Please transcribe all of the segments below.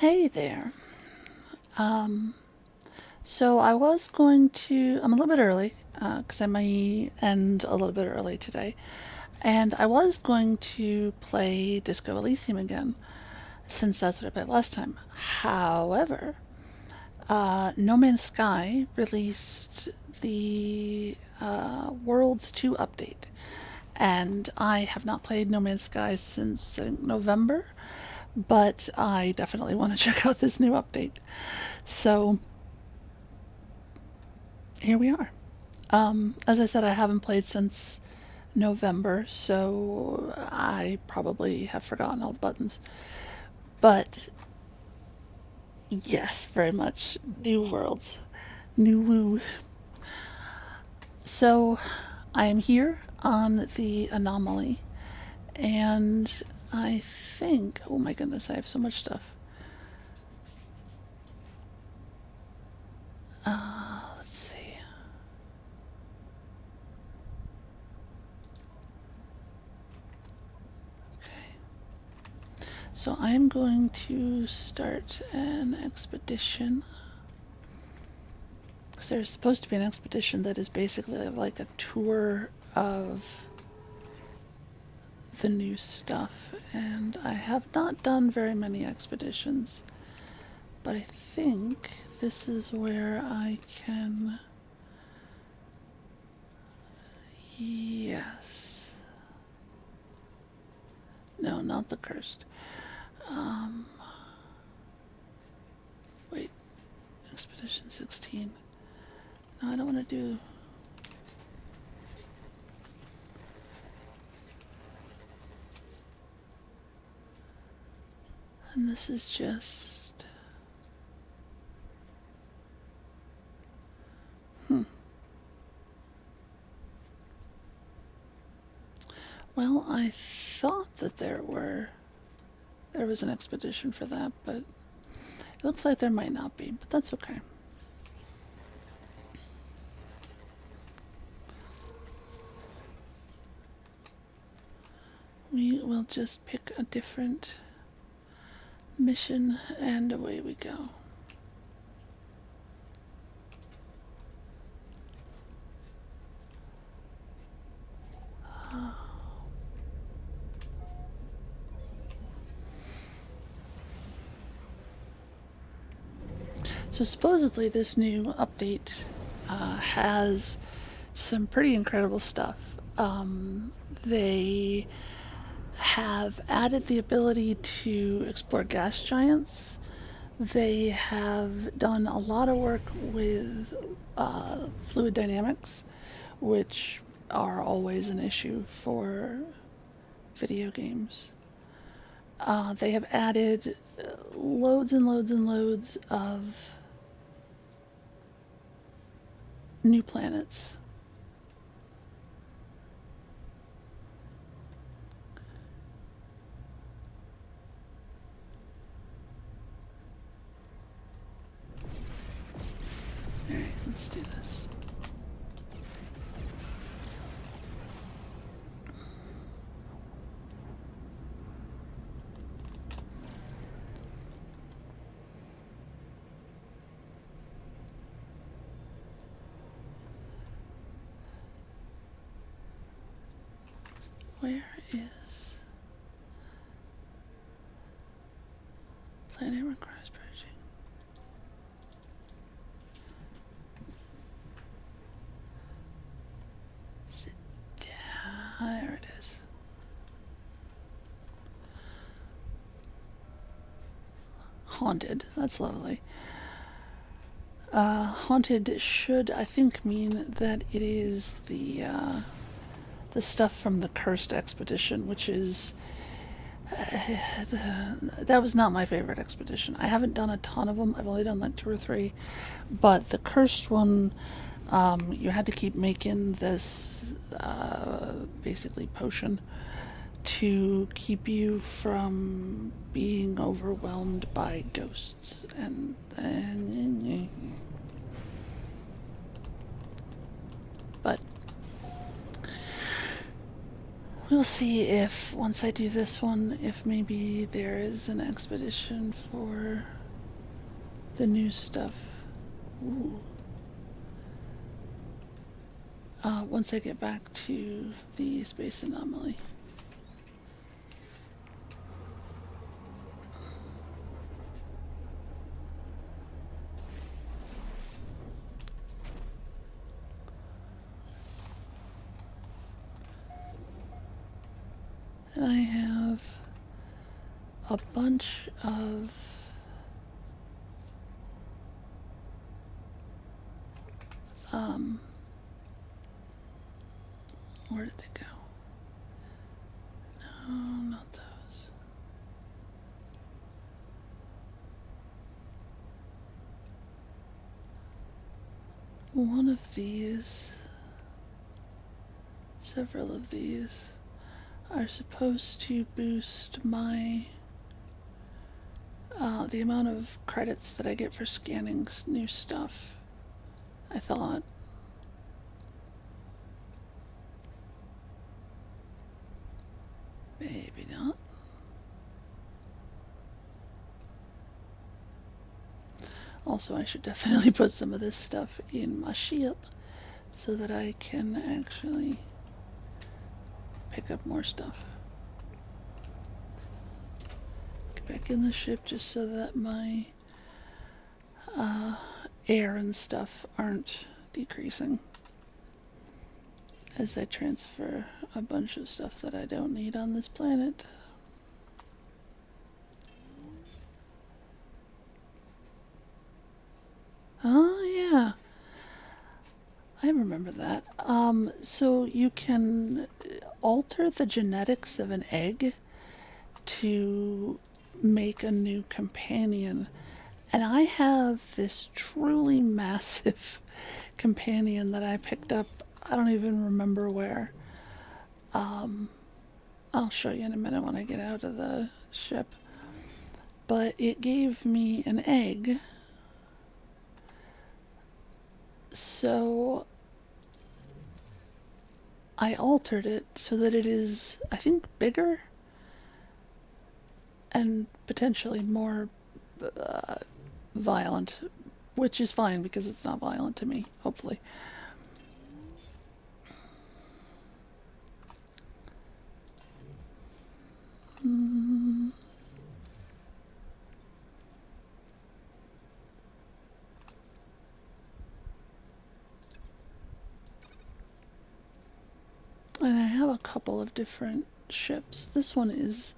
Hey there. Um, so I was going to, I'm a little bit early, because I may end a little bit early today. And I was going to play Disco Elysium again, since that's what I played last time. However, No Man's Sky released the Worlds 2 update. And I have not played No Man's Sky since I think, November, but I definitely want to check out this new update. So here we are. As I said, I haven't played since November, so I probably have forgotten all the buttons. But yes, very much new worlds, new woo. So I am here on the anomaly, and I think, oh my goodness, I have so much stuff. Let's see. Okay. So I am going to start an expedition. Because there's supposed to be an expedition that is basically like a tour of the new stuff. And I have not done very many expeditions. But I think this is where I can. Yes. No, not the cursed. Um, Wait. Expedition 16. No, I don't want to do. And this is just. Hmm. Well, I thought that there was an expedition for that, but it looks like there might not be, but that's okay. We will just pick a different mission and away we go. So supposedly this new update has some pretty incredible stuff. They have added the ability to explore gas giants. They have done a lot of work with fluid dynamics, which are always an issue for video games. They have added loads and loads and loads of new planets. Alright, let's do this. Where is planet requires purging? Sit down. There it is. Haunted. That's lovely. Haunted should, I think, mean that it is the stuff from the Cursed Expedition, which is that was not my favorite expedition. I haven't done a ton of them. I've only done like 2 or 3, but the Cursed one, you had to keep making this basically potion to keep you from being overwhelmed by ghosts and but We'll see if, once I do this one, if maybe there is an expedition for the new stuff. Ooh. Once I get back to the space anomaly. And I have a bunch of where did they go? No, not those. One of these, several of these, are supposed to boost my the amount of credits that I get for scanning new stuff. I thought. Maybe not. Also, I should definitely put some of this stuff in my ship so that I can actually pick up more stuff. Get back in the ship just so that my air and stuff aren't decreasing as I transfer a bunch of stuff that I don't need on this planet. Oh, yeah. I remember that. So you can alter the genetics of an egg to make a new companion. And I have this truly massive companion that I picked up. I don't even remember where. I'll show you in a minute when I get out of the ship. But it gave me an egg. So I altered it so that it is, I think, bigger and potentially more violent, which is fine because it's not violent to me, hopefully. Mm. And I have a couple of different ships. This one is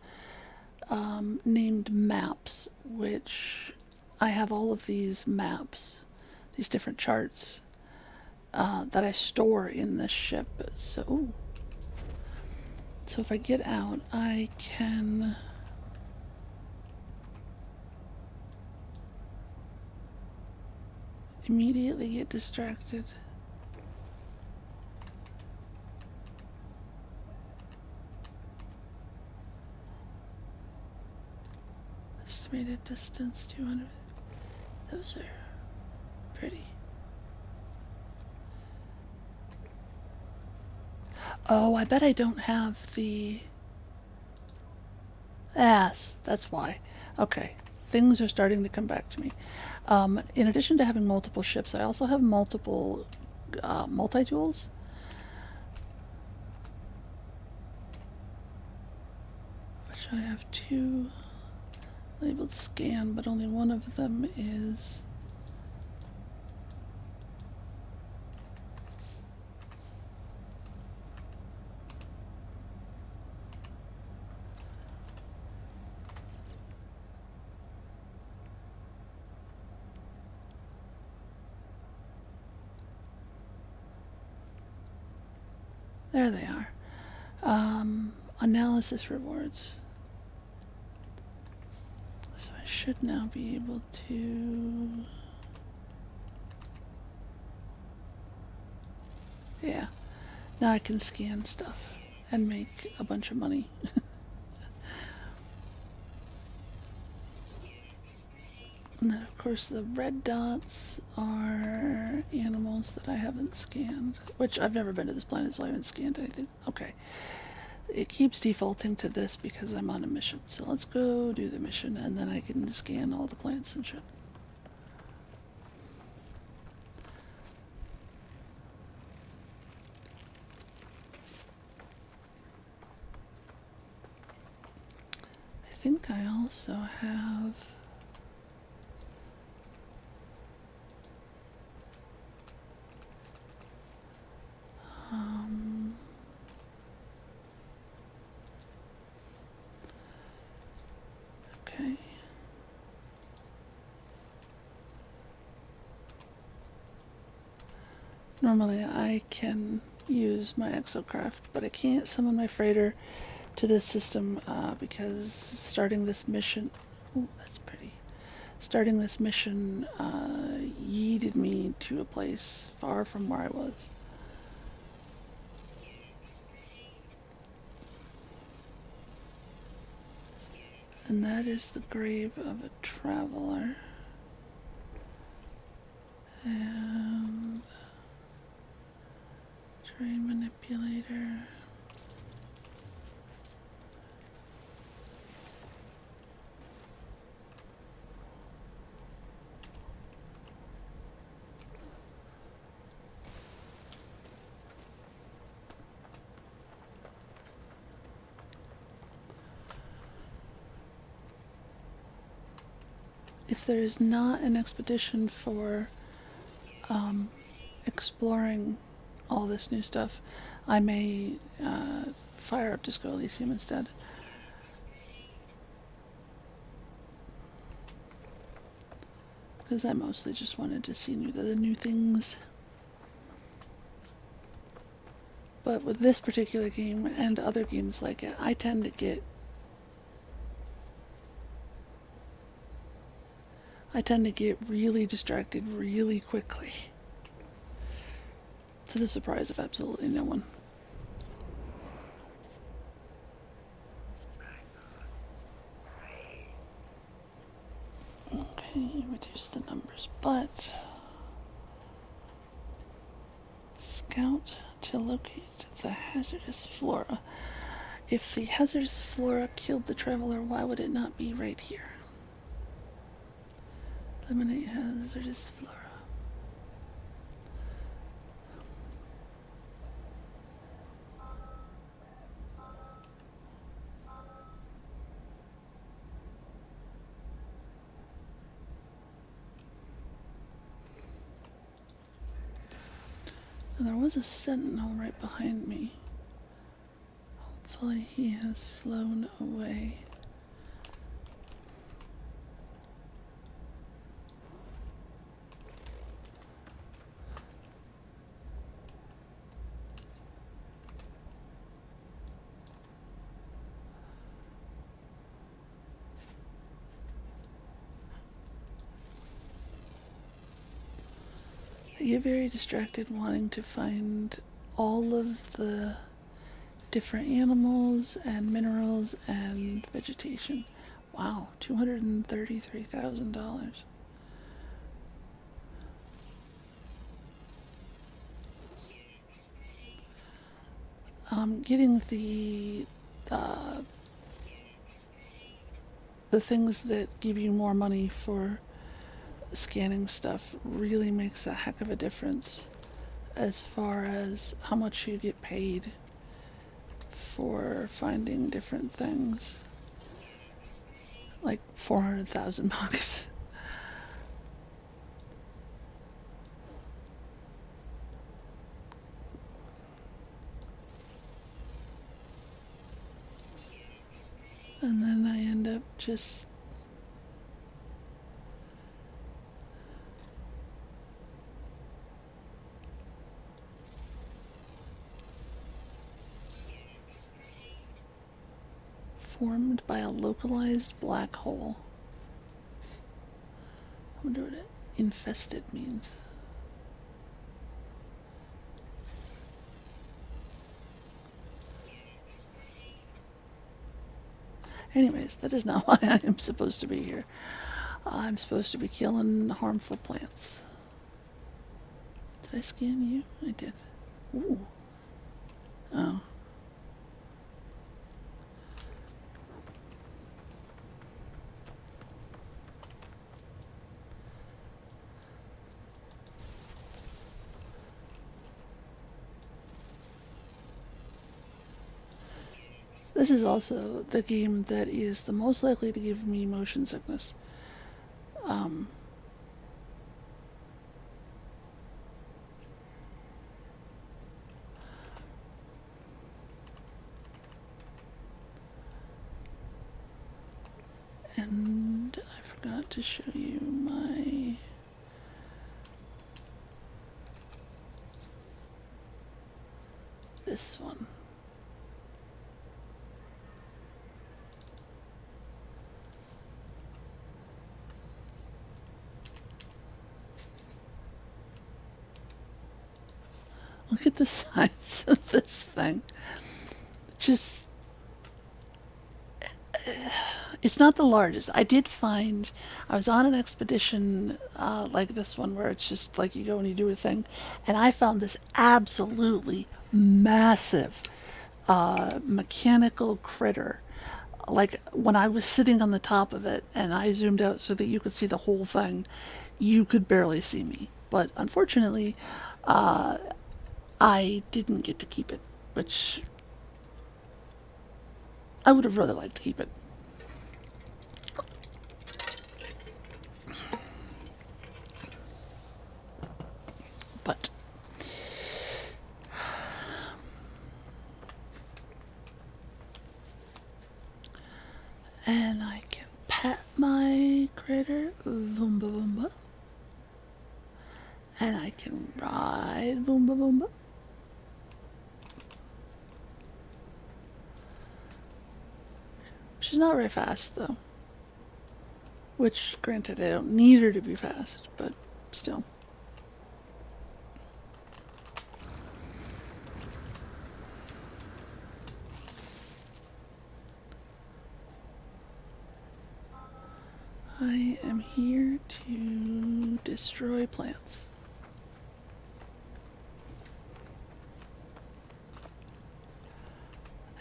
named Maps, which I have all of these maps, these different charts that I store in this ship. So if I get out, I can immediately get distracted. Estimated distance 200. Those are pretty. Oh, I bet I don't have the... Yes, that's why. Okay, things are starting to come back to me. In addition to having multiple ships, I also have multiple multi-tools. Which I have two labeled scan, but only one of them is... There they are. Analysis rewards. So I should now be able to... Yeah. Now I can scan stuff and make a bunch of money. And then, of course, the red dots are animals that I haven't scanned, which I've never been to this planet, so I haven't scanned anything. Okay. it keeps defaulting to this because I'm on a mission. So let's go do the mission, and then I can scan all the plants and shit. I think I also have... okay. Normally I can use my exocraft, but I can't summon my freighter to this system because starting this mission... Ooh, that's pretty. Starting this mission yeeted me to a place far from where I was. And that is the grave of a traveler. And... terrain manipulator. If there is not an expedition for exploring all this new stuff, I may fire up Disco Elysium instead. Because I mostly just wanted to see the new things. But with this particular game and other games like it, I tend to get really distracted really quickly. To the surprise of absolutely no one. Okay, reduce the numbers, but... scout to locate the hazardous flora. If the hazardous flora killed the traveler, why would it not be right here? Eliminate hazardous flora. There was a sentinel right behind me. Hopefully he has flown away. I get very distracted wanting to find all of the different animals and minerals and vegetation. Wow, $233,000. Getting the things that give you more money for scanning stuff really makes a heck of a difference as far as how much you get paid for finding different things. Like 400,000 bucks. And then I end up just formed by a localized black hole. I wonder what infested means. Anyways, that is not why I am supposed to be here. I'm supposed to be killing harmful plants. Did I scan you? I did. Ooh. Oh. This is also the game that is the most likely to give me motion sickness. Um, and I forgot to show you my... this one. Look at the size of this thing. Just... it's not the largest. I did find... I was on an expedition like this one where it's just like you go and you do a thing. And I found this absolutely massive mechanical critter. Like when I was sitting on the top of it and I zoomed out so that you could see the whole thing, you could barely see me. But unfortunately, I didn't get to keep it, which I would have really liked to keep it. But and I can pat my critter, Voomba Voomba. And I can ride Voomba Voomba. She's not very fast, though. Which, granted, I don't need her to be fast, but still. I am here to destroy plants.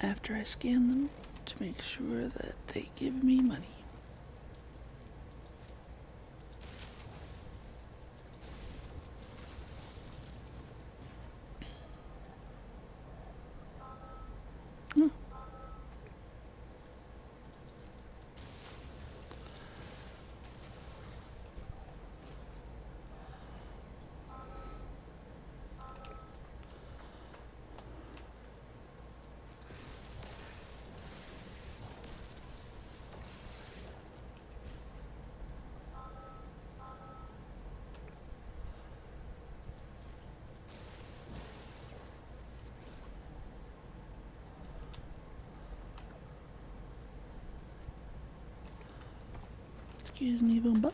After I scan them to make sure that they give me money. Hmm. Excuse me, Boomba.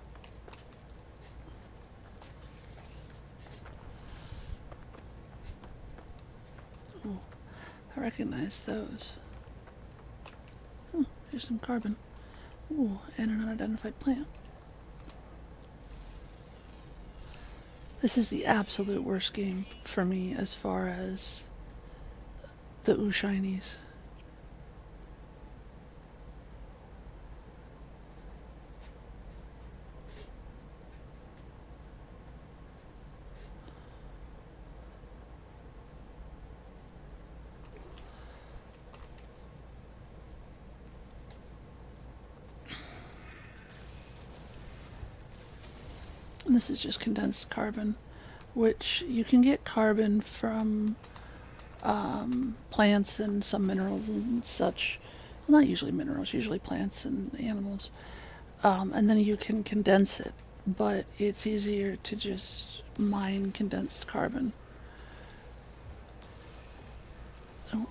Ooh, I recognize those. Oh, here's some carbon. Ooh, and an unidentified plant. This is the absolute worst game for me as far as the ooh shinies. And this is just condensed carbon, which you can get carbon from plants and some minerals and such. Well, not usually minerals, usually plants and animals. And then you can condense it, but it's easier to just mine condensed carbon. Oh.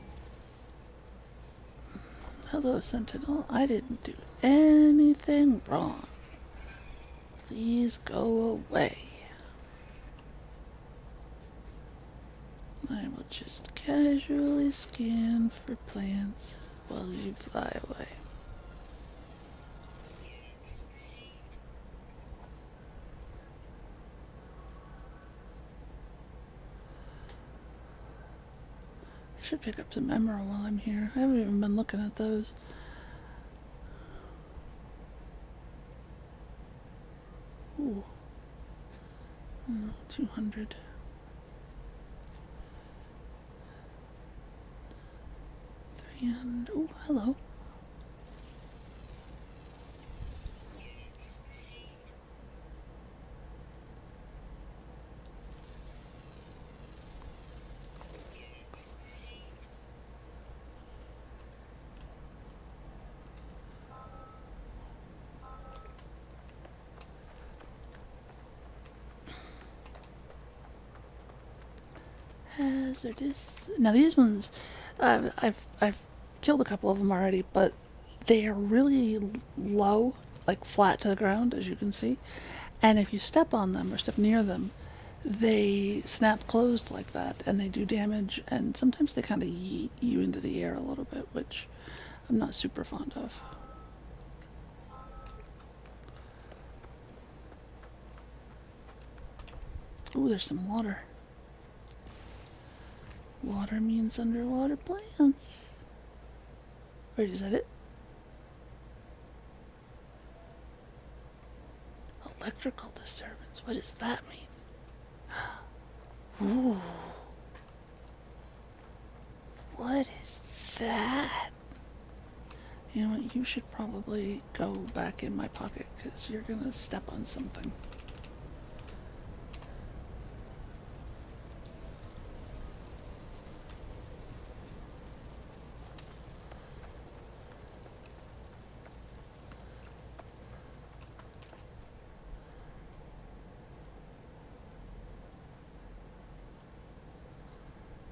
Hello, Sentinel. I didn't do anything wrong. Please go away. I will just casually scan for plants while you fly away. I should pick up some emerald while I'm here. I haven't even been looking at those. Ooh. 200. And, oh, hello. Hazardous. Now these ones, I've killed a couple of them already, but they are really low, like flat to the ground, as you can see. And if you step on them or step near them, they snap closed like that, and they do damage. And sometimes they kind of yeet you into the air a little bit, which I'm not super fond of. Ooh, there's some water. Water means underwater plants. Wait, is that it? Electrical disturbance. What does that mean? Ooh. What is that? You know what? You should probably go back in my pocket because you're going to step on something.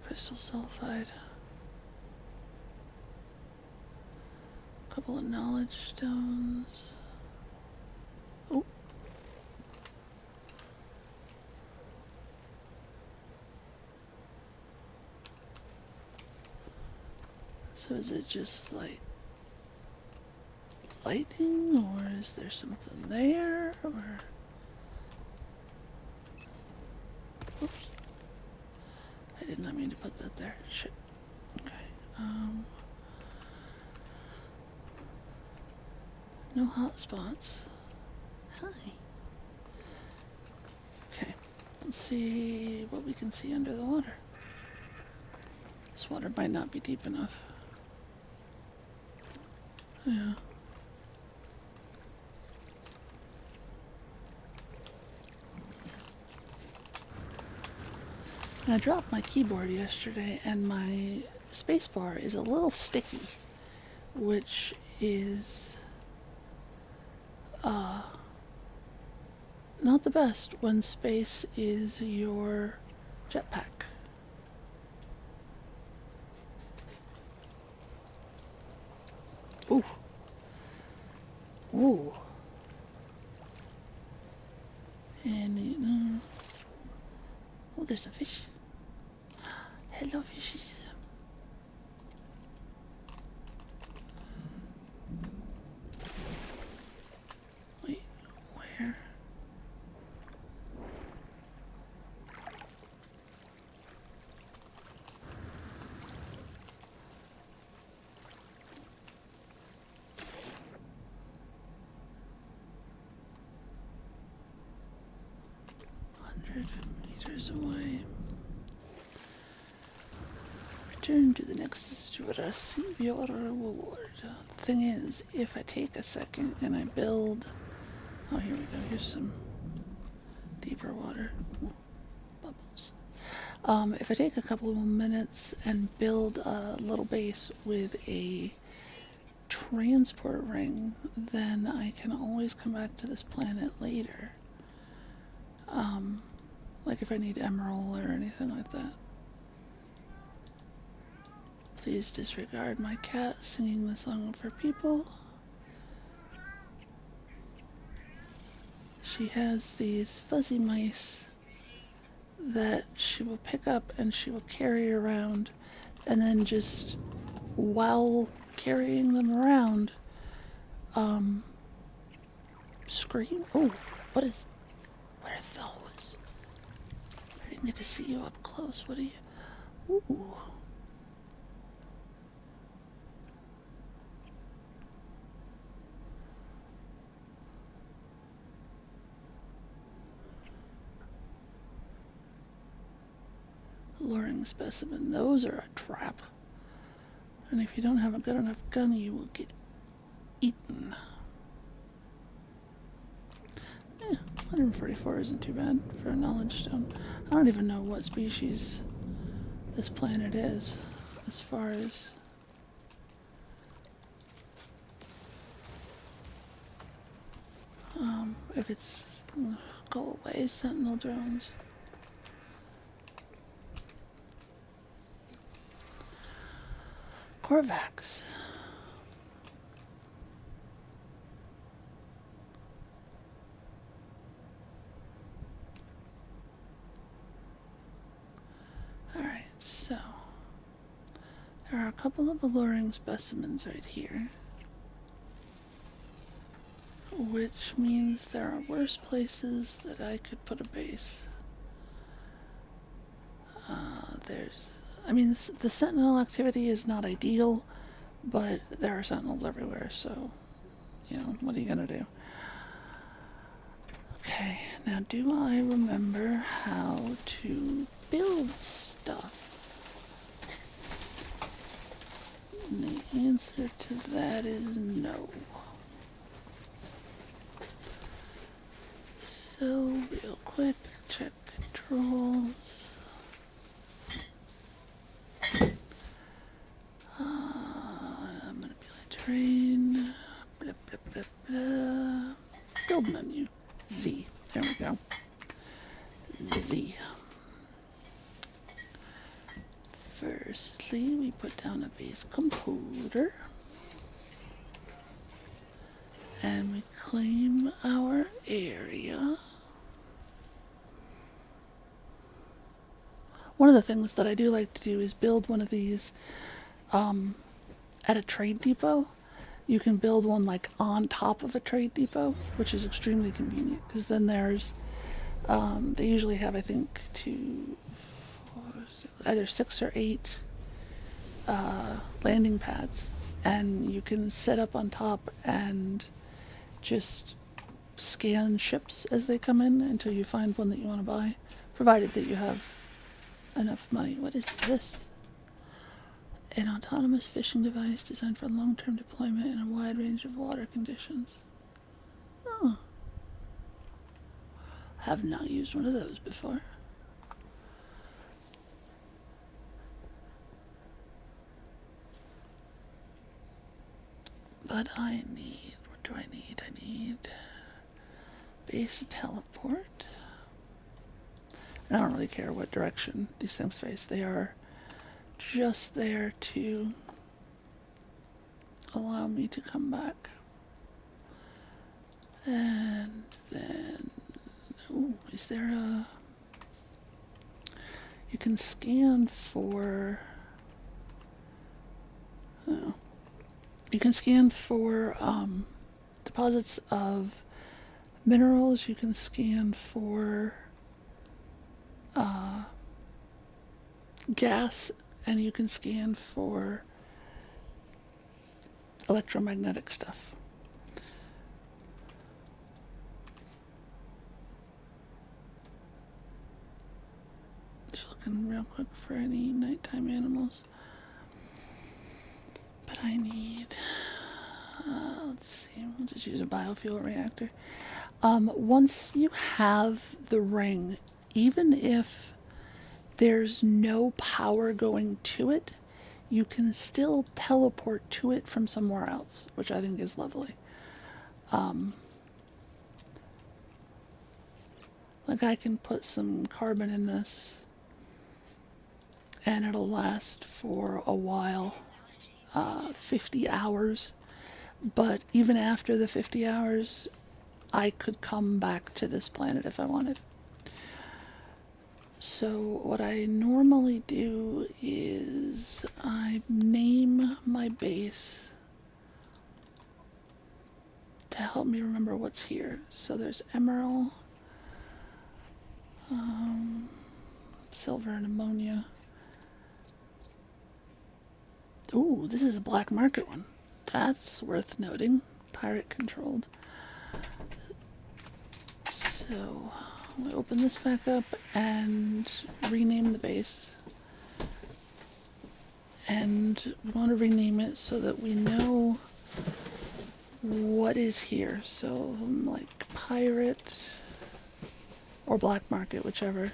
Crystal sulfide. A couple of knowledge stones. Oh. So is it just like lightning, or is there something there, or... Oops. I did not mean to put that there. Shit. Okay. No hot spots. Hi. Okay. Let's see what we can see under the water. This water might not be deep enough. Yeah. I dropped my keyboard yesterday and my spacebar is a little sticky, which is not the best when space is your jetpack. Ooh. Ooh. And oh, there's a fish. Hello, fishies. Wait, where? Meters away. Return to the Nexus to receive your reward. The thing is, if I take a second and I build... Oh, here we go. Here's some deeper water. Ooh, bubbles. If I take a couple of minutes and build a little base with a transport ring, then I can always come back to this planet later. Like if I need emerald or anything like that. Please disregard my cat singing the song for people. She has these fuzzy mice that she will pick up and she will carry around, and then just while carrying them around, scream. Oh, what are those? I didn't get to see you up close. What are you? Ooh. Luring specimen. Those are a trap. And if you don't have a good enough gun, you will get eaten. 144 isn't too bad for a knowledge stone. I don't even know what species this planet is, as far as... if it's... go away, sentinel drones. Corvax. Alright, so... there are a couple of alluring specimens right here. Which means there are worse places that I could put a base. I mean, the sentinel activity is not ideal, but there are sentinels everywhere, so, you know, what are you gonna do? Okay, now do I remember how to build stuff? And the answer to that is no. So, real quick, check controls. Manipulate terrain. Blah, blah, blah, blah. Build menu. Z. There we go. Z. Firstly, we put down a base computer. And we claim our area. One of the things that I do like to do is build one of these at a trade depot. You can build one like on top of a trade depot, which is extremely convenient because then there's, they usually have, I think, either 6 or 8 landing pads, and you can set up on top and just scan ships as they come in until you find one that you want to buy, provided that you have enough money. What is this? An autonomous fishing device designed for long-term deployment in a wide range of water conditions. Oh. Have not used one of those before. But I need, what do I need? I need base teleport. And I don't really care what direction these things face. They are just there to allow me to come back. And then, ooh, is there a, you can scan for, oh, you can scan for deposits of minerals. You can scan for gas, and you can scan for electromagnetic stuff. Just looking real quick for any nighttime animals. But I need, let's see, we'll just use a biofuel reactor. Once you have the ring, even if there's no power going to it, you can still teleport to it from somewhere else, which I think is lovely. Like I can put some carbon in this and it'll last for a while, 50 hours. But even after the 50 hours, I could come back to this planet if I wanted. So what I normally do is I name my base to help me remember what's here. So there's emerald, silver and ammonia. Ooh, this is a black market one. That's worth noting. Pirate controlled. So we open this back up and rename the base. And we want to rename it so that we know what is here. So like pirate or black market, whichever.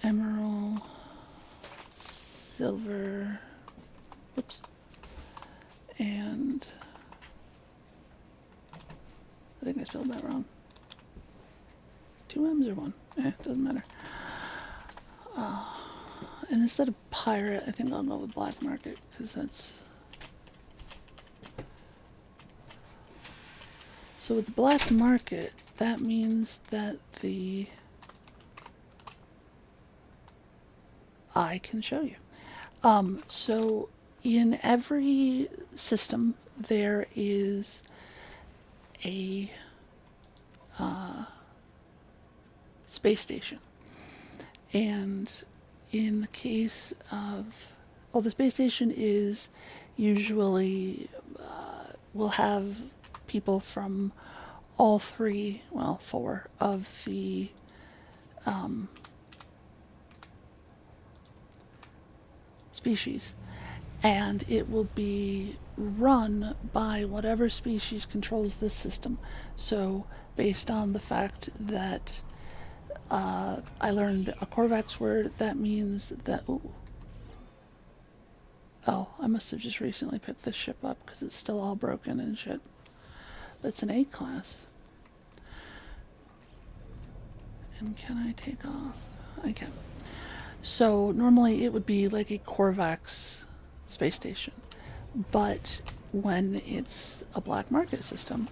Emerald, silver, whoops, and I think I spelled that wrong. 2 M's or 1? Doesn't matter. And instead of pirate, I think I'll go with black market, because that's... So with the black market, that means that the... I can show you. So in every system, there is a space station. And in the case of, well, the space station is usually, will have people from all 3, well, 4 of the species. And it will be run by whatever species controls this system. So based on the fact that I learned a Corvax word, that means that... Ooh. Oh, I must have just recently picked this ship up because it's still all broken and shit. But it's an A class. And can I take off? I can. So normally it would be like a Corvax space station. But when it's a black market system,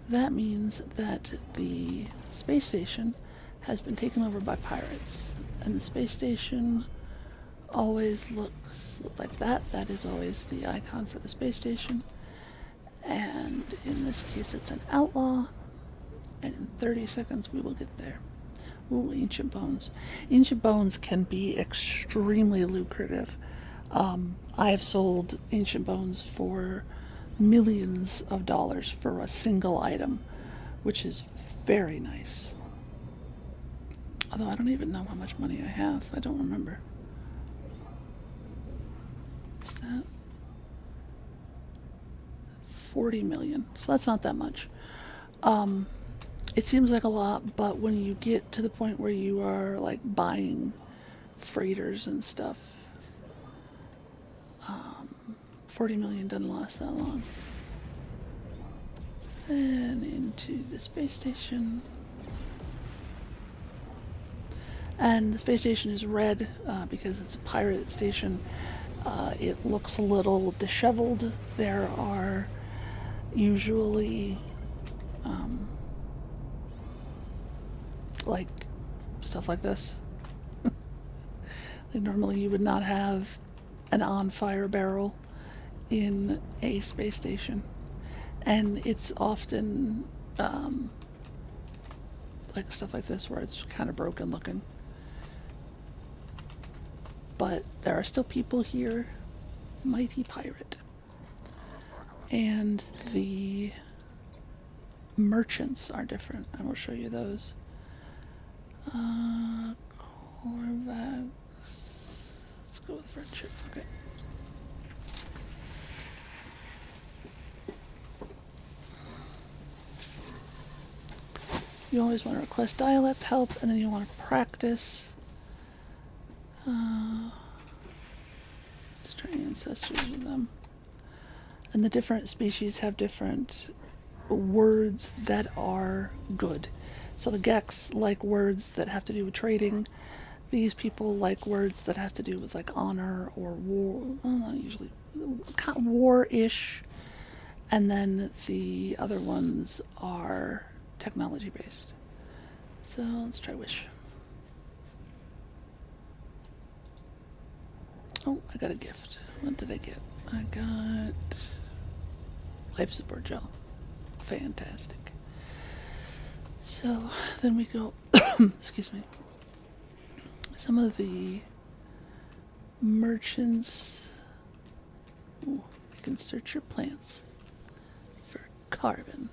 that means that the space station has been taken over by pirates. And the space station always looks like that. That is always the icon for the space station. And in this case, it's an outlaw. And in 30 seconds, we will get there. Ooh, ancient bones. Ancient bones can be extremely lucrative. I have sold ancient bones for millions of dollars for a single item, which is very nice. Although I don't even know how much money I have. I don't remember. Is that 40 million? So that's not that much. It seems like a lot, but when you get to the point where you are like buying freighters and stuff, 40 million doesn't last that long. And into the space station. And the space station is red because it's a pirate station. It looks a little disheveled. There are usually like stuff like this. Like normally you would not have an on-fire barrel in a space station. And it's often like stuff like this where it's kind of broken looking. But there are still people here. Mighty pirate. And the merchants are different. I will show you those. Corvax. Let's go with friendship. Okay. You always want to request dialect help, and then you want to practice. Let's try ancestors with them. And the different species have different words that are good. So the Gex like words that have to do with trading. These people like words that have to do with like honor or war. Well, not usually. War-ish. And then the other ones are technology based. So let's try wish. Oh, I got a gift. What did I get? I got life support gel. Fantastic. So then we go, excuse me, some of the merchants. Ooh, you can search your plants for carbon.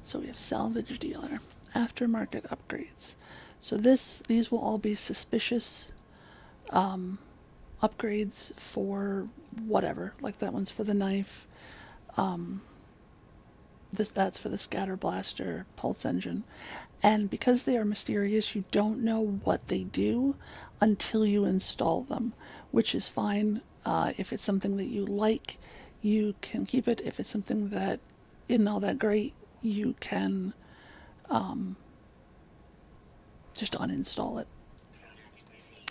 So we have salvage dealer, aftermarket upgrades. So these will all be suspicious upgrades for whatever. Like that one's for the knife. That's for the scatter blaster pulse engine. And because they are mysterious, you don't know what they do until you install them, which is fine. If it's something that you like, you can keep it. If it's something that isn't all that great, you can just uninstall it.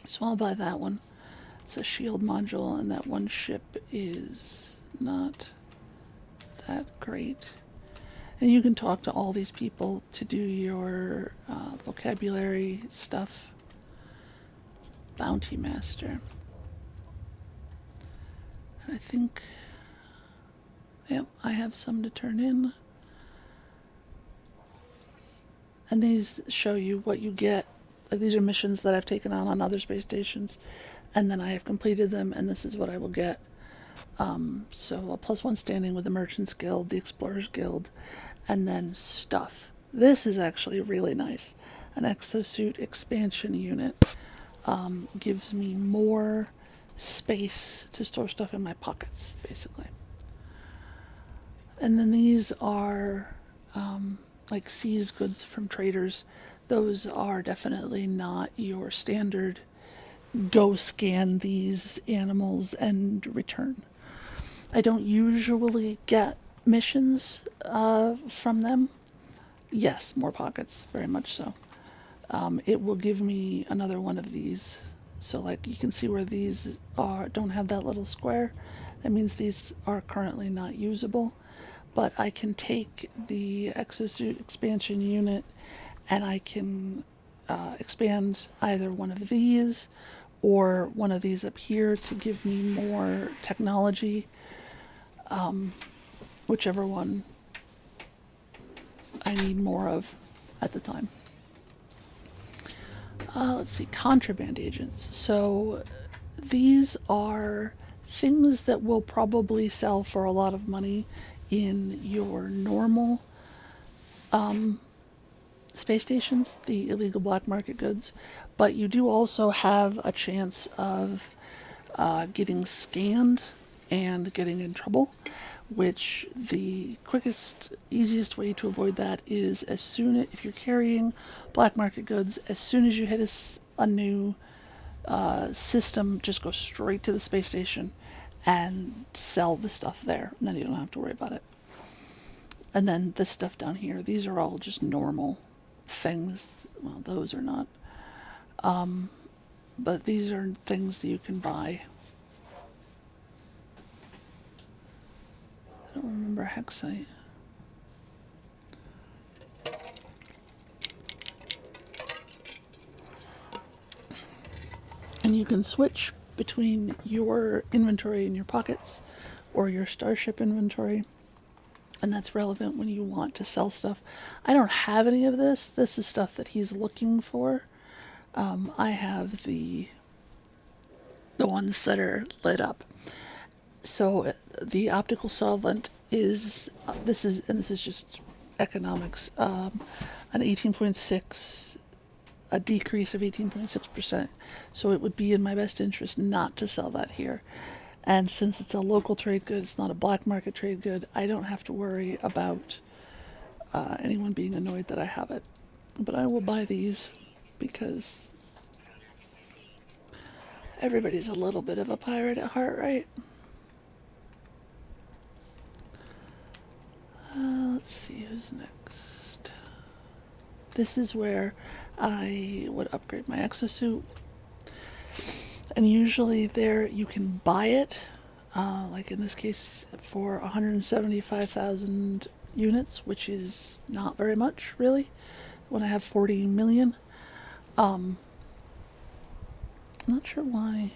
So I'll buy that one. It's a shield module, and that one ship is not that great. And you can talk to all these people to do your vocabulary stuff. Bounty Master. I think, yep, I have some to turn in. And these show you what you get. Like these are missions that I've taken on other space stations, and then I have completed them, and this is what I will get. So a +1 standing with the Merchants Guild, the Explorers Guild, and then stuff. This is actually really nice. An exosuit expansion unit gives me more space to store stuff in my pockets, basically. And then these are like seized goods from traders. Those are definitely not your standard go scan these animals and return. I don't usually get missions from them. Yes, more pockets, very much so. It will give me another one of these. So like you can see where these don't have that little square. That means these are currently not usable. But I can take the exosuit expansion unit and I can expand either one of these or one of these up here to give me more technology, whichever one I need more of at the time. Let's see, contraband agents. So these are things that will probably sell for a lot of money in your normal space stations, the illegal black market goods, but you do also have a chance of getting scanned and getting in trouble, which the quickest, easiest way to avoid that is if you're carrying black market goods, as soon as you hit a new system, just go straight to the space station and sell the stuff there, and then you don't have to worry about it. And then this stuff down here, these are all just normal things. Well, those are not. But these are things that you can buy. I don't remember Hexite. And you can switch between your inventory in your pockets or your starship inventory. And that's relevant when you want to sell stuff. I don't have any of this. This is stuff that he's looking for. I have the ones that are lit up. So the optical solvent is this is just economics. An 18.6, a decrease of 18.6%. So it would be in my best interest not to sell that here. And since it's a local trade good, it's not a black market trade good, I don't have to worry about anyone being annoyed that I have it. But I will buy these because everybody's a little bit of a pirate at heart, right? Let's see who's next. This is where I would upgrade my exosuit. And usually there you can buy it, like in this case for 175,000 units, which is not very much really when I have 40 million. I'm not sure why.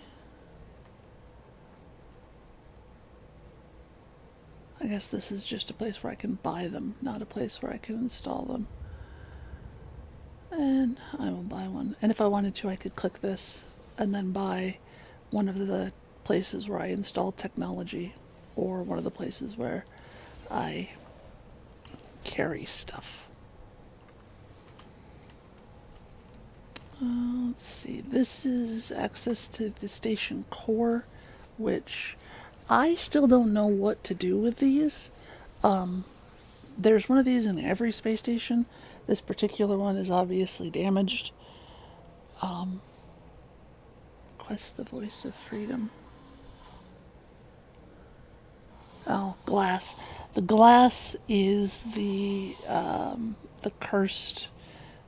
I guess this is just a place where I can buy them, not a place where I can install them. And I will buy one. And if I wanted to, I could click this and then buy one of the places where I install technology or one of the places where I carry stuff. Let's see. This is access to the station core, which I still don't know what to do with these. There's one of these in every space station. This particular one is obviously damaged. Quest the voice of freedom. Oh, glass. The glass is the cursed.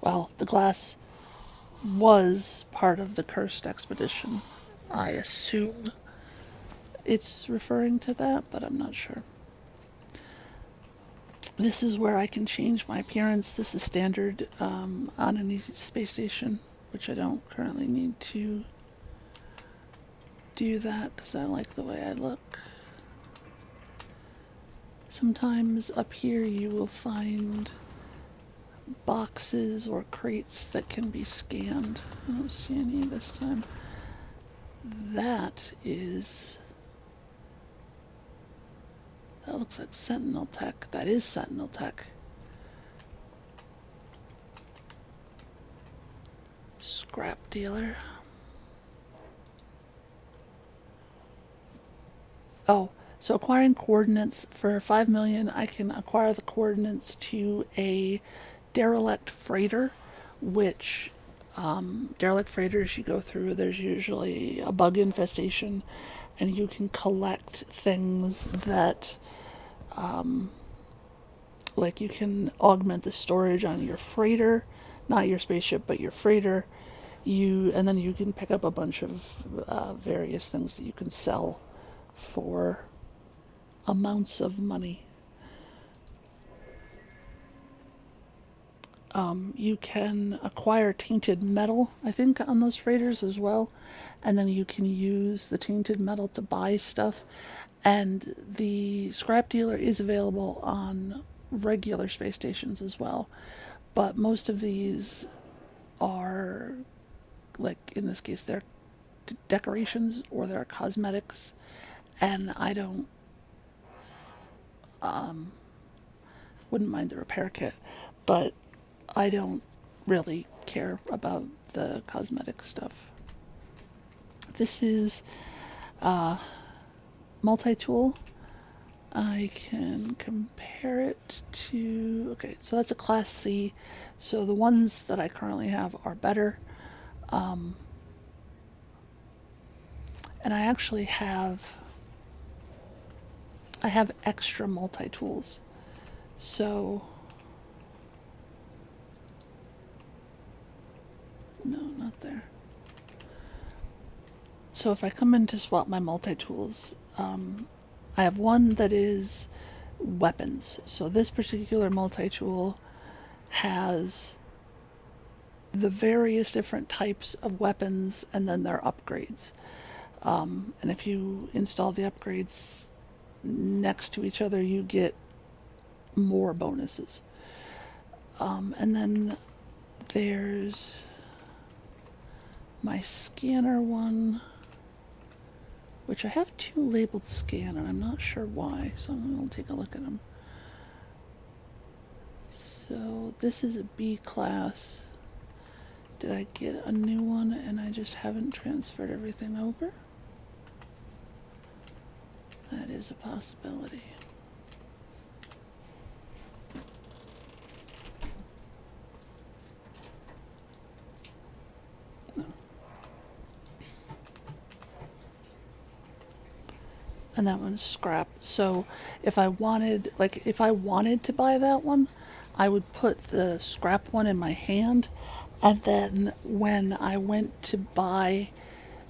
Well, the glass was part of the cursed expedition. I assume it's referring to that, but I'm not sure. This is where I can change my appearance. This is standard on any space station, which I don't currently need to do that because I like the way I look. Sometimes up here you will find boxes or crates that can be scanned. I don't see any this time. That looks like Sentinel Tech. That is Sentinel Tech. Scrap dealer. Oh, so acquiring coordinates for 5 million, I can acquire the coordinates to a derelict freighter, which derelict freighters you go through, there's usually a bug infestation, and you can collect things that, like you can augment the storage on your freighter, not your spaceship, but your freighter. And then you can pick up a bunch of various things that you can sell for amounts of money. You can acquire tainted metal, I think, on those freighters as well. And then you can use the tainted metal to buy stuff. And the scrap dealer is available on regular space stations as well. But most of these are, like in this case, they're decorations or they're cosmetics. And I don't, wouldn't mind the repair kit, but I don't really care about the cosmetic stuff. This is multi-tool. I can compare it to, okay, so that's a class C. So the ones that I currently have are better. And I have extra multi-tools. So, no, not there. So if I come in to swap my multi-tools, I have one that is weapons. So this particular multi-tool has the various different types of weapons and then their upgrades. And if you install the upgrades next to each other, you get more bonuses. And then there's my scanner one, which I have two labeled scan, and I'm not sure why, so I'm going to take a look at them. So this is a B class. Did I get a new one and I just haven't transferred everything over? That is a possibility. No. And that one's scrap. So if I wanted to buy that one, I would put the scrap one in my hand, and then when I went to buy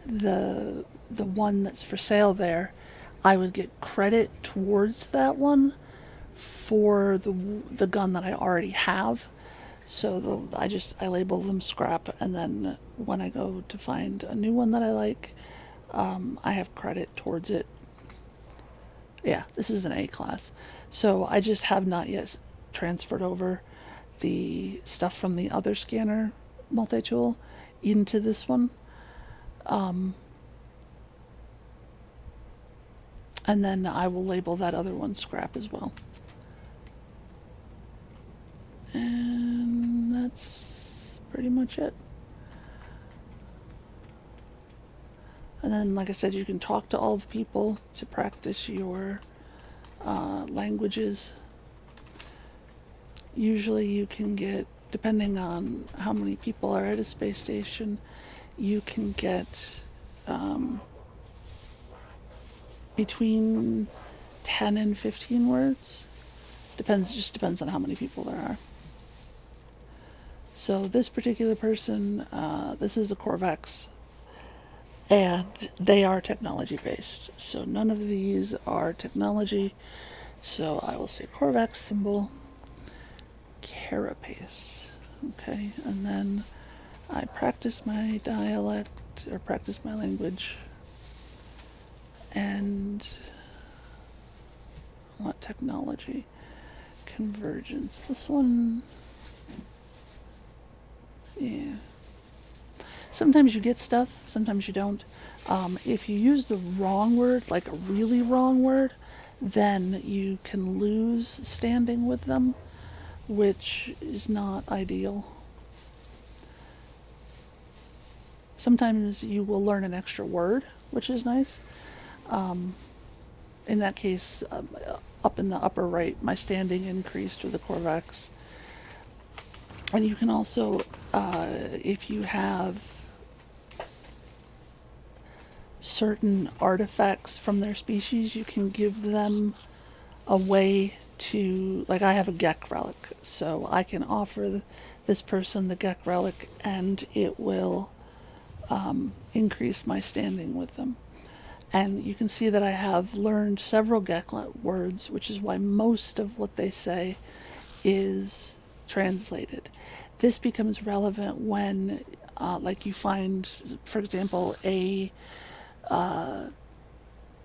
the one that's for sale there, I would get credit towards that one for the gun that I already have. So I label them scrap, and then when I go to find a new one that I like, I have credit towards it. Yeah, this is an A class. So I just have not yet transferred over the stuff from the other scanner multi-tool into this one. And then I will label that other one scrap as well. And that's pretty much it. And then, like I said, you can talk to all the people to practice your languages. Usually you can get, depending on how many people are at a space station, you can get between 10 and 15 words. Just depends on how many people there are. So this particular person, this is a Corvex, and they are technology based. So none of these are technology. So I will say Corvex symbol, carapace. Okay, and then I practice my dialect or practice my language, and I want technology, convergence. This one, yeah. Sometimes you get stuff, sometimes you don't. If you use the wrong word, like a really wrong word, then you can lose standing with them, which is not ideal. Sometimes you will learn an extra word, which is nice. In that case, up in the upper right, my standing increased with the Corvex. And you can also, if you have certain artifacts from their species, you can give them a way to, like I have a Gek relic, so I can offer this person the Gek relic and it will increase my standing with them. And you can see that I have learned several Gek words, which is why most of what they say is translated. This becomes relevant when, like you find, for example, a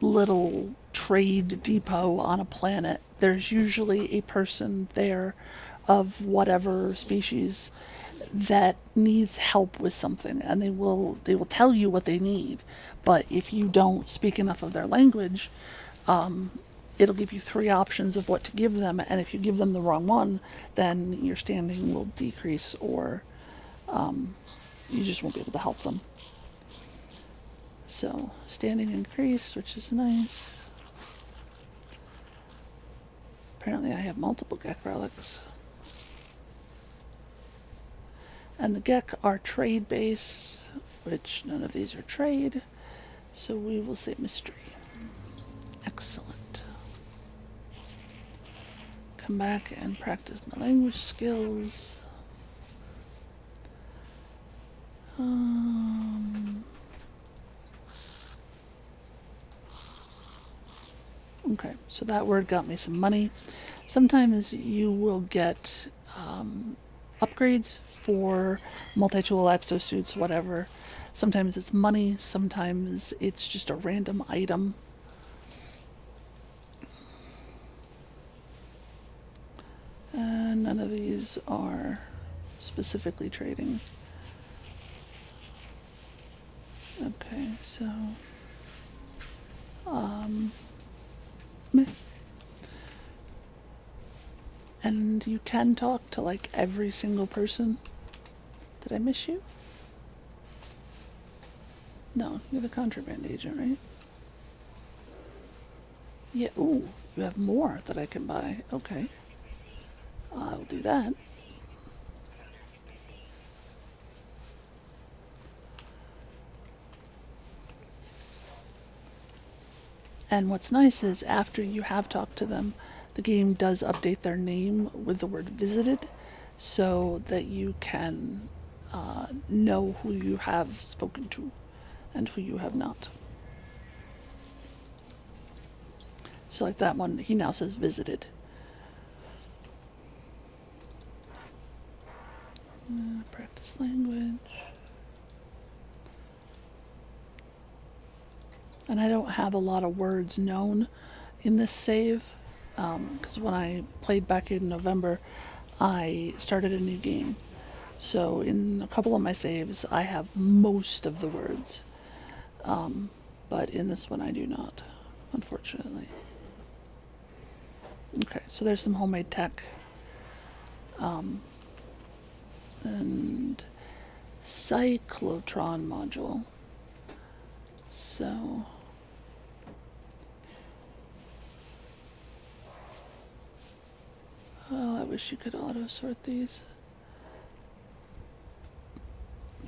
little trade depot on a planet. There's usually a person there of whatever species that needs help with something, and they will tell you what they need. But if you don't speak enough of their language, it'll give you three options of what to give them, and if you give them the wrong one, then your standing will decrease, or you just won't be able to help them. So standing increased, which is nice. Apparently I have multiple Gek relics. And the Gek are trade based, which none of these are trade, so we will say mystery. Excellent. Come back and practice my language skills. Okay, so that word got me some money. Sometimes you will get upgrades for multi-tool exosuits, whatever. Sometimes it's money, sometimes it's just a random item. And none of these are specifically trading. Okay, so meh. And you can talk to like every single person. Did I miss you? No, you're the contraband agent, right? Yeah, ooh, you have more that I can buy. Okay. I'll do that. And what's nice is after you have talked to them, the game does update their name with the word visited so that you can know who you have spoken to and who you have not. So like that one, he now says visited. Practice language. And I don't have a lot of words known in this save, because when I played back in November, I started a new game. So in a couple of my saves, I have most of the words. But in this one I do not, unfortunately. Okay, so there's some homemade tech. And cyclotron module. So, oh, I wish you could auto sort these.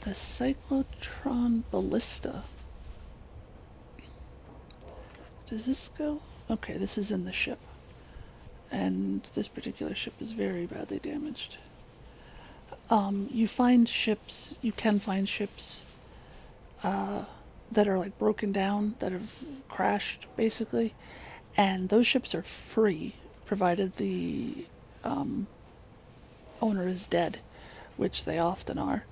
The cyclotron ballista. Does this go? Okay, this is in the ship. And this particular ship is very badly damaged. You can find ships that are like broken down, that have crashed basically, and those ships are free provided the owner is dead, which they often are.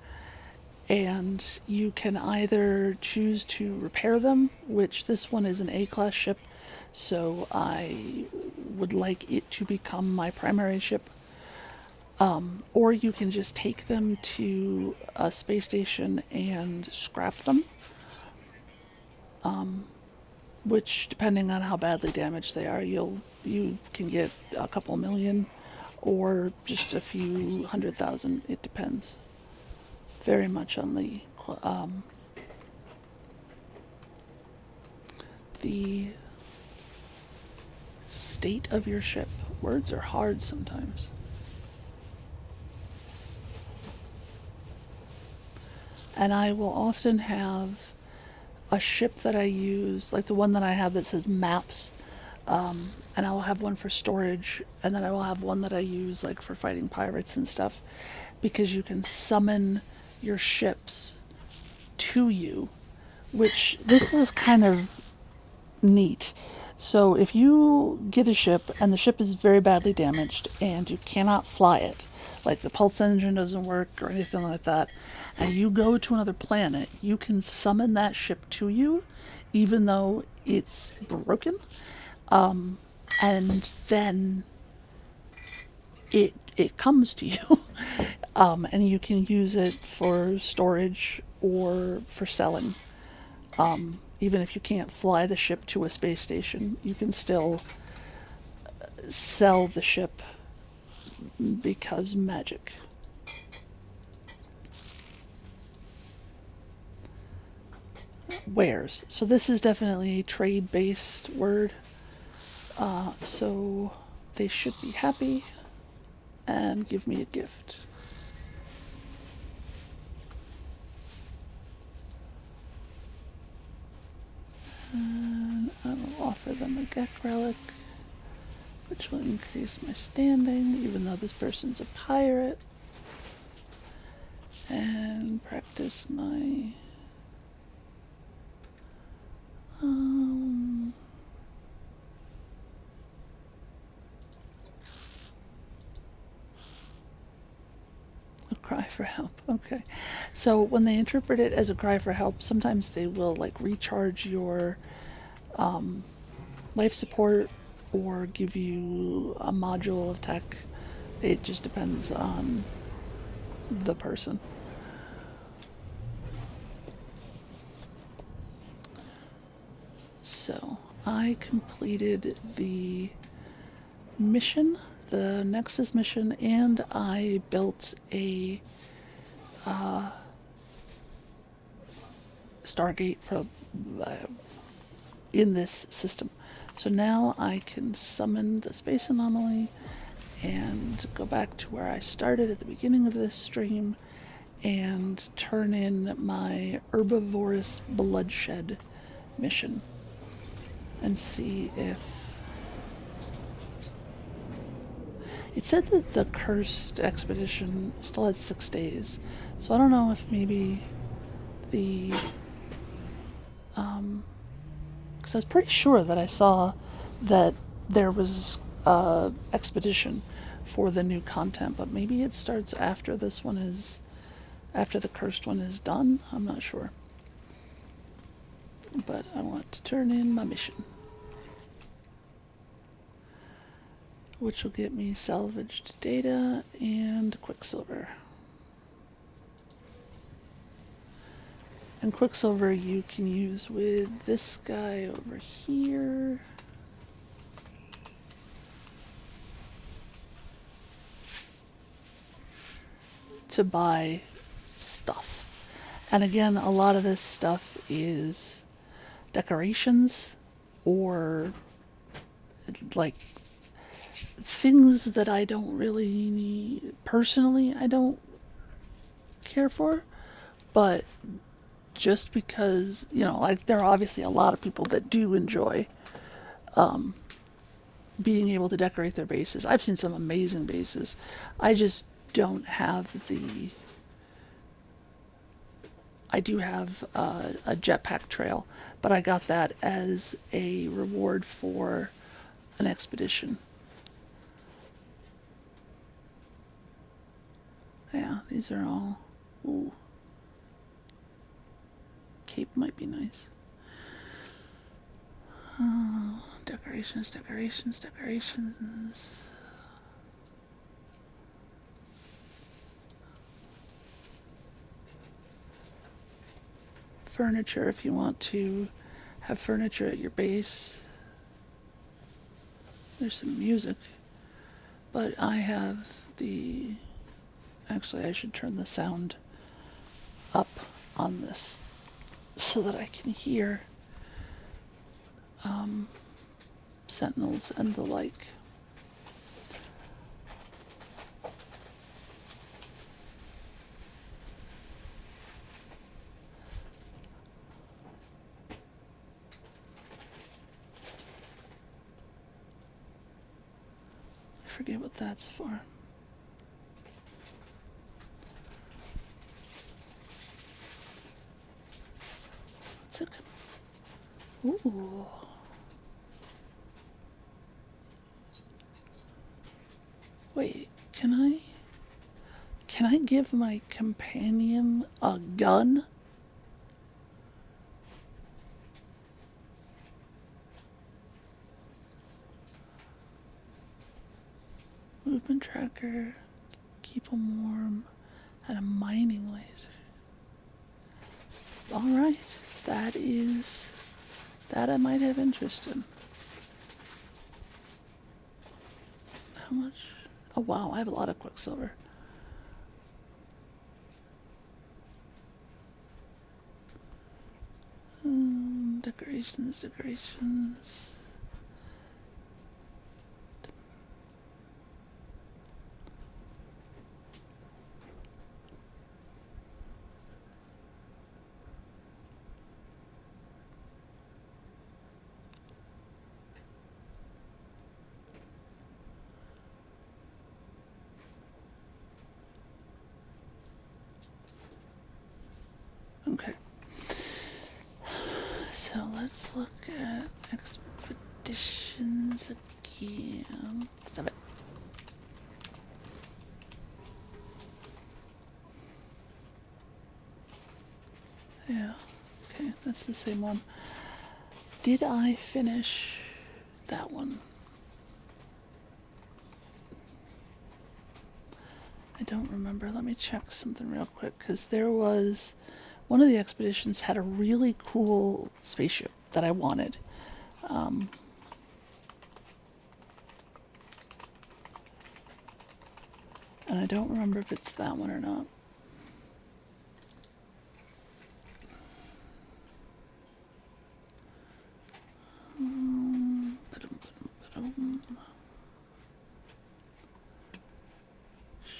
And you can either choose to repair them, which this one is an A-class ship, so I would like it to become my primary ship. Or you can just take them to a space station and scrap them, which, depending on how badly damaged they are, you can get a couple million or just a few 100,000. It depends very much on the state of your ship. Words are hard sometimes. And I will often have a ship that I use, like the one that I have that says maps, and I will have one for storage, and then I will have one that I use like for fighting pirates and stuff, because you can summon your ships to you, which this is kind of neat. So if you get a ship and the ship is very badly damaged and you cannot fly it, like the pulse engine doesn't work or anything like that, and you go to another planet, you can summon that ship to you, even though it's broken, and then it comes to you, and you can use it for storage or for selling. Even if you can't fly the ship to a space station, you can still sell the ship because magic. Wares. So this is definitely a trade-based word. So they should be happy and give me a gift. And I will offer them a Gek relic, which will increase my standing, even though this person's a pirate. And practice my a cry for help. Okay. So when they interpret it as a cry for help, sometimes they will like recharge your life support or give you a module of tech. It just depends on the person. So I completed the mission, the Nexus mission, and I built a Stargate in this system. So now I can summon the space anomaly and go back to where I started at the beginning of this stream and turn in my herbivorous bloodshed mission and see if it said that the cursed expedition still had 6 days. So I don't know if maybe the because I was pretty sure that I saw that there was expedition for the new content, but maybe it starts after this one is, after the cursed one is done. I'm not sure. But I want to turn in my mission, which will get me salvaged data and Quicksilver. And Quicksilver you can use with this guy over here. To buy stuff. And again, a lot of this stuff is decorations or like things that I don't really need. Personally, I don't care for, but just because, like there are obviously a lot of people that do enjoy being able to decorate their bases. I've seen some amazing bases. I just don't have the. I do have a jetpack trail, but I got that as a reward for an expedition. Yeah, these are all. Ooh, cape might be nice. Oh, decorations, decorations, decorations. Furniture, if you want to have furniture at your base. There's some music, but I have the. Actually, I should turn the sound up on this so that I can hear sentinels and the like. I forget what that's for. What's it? Ooh. Wait, can I give my companion a gun? Movement tracker, keep them warm, and a mining laser. Alright, that I might have interest in. How much? Oh wow, I have a lot of quicksilver. Decorations, decorations. Okay. So let's look at expeditions again. Stop it. Yeah. Okay, that's the same one. Did I finish that one? I don't remember. Let me check something real quick, because there was one of the expeditions had a really cool spaceship that I wanted. And I don't remember if it's that one or not.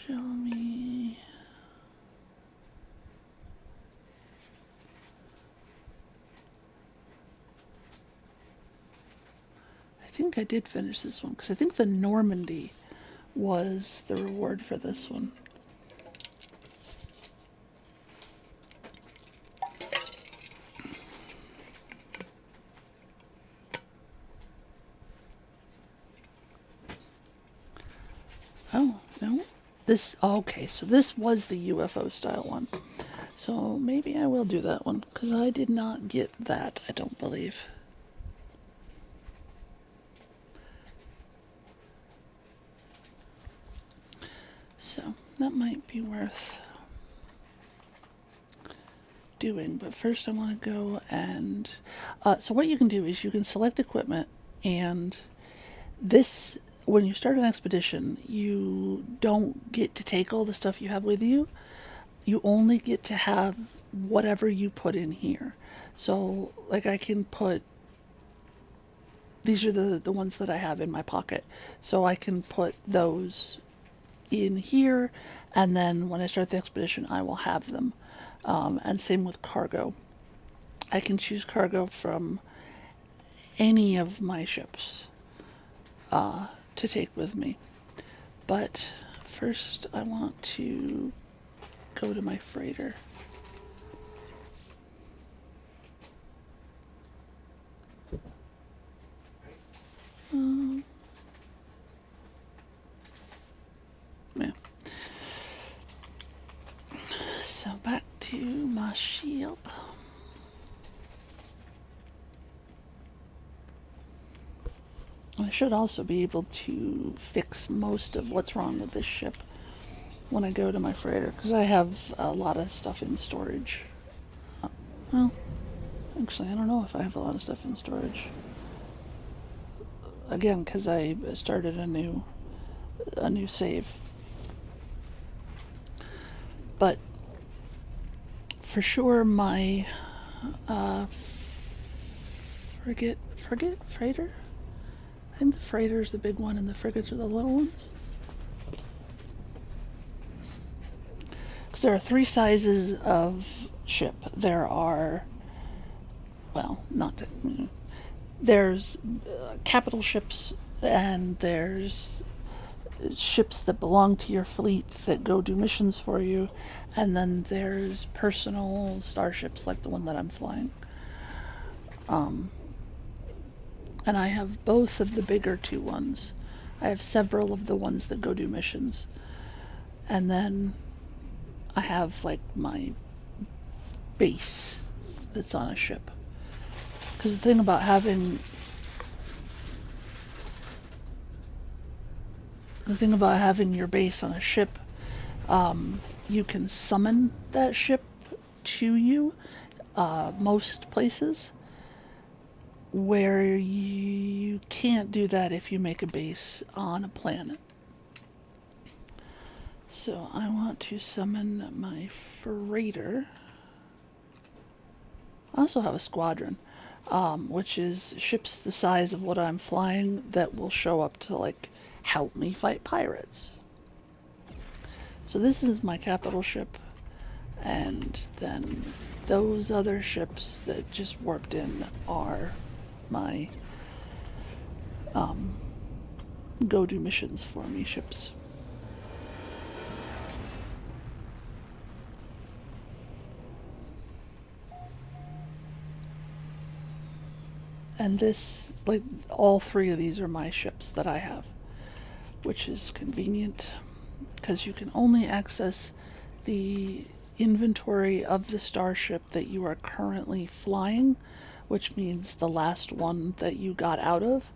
Show me. I think I did finish this one, because I think the Normandy was the reward for this one. Oh, no. Okay, so this was the UFO style one. So maybe I will do that one, because I did not get that, I don't believe. So that might be worth doing, but first I want to go and so what you can do is you can select equipment, and this, when you start an expedition, you don't get to take all the stuff you have with you. You only get to have whatever you put in here. So, like, I can put, these are the ones that I have in my pocket. So I can put those in here, and then when I start the expedition, I will have them. And same with cargo. I can choose cargo from any of my ships to take with me. But first, I want to go to my freighter. Yeah. So back to my ship. I should also be able to fix most of what's wrong with this ship when I go to my freighter, because I have a lot of stuff in storage. Well, actually, I don't know if I have a lot of stuff in storage. Again, because I started a new save. But for sure, my freighter. I think the freighter's the big one, and the frigates are the little ones. Because there are 3 sizes of ship. There are, well, not to, there's capital ships, and there's ships that belong to your fleet that go do missions for you, and then there's personal starships like the one that I'm flying. And I have both of the bigger 2 ones. I have several of the ones that go do missions. And then I have like my base that's on a ship. Because the thing about having your base on a ship, you can summon that ship to you most places, where you can't do that if you make a base on a planet. So I want to summon my freighter. I also have a squadron, which is ships the size of what I'm flying that will show up to, like, help me fight pirates. So this is my capital ship, and then those other ships that just warped in are my go do missions for me ships. And this, like, all 3 of these are my ships that I have, which is convenient because you can only access the inventory of the starship that you are currently flying, which means the last one that you got out of.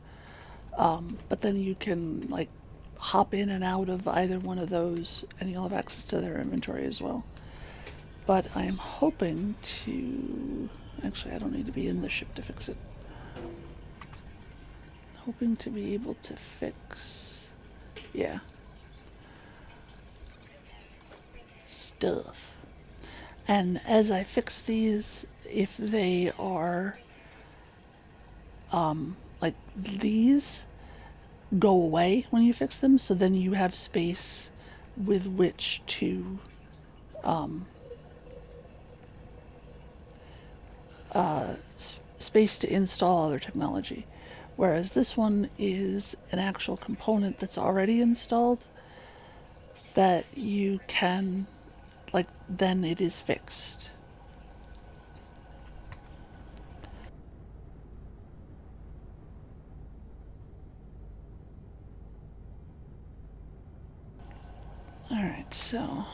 But then you can, like, hop in and out of either one of those, and you'll have access to their inventory as well. But I am hoping to... Actually, I don't need to be in the ship to fix it. Hoping to be able to fix... Yeah. Stuff. And as I fix these, if they are... like, these go away when you fix them, so then you have space with which to space to install other technology. Whereas this one is an actual component that's already installed that you can, like, then it is fixed. Alright, so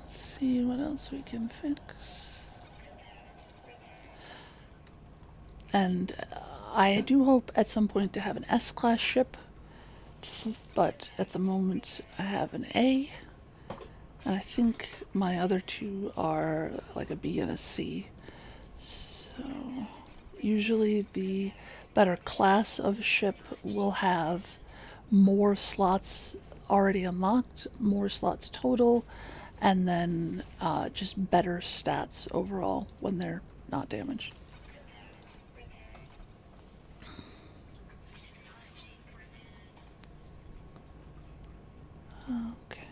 let's see what else we can fix. And I do hope at some point to have an S-class ship, but at the moment I have an A, and I think my other 2 are like a B and a C. So usually the better class of ship will have more slots already unlocked, more slots total, and then just better stats overall when they're not damaged. Okay.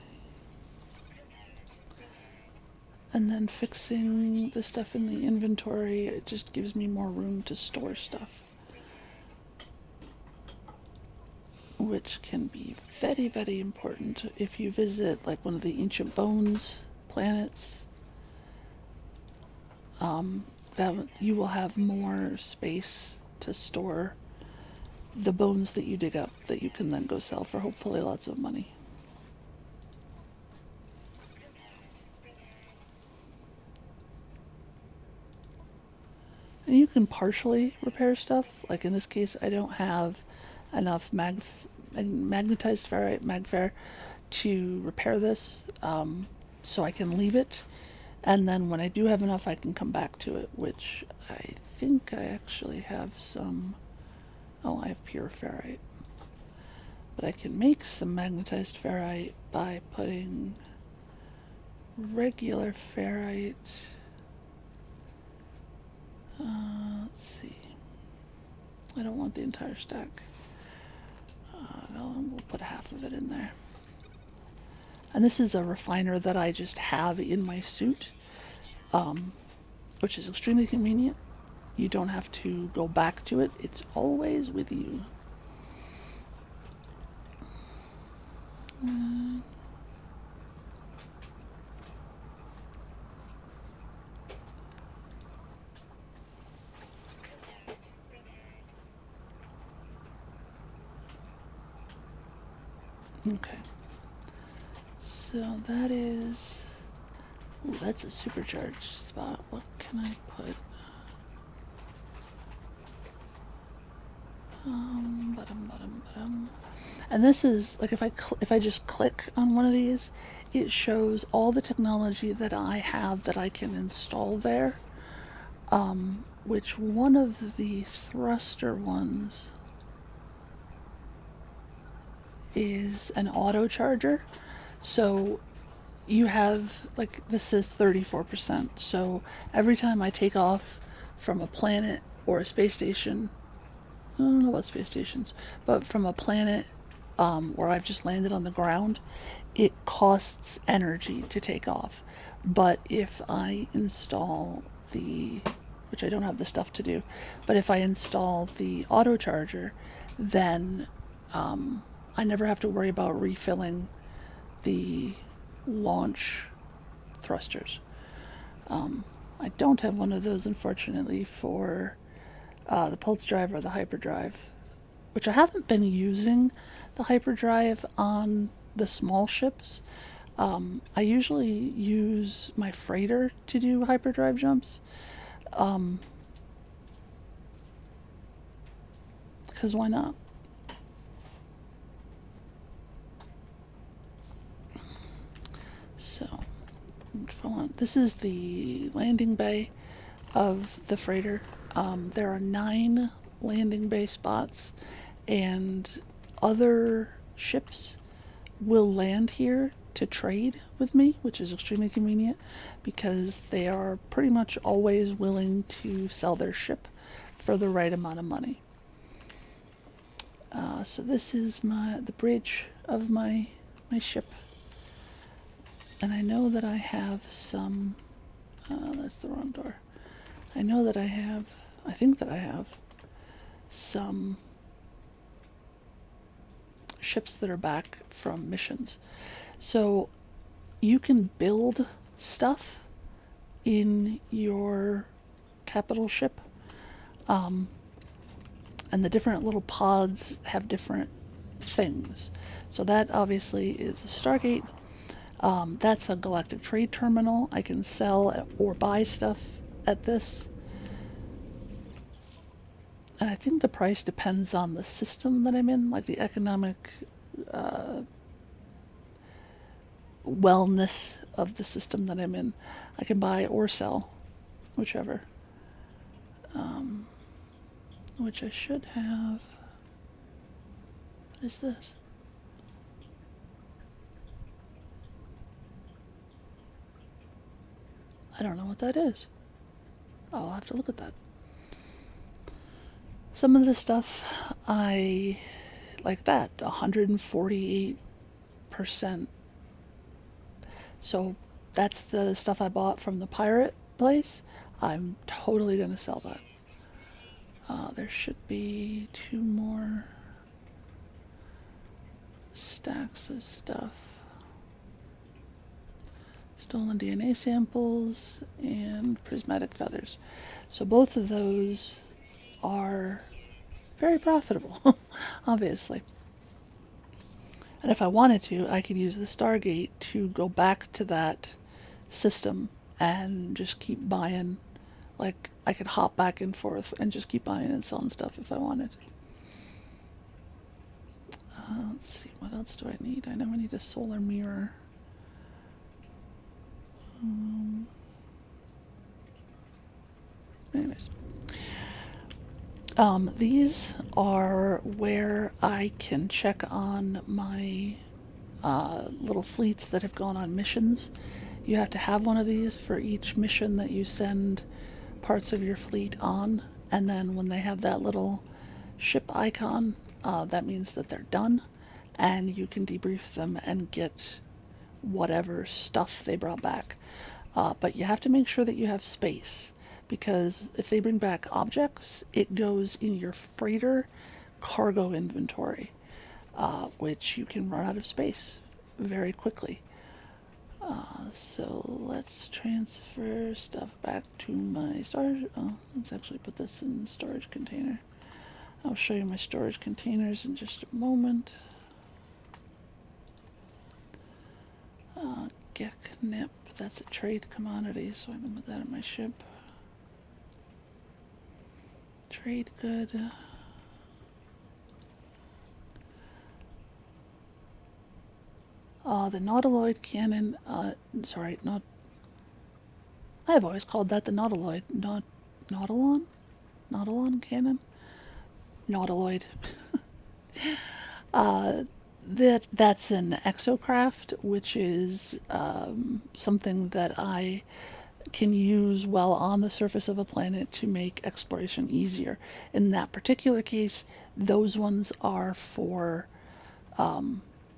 And then fixing the stuff in the inventory, it just gives me more room to store stuff, which can be very, very important if you visit like one of the ancient bones planets. That you will have more space to store the bones that you dig up that you can then go sell for hopefully lots of money. And you can partially repair stuff. Like in this case, I don't have enough magnetized ferrite, magfer, to repair this, so I can leave it. And then when I do have enough, I can come back to it, which I think I actually have some. Oh, I have pure ferrite. But I can make some magnetized ferrite by putting regular ferrite. Let's see. I don't want the entire stack. We'll put half of it in there. And this is a refiner that I just have in my suit, which is extremely convenient. You don't have to go back to it. It's always with you. Okay. So that is. Ooh, that's a supercharged spot. What can I put? Bottom. And this is like if I just click on one of these, it shows all the technology that I have that I can install there. Which one of the thruster ones is an auto charger. So you have, like, this says 34%. So every time I take off from a planet or a space station, I don't know about space stations, but from a planet where I've just landed on the ground, it costs energy to take off. But if I install the, which I don't have the stuff to do, but if I install the auto charger, then I never have to worry about refilling the launch thrusters. I don't have one of those, unfortunately, for the pulse drive or the hyperdrive, which I haven't been using the hyperdrive on the small ships. I usually use my freighter to do hyperdrive jumps, because why not? So, this is the landing bay of the freighter. There are 9 landing bay spots, and other ships will land here to trade with me, which is extremely convenient because they are pretty much always willing to sell their ship for the right amount of money. So this is the bridge of my ship, and I know that I have some. That's the wrong door. I know that I think that I have some ships that are back from missions. So you can build stuff in your capital ship, and the different little pods have different things. So that obviously is a Stargate. That's a galactic trade terminal. I can sell or buy stuff at this. And I think the price depends on the system that I'm in, like the economic wellness of the system that I'm in. I can buy or sell, whichever. Which I should have. What is this? I don't know what that is. I'll have to look at that. Some of the stuff I like that 148%. So that's the stuff I bought from the pirate place. I'm totally going to sell that. There should be 2 more stacks of stuff. Stolen DNA samples and prismatic feathers. So both of those are very profitable, obviously. And if I wanted to, I could use the Stargate to go back to that system and just keep buying. Like, I could hop back and forth and just keep buying and selling stuff if I wanted. Let's see, what else do I need? I know I need a solar mirror. Anyways. These are where I can check on my little fleets that have gone on missions. You have to have one of these for each mission that you send parts of your fleet on, and then when they have that little ship icon, that means that they're done, and you can debrief them and get whatever stuff they brought back. But you have to make sure that you have space, because if they bring back objects, it goes in your freighter cargo inventory, which you can run out of space very quickly. So let's transfer stuff back to my storage. Oh, let's actually put this in the storage container. I'll show you my storage containers in just a moment. Geknip, that's a trade commodity, so I can put that in my ship. Trade good. The nautiloid cannon, sorry, not. I've always called that the nautiloid, not nautilon? Nautilon cannon? Nautiloid. That's an exocraft, which is something that I can use while on the surface of a planet to make exploration easier. In that particular case, those ones are for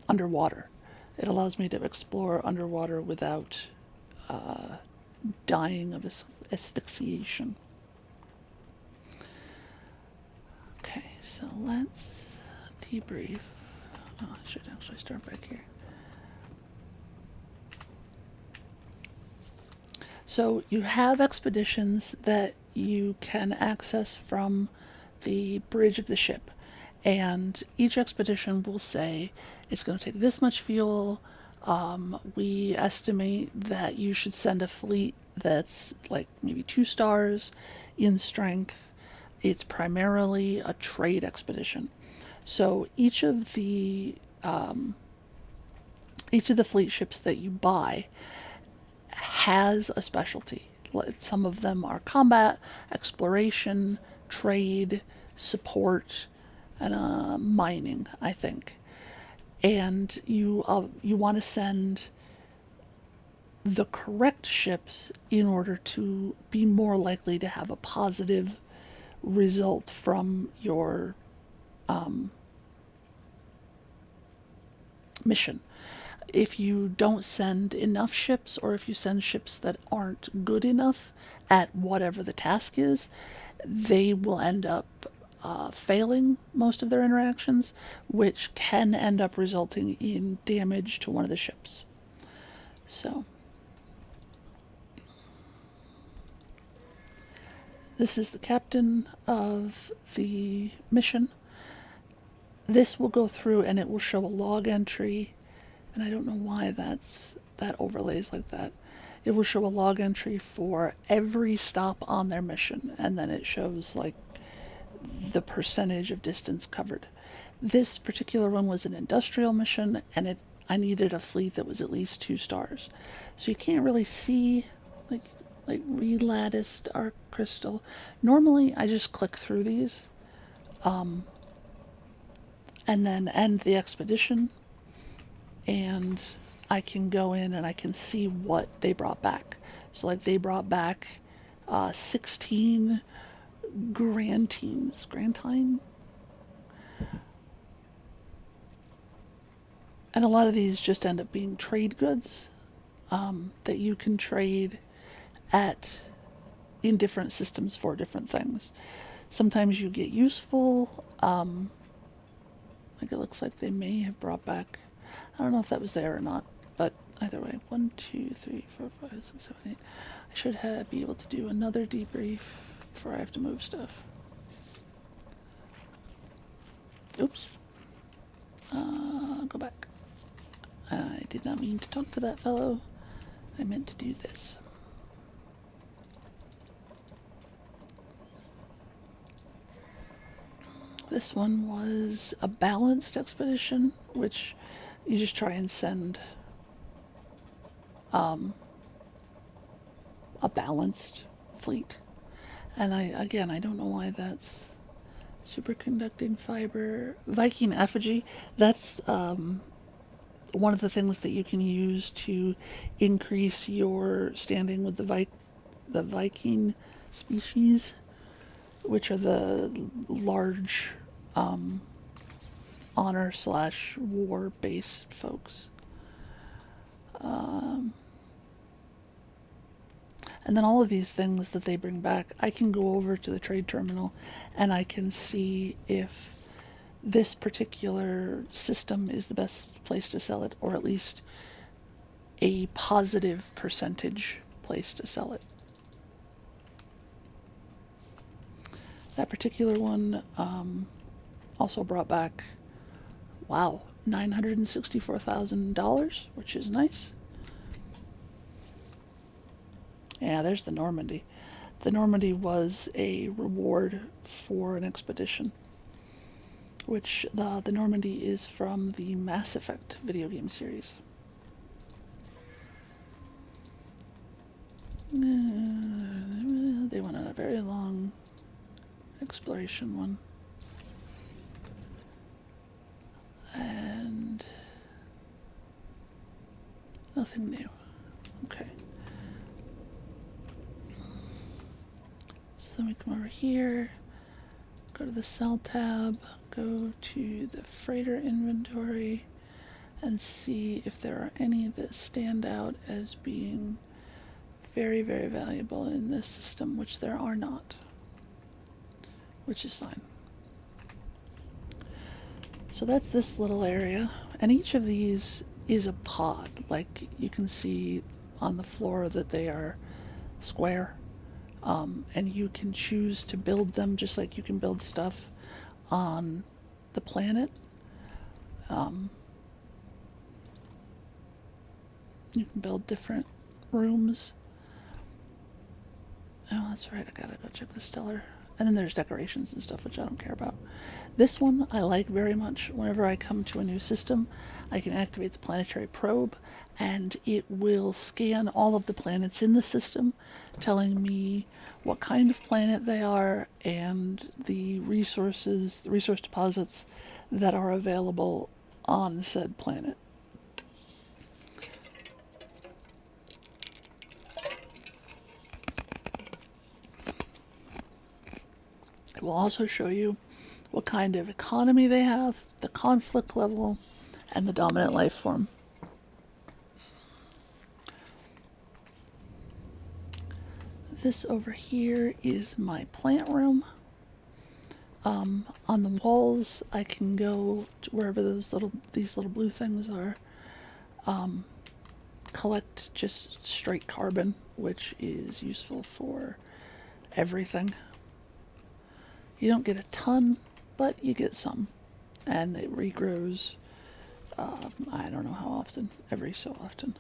underwater. It allows me to explore underwater without dying of asphyxiation. Okay, so let's debrief. Oh, I should actually start back here. So you have expeditions that you can access from the bridge of the ship, and each expedition will say it's going to take this much fuel. We estimate that you should send a fleet that's like maybe 2 stars in strength. It's primarily a trade expedition. So each of the fleet ships that you buy has a specialty. Some of them are combat, exploration, trade, support, and mining, I think. And you want to send the correct ships in order to be more likely to have a positive result from your mission. If you don't send enough ships, or if you send ships that aren't good enough at whatever the task is, they will end up failing most of their interactions, which can end up resulting in damage to one of the ships. So, this is the captain of the mission. This will go through and it will show a log entry, and I don't know why that overlays like that. It will show a log entry for every stop on their mission, and then it shows like the percentage of distance covered. This particular one was an industrial mission, and I needed a fleet that was at least 2 stars. So you can't really see like relatticed arc crystal. Normally I just click through these and then end the expedition, and I can go in and I can see what they brought back. So like they brought back 16 grantine, and a lot of these just end up being trade goods that you can trade at in different systems for different things. Sometimes you get useful. Like it looks like they may have brought back. I don't know if that was there or not, but either way, 1, 2, 3, 4, 5, 6, 7, 8. I should be able to do another debrief before I have to move stuff. Oops. Go back. I did not mean to talk to that fellow. I meant to do this. This one was a balanced expedition, which you just try and send a balanced fleet. And I don't know why that's superconducting fiber. Viking effigy, that's one of the things that you can use to increase your standing with the Viking species, which are the large honor / war based folks. And then all of these things that they bring back, I can go over to the trade terminal and I can see if this particular system is the best place to sell it, or at least a positive percentage place to sell it. That particular one also brought back, wow, $964,000, which is nice. Yeah, there's the Normandy. The Normandy was a reward for an expedition, which the Normandy is from the Mass Effect video game series. They went on a very long exploration one. And nothing new. Okay. So then we come over here, go to the Sell tab, go to the freighter inventory, and see if there are any that stand out as being very, very valuable in this system, which there are not, which is fine. So that's this little area, and each of these is a pod. Like you can see on the floor that they are square, and you can choose to build them just like you can build stuff on the planet. You can build different rooms. Oh, that's right, I gotta go check the stellar. And then there's decorations and stuff, which I don't care about. This one I like very much. Whenever I come to a new system, I can activate the planetary probe, and it will scan all of the planets in the system, telling me what kind of planet they are and the resource deposits that are available on said planet. It will also show you what kind of economy they have, the conflict level, and the dominant life form. This over here is my plant room. On the walls, I can go to wherever these little blue things are. Collect just straight carbon, which is useful for everything. You don't get a ton, but you get some, and it regrows. I don't know how often, every so often.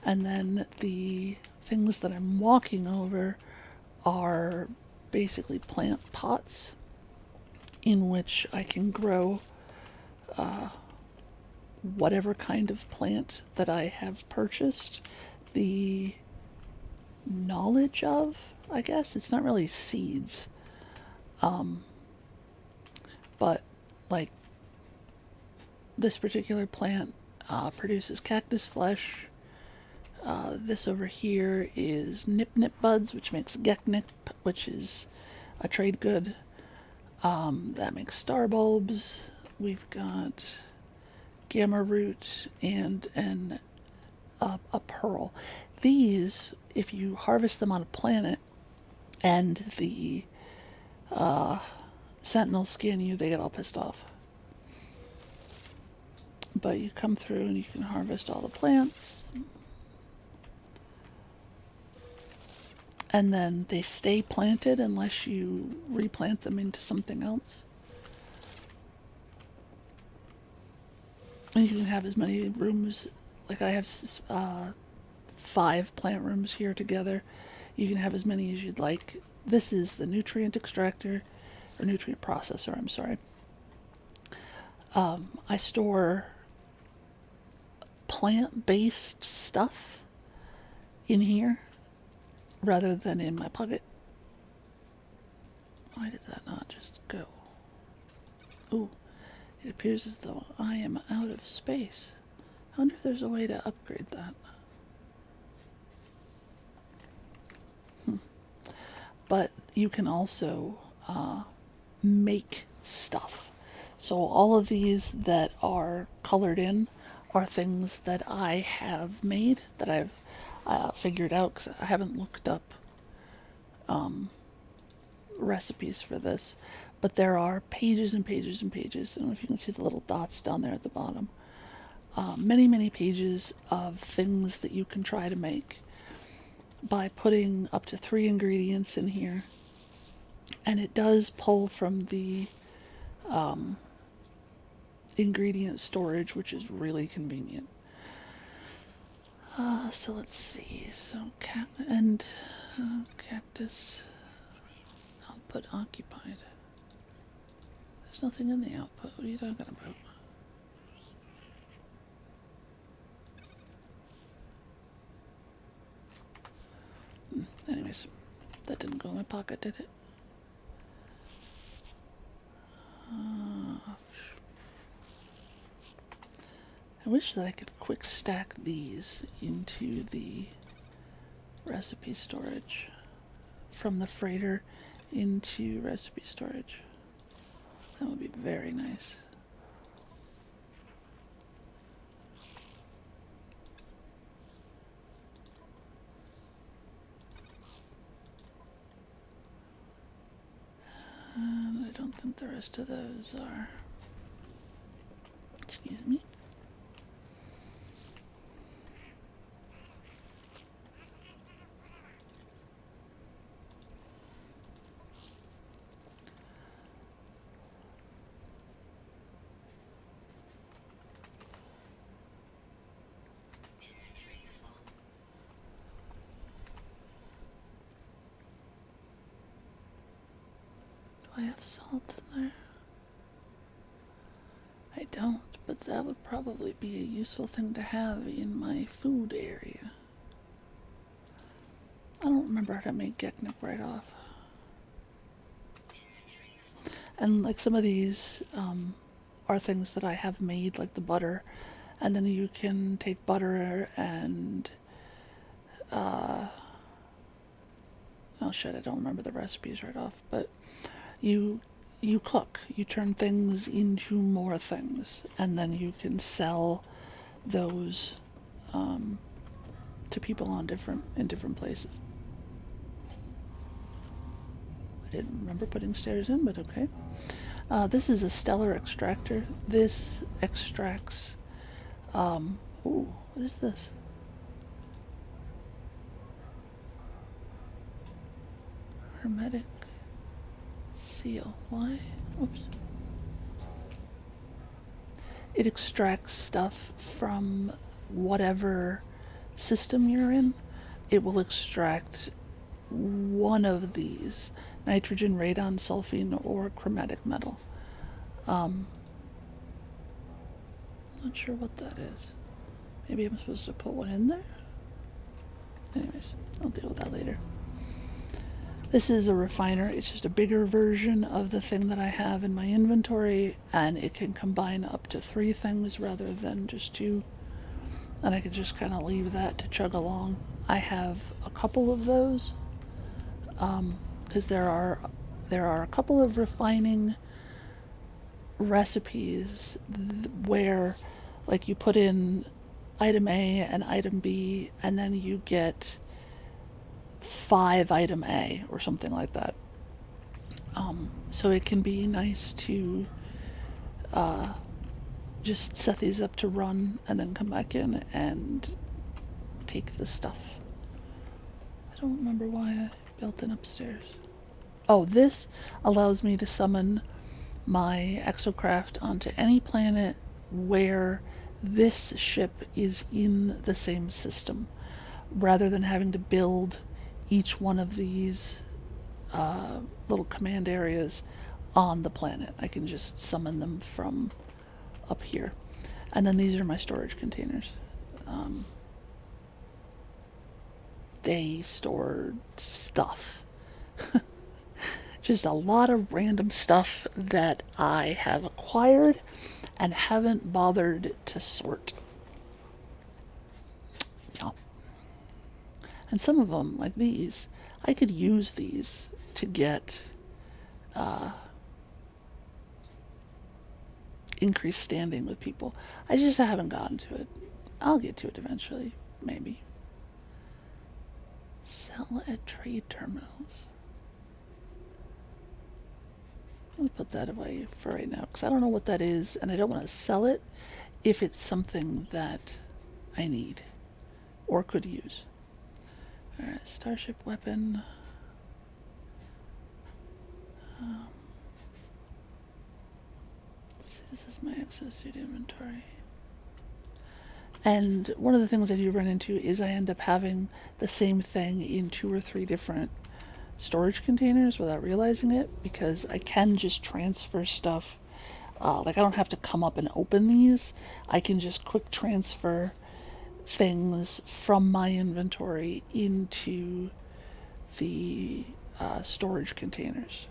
And then the things that I'm walking over are basically plant pots in which I can grow whatever kind of plant that I have purchased the knowledge of, I guess. It's not really seeds. But like this particular plant produces cactus flesh, This over here is Nip Nip Buds, which makes Geknip, which is a trade good. That makes star bulbs. We've got Gamma Root and a pearl. These, if you harvest them on a planet and the sentinels scan you, they get all pissed off. But you come through and you can harvest all the plants. And then they stay planted unless you replant them into something else. And you can have as many rooms, like I have 5 plant rooms here together. You can have as many as you'd like. This is the nutrient extractor, or nutrient processor, I'm sorry. I store plant-based stuff in here rather than in my pocket. Why did that not just go? Ooh, it appears as though I am out of space. I wonder if there's a way to upgrade that. But you can also make stuff. So all of these that are colored in are things that I have made, that I've figured out, because I haven't looked up recipes for this. But there are pages and pages and pages. I don't know if you can see the little dots down there at the bottom. Many, many pages of things that you can try to make by putting up to 3 ingredients in here. And it does pull from the ingredient storage, which is really convenient. So let's see. So cactus output occupied. There's nothing in the output. What are you talking about? Anyways, that didn't go in my pocket, did it? I wish that I could quick stack these into the recipe storage from the freighter into recipe storage. That would be very nice. And I don't think the rest of those are. Excuse me. Do I have salt in there? I don't, but that would probably be a useful thing to have in my food area. I don't remember how to make Geknip right off. And like some of these are things that I have made, like the butter, and then you can take butter and oh shit, I don't remember the recipes right off, but you cook, you turn things into more things, and then you can sell those to people in different places. I didn't remember putting stairs in, but okay. This is a stellar extractor. This extracts ooh, what is this? Hermetic seal. Why? Oops. It extracts stuff from whatever system you're in. It will extract one of these: nitrogen, radon, sulfine, or chromatic metal. Not sure what that is. Maybe I'm supposed to put one in there? Anyways, I'll deal with that later. This is a refiner. It's just a bigger version of the thing that I have in my inventory, and it can combine up to 3 things rather than just 2. and I could just kind of leave that to chug along. I have a couple of those, because there are a couple of refining recipes where, like, you put in item A and item B, and then you get 5 item A or something like that. So it can be nice to just set these up to run and then come back in and take the stuff. I don't remember why I built it upstairs. Oh, this allows me to summon my exocraft onto any planet where this ship is in the same system, rather than having to build each one of these little command areas on the planet. I can just summon them from up here. And then these are my storage containers. They store stuff. Just a lot of random stuff that I have acquired and haven't bothered to sort. Yeah. And some of them, like these, I could use these to get increased standing with people. I just haven't gotten to it. I'll get to it eventually, maybe. Sell at trade terminals. I'll put that away for right now, because I don't know what that is, and I don't want to sell it if it's something that I need or could use. Alright, starship weapon. This is my exosuit inventory. And one of the things I do run into is I end up having the same thing in 2 or 3 different storage containers without realizing it, because I can just transfer stuff. Like, I don't have to come up and open these. I can just quick transfer things from my inventory into the storage containers.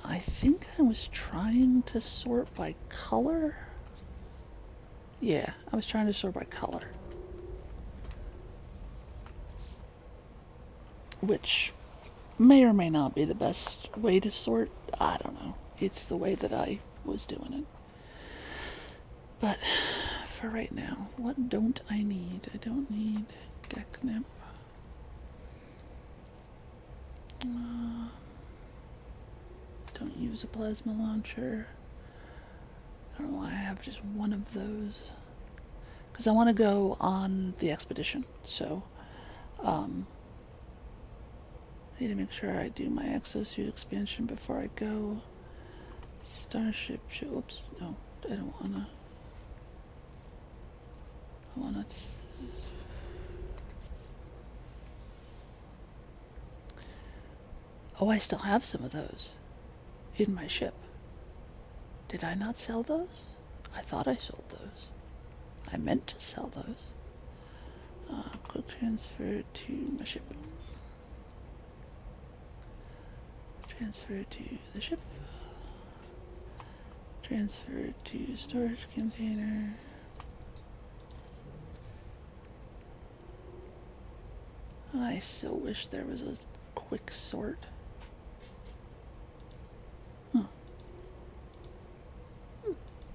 I think I was trying to sort by color. Yeah, I was trying to sort by color. Which may or may not be the best way to sort. I don't know. It's the way that I was doing it. But for right now, what don't I need? I don't need Geknip. Don't use a plasma launcher. I don't know why I have just one of those. Because I want to go on the expedition. So, I need to make sure I do my exosuit expansion before I go. Starship. Oops. No, I don't want to. I want to. Oh, I still have some of those in my ship. Did I not sell those? I thought I sold those. I meant to sell those. Quick transfer to my ship. Transfer to the ship. Transfer to storage container. I so wish there was a quick sort.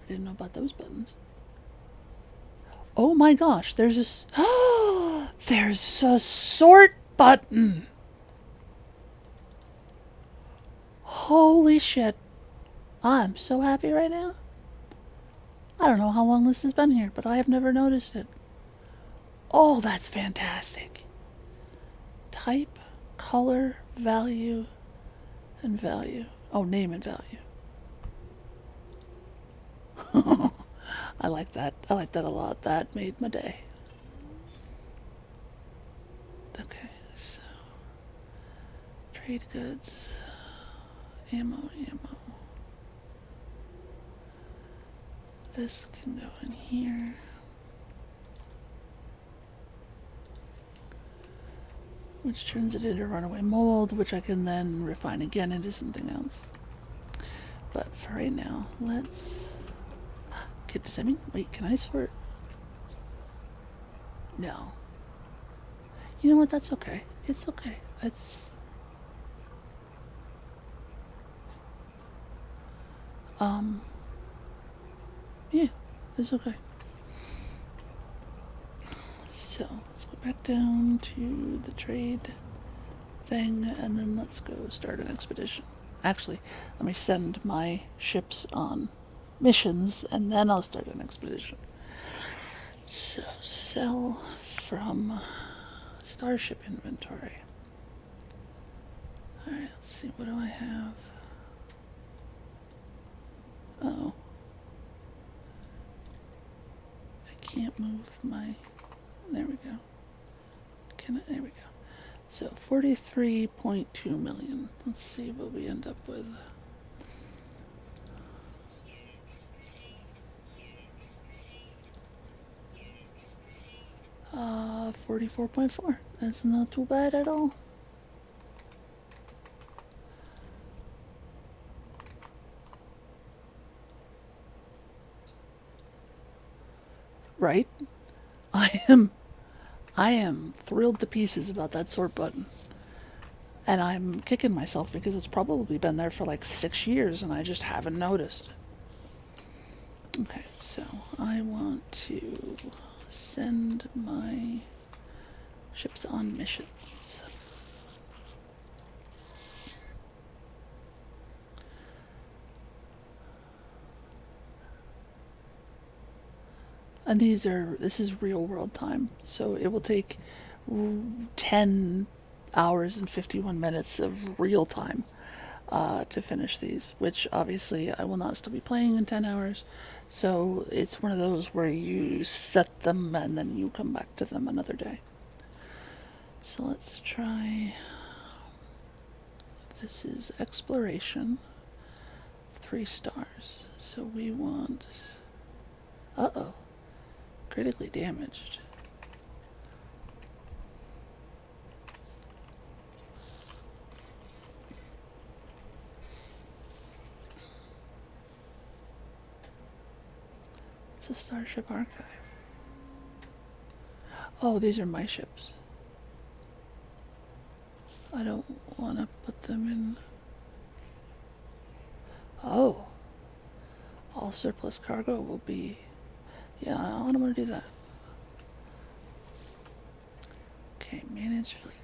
I didn't know about those buttons. Oh my gosh, there's this. There's a sort button. Holy shit. I'm so happy right now. I don't know how long this has been here, but I have never noticed it. Oh, that's fantastic. Type, color, value, and value. Oh, name and value. I like that. I like that a lot. That made my day. Okay, so trade goods, ammo. This can go in here. Which turns it into runaway mold, which I can then refine again into something else. But for right now, let's... Wait, can I sort? No. You know what? That's okay. It's okay. Um, yeah, it's okay. So let's go back down to the trade thing, and then let's go start an expedition. Actually, let me send my ships on missions, and then I'll start an expedition. So sell from starship inventory. All right, let's see. What do I have? Oh, I can't move my. There we go. Can I? There we go. So 43.2 million. Let's see what we end up with. 44.4. That's not too bad at all. Right? I am I am thrilled to pieces about that sort button. And I'm kicking myself because it's probably been there for like 6 years and I just haven't noticed. Okay, so I want to send my ships on missions. And this is real world time. So it will take 10 hours and 51 minutes of real time to finish these, which obviously I will not still be playing in 10 hours. So it's one of those where you set them and then you come back to them another day. So let's try. This is exploration, 3 stars. So we want. Uh oh. Critically damaged. It's a Starship Archive. Oh, these are my ships. I don't want to put them in. Oh, all surplus cargo will be. Yeah, I don't want to do that. Okay, manage fleet.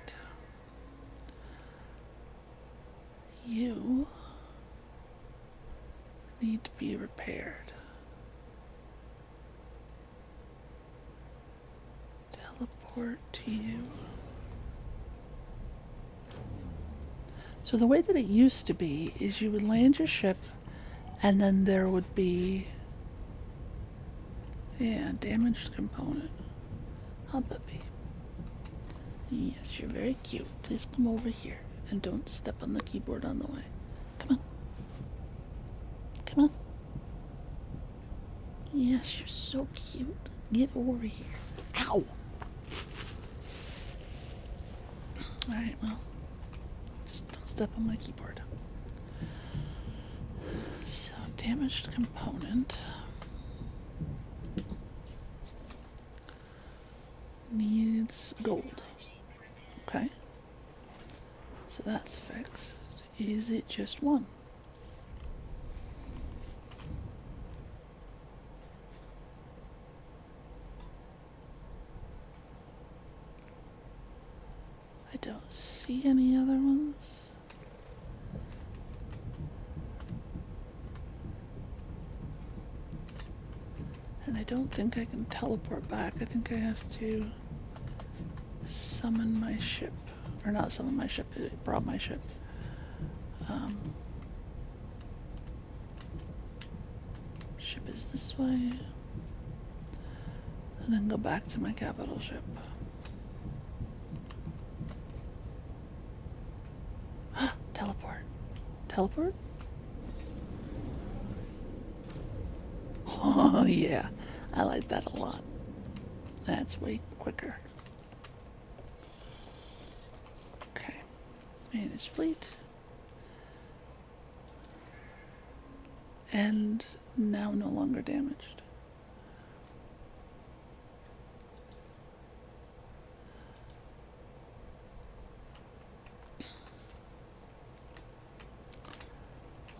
You need to be repaired. Teleport to you. So the way that it used to be is you would land your ship and then there would be, yeah, damaged component. How puppy. Yes, you're very cute. Please come over here and don't step on the keyboard on the way. Come on. Come on. Yes, you're so cute. Get over here. Ow! Alright, well, just don't step on my keyboard. So, damaged component needs gold. Okay. So that's fixed. Is it just one? I don't see any other ones. And I don't think I can teleport back. I think I have to summon my ship. Or not summon my ship, it brought my ship. Ship is this way. And then go back to my capital ship. Teleport. Teleport? Oh, yeah. I like that a lot. That's way quicker. Okay. Manage fleet. And now no longer damaged.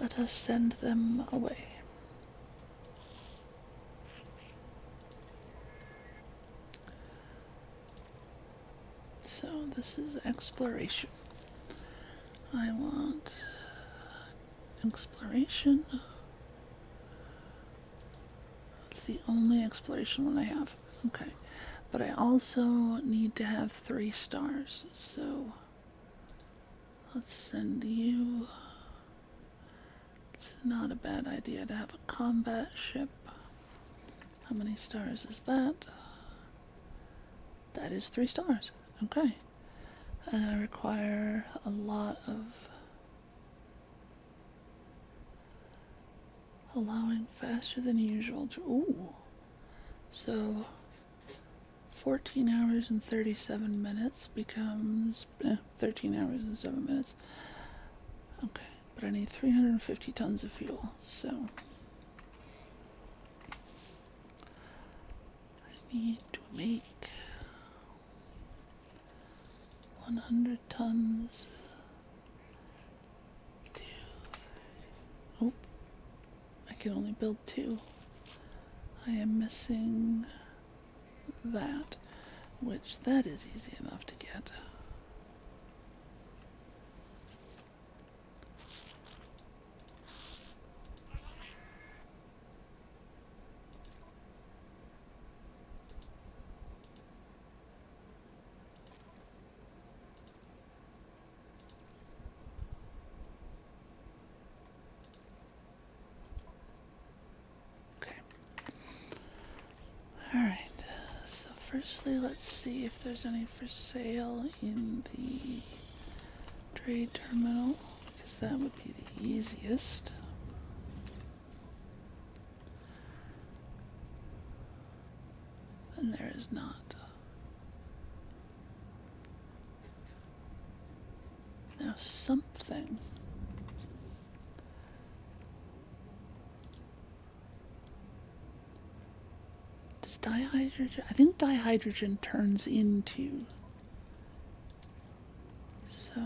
Let us send them away. So this is exploration. I want exploration. It's the only exploration one I have. Okay. But I also need to have 3 stars. So let's send you. It's not a bad idea to have a combat ship. How many stars is that? That is 3 stars. Okay. And I require a lot of allowing faster than usual to. Ooh. So 14 hours and 37 minutes becomes 13 hours and 7 minutes. Okay. But I need 350 tons of fuel. So I need to make 100 tons. Oh, I can only build 2. I am missing that, which that is easy enough to get. Alright, so firstly let's see if there's any for sale in the trade terminal, because that would be the easiest. And there is not. Now something. Does dihydrogen? I think dihydrogen turns into. So.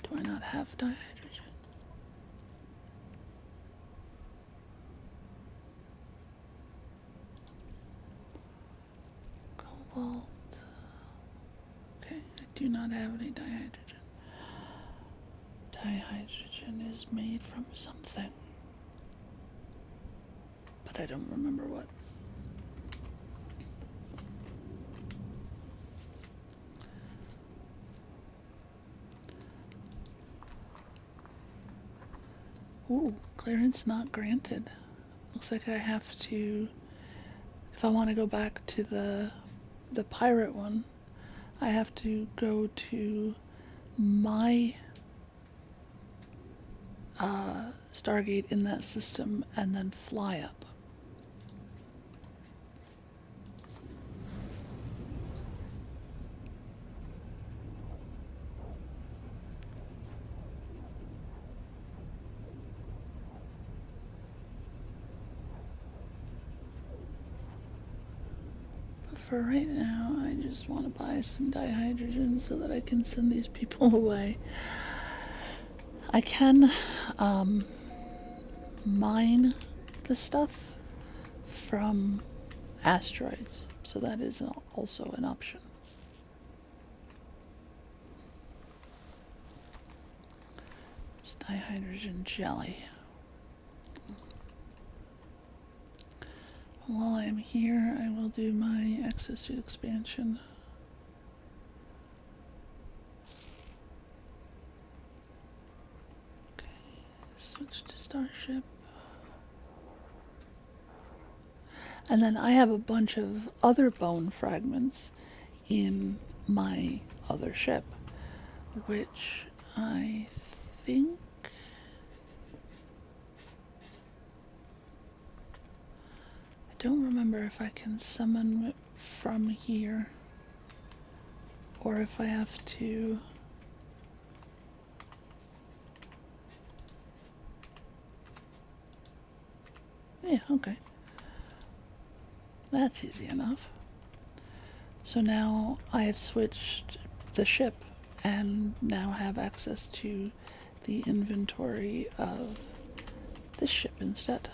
Do I not have dihydrogen? Cobalt. Okay, I do not have any dihydrogen. Dihydrogen is made from something, but I don't remember what. Ooh, clearance not granted. Looks like I have to, if I want to go back to the pirate one, I have to go to my Stargate in that system and then fly up. But for right now, I just want to buy some dihydrogen so that I can send these people away. I can mine the stuff from asteroids, so that is also an option. It's dihydrogen jelly. While I'm here, I will do my exosuit expansion. Okay, switch to Starship. And then I have a bunch of other bone fragments in my other ship, which I think I don't remember if I can summon it from here or if I have to. Yeah, okay. That's easy enough. So now I have switched the ship and now have access to the inventory of this ship instead.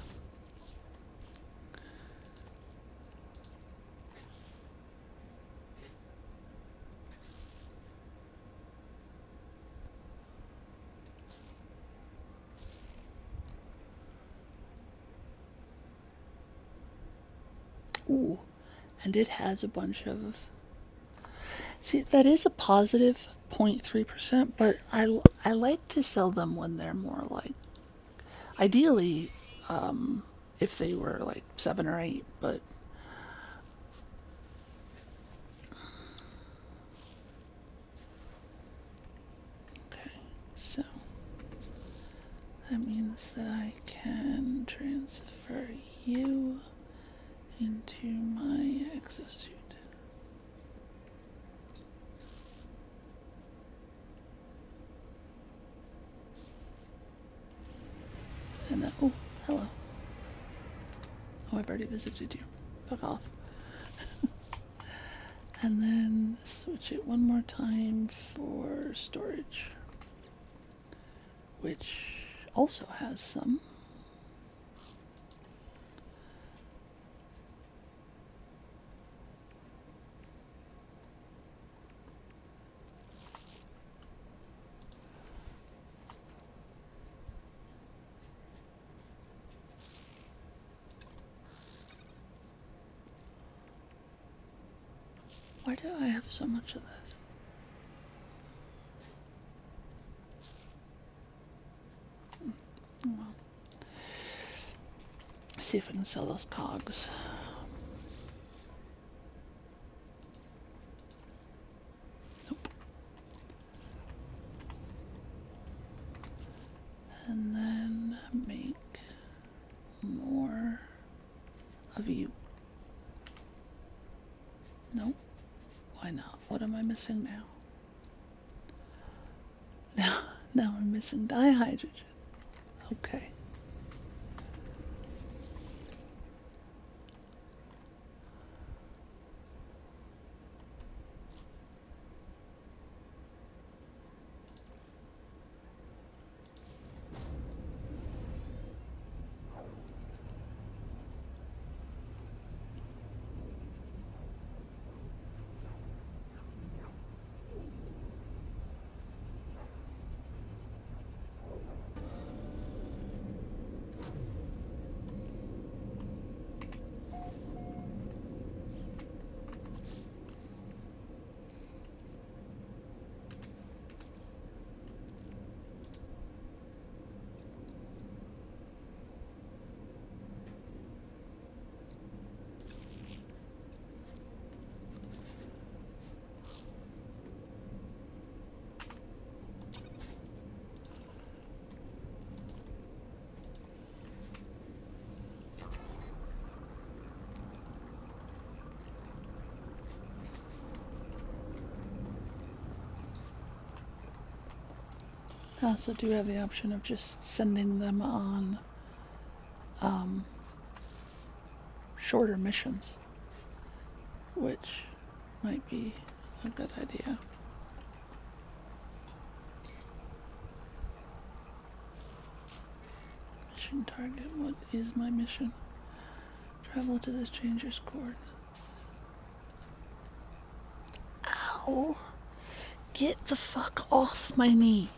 Ooh, and it has a bunch of. See, that is a positive 0.3%, but I like to sell them when they're more like. Ideally, if they were like 7 or 8, but. Okay, so that means that I can transfer you into my exosuit. And then, oh, hello. Oh, I've already visited you. Fuck off. And then switch it one more time for storage, which also has some. Why did I have so much of this? Well, see if I can sell those cogs. Nope. And then make more of you. Nope. Why not? What am I missing now? Now I'm missing dihydrogen. Okay. I also do have the option of just sending them on shorter missions, which might be a good idea. Mission target. What is my mission? Travel to the stranger's coordinates. Ow! Get the fuck off my knee!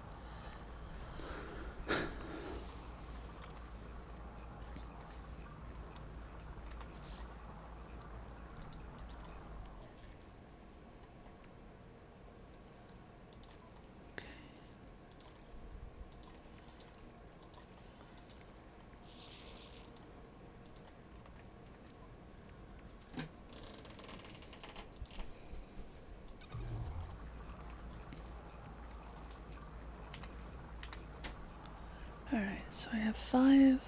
Alright, so I have 500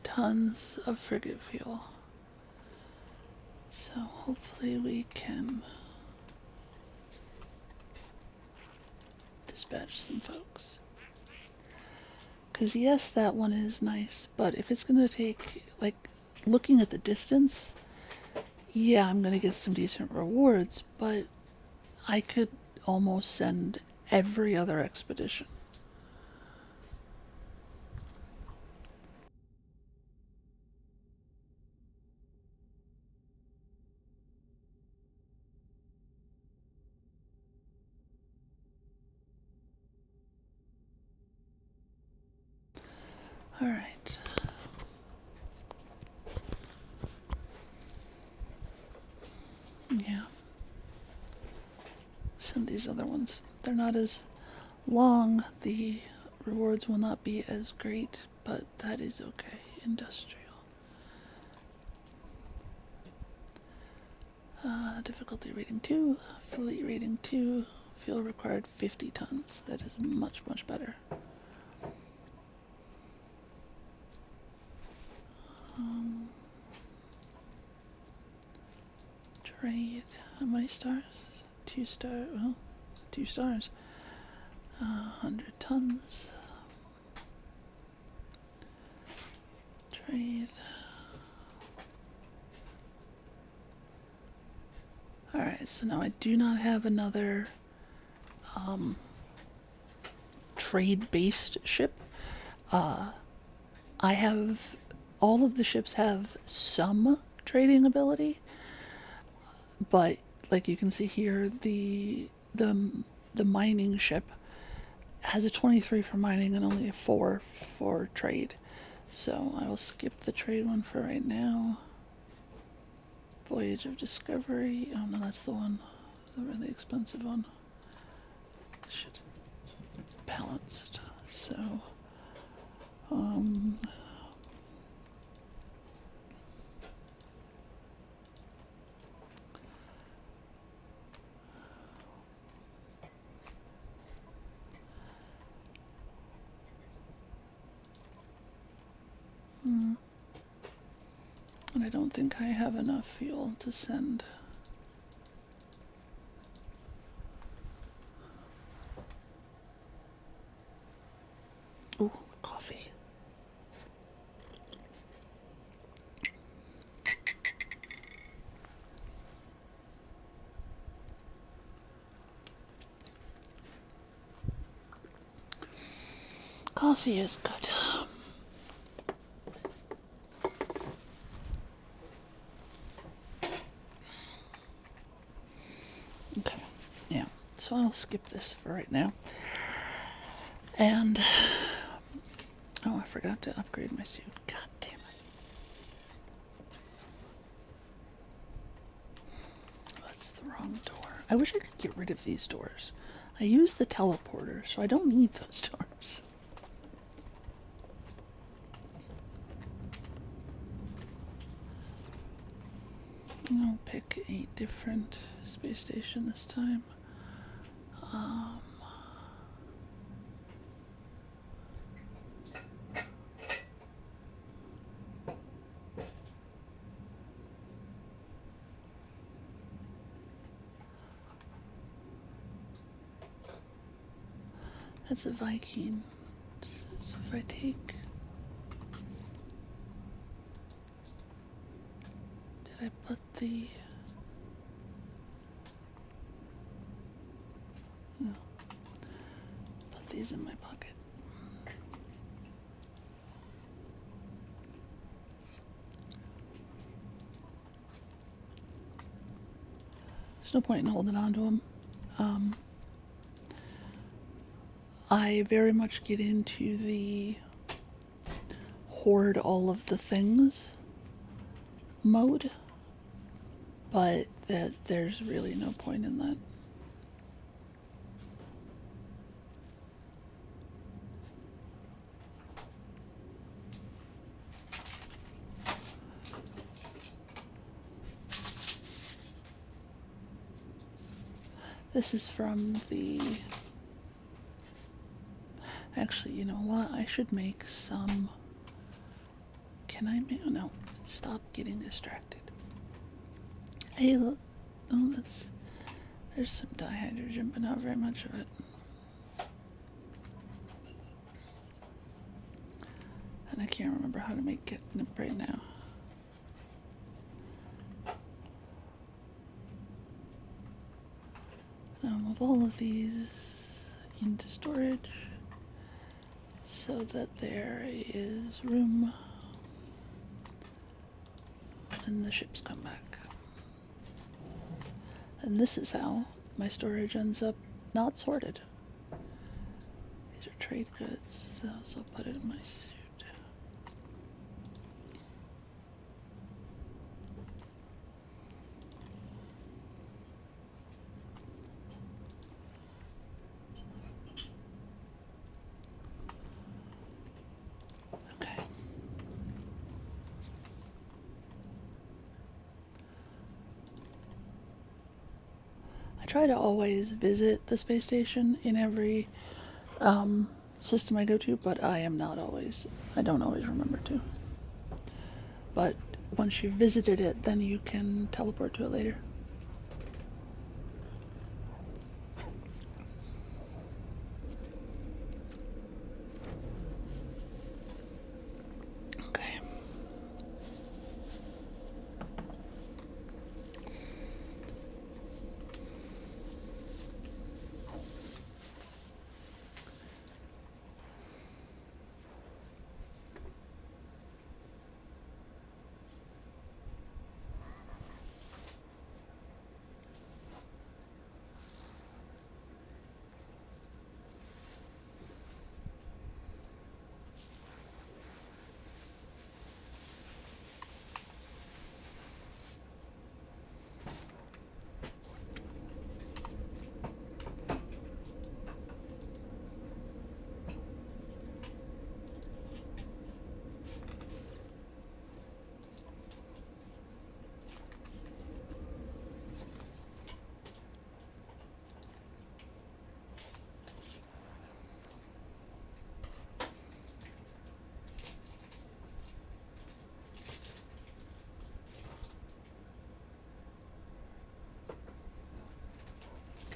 tons of frigate fuel. So hopefully we can dispatch some folks. Because yes, that one is nice, but if it's going to take like looking at the distance, yeah, I'm going to get some decent rewards, but I could almost send every other expedition. All right. Yeah. Send these other ones. They're not as long. The rewards will not be as great, but that is okay. Industrial. Difficulty rating 2, fleet rating 2, fuel required 50 tons. That is much, much better. Trade. How many stars? 2 star. Well, 2 stars. 100 tons. Trade. Alright, so now I do not have another trade-based ship. I have all of the ships have some trading ability, but like you can see here, the mining ship has a 23 for mining and only a 4 for trade. So I will skip the trade one for right now. Voyage of Discovery. Oh no, that's the one, the really expensive one. Shit. Balanced. So, um, and I don't think I have enough fuel to send. Ooh, coffee. Coffee is good. Okay, yeah, so I'll skip this for right now. And, oh, I forgot to upgrade my suit. God damn it. That's the wrong door. I wish I could get rid of these doors. I use the teleporter, so I don't need those doors. I'll pick a different space station this time. That's a Viking. So if I take... Did I put the... No. Put these in my pocket. There's no point in holding on to them. I very much get into the hoard all of the things mode, but there's really no point in that. This is from the... Actually, you know what? I should make some... Can I make... Oh, no. Stop getting distracted. Hey, look. Oh, that's... There's some dihydrogen, but not very much of it. And I can't remember how to make it right now. move all of these into storage so that there is room when the ships come back. And this is how my storage ends up not sorted. These are trade goods. Those I'll put it in my suit. Okay. I try to always visit the space station in every system I go to, but I don't always remember to. But once you've visited it, then you can teleport to it later. Okay.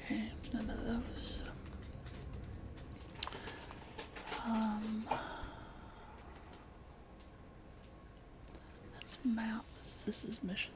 Okay, none of those. That's maps. This is missions.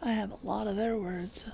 I have a lot of their words.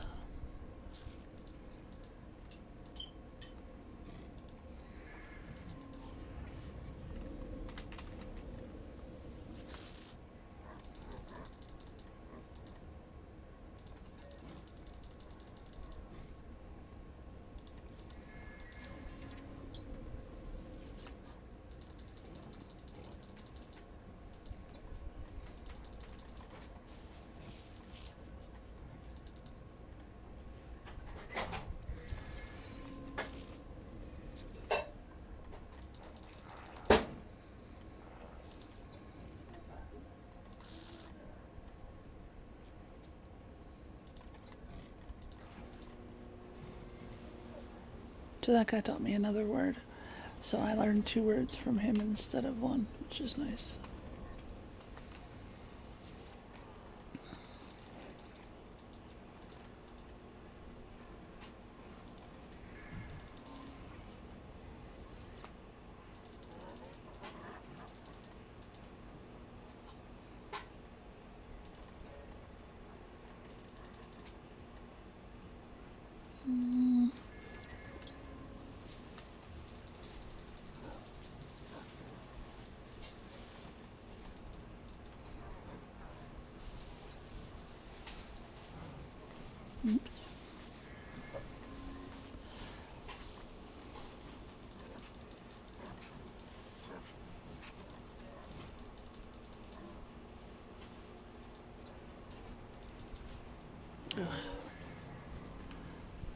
So that guy taught me another word. So I learned 2 words from him instead of 1, which is nice. Oops. Ugh.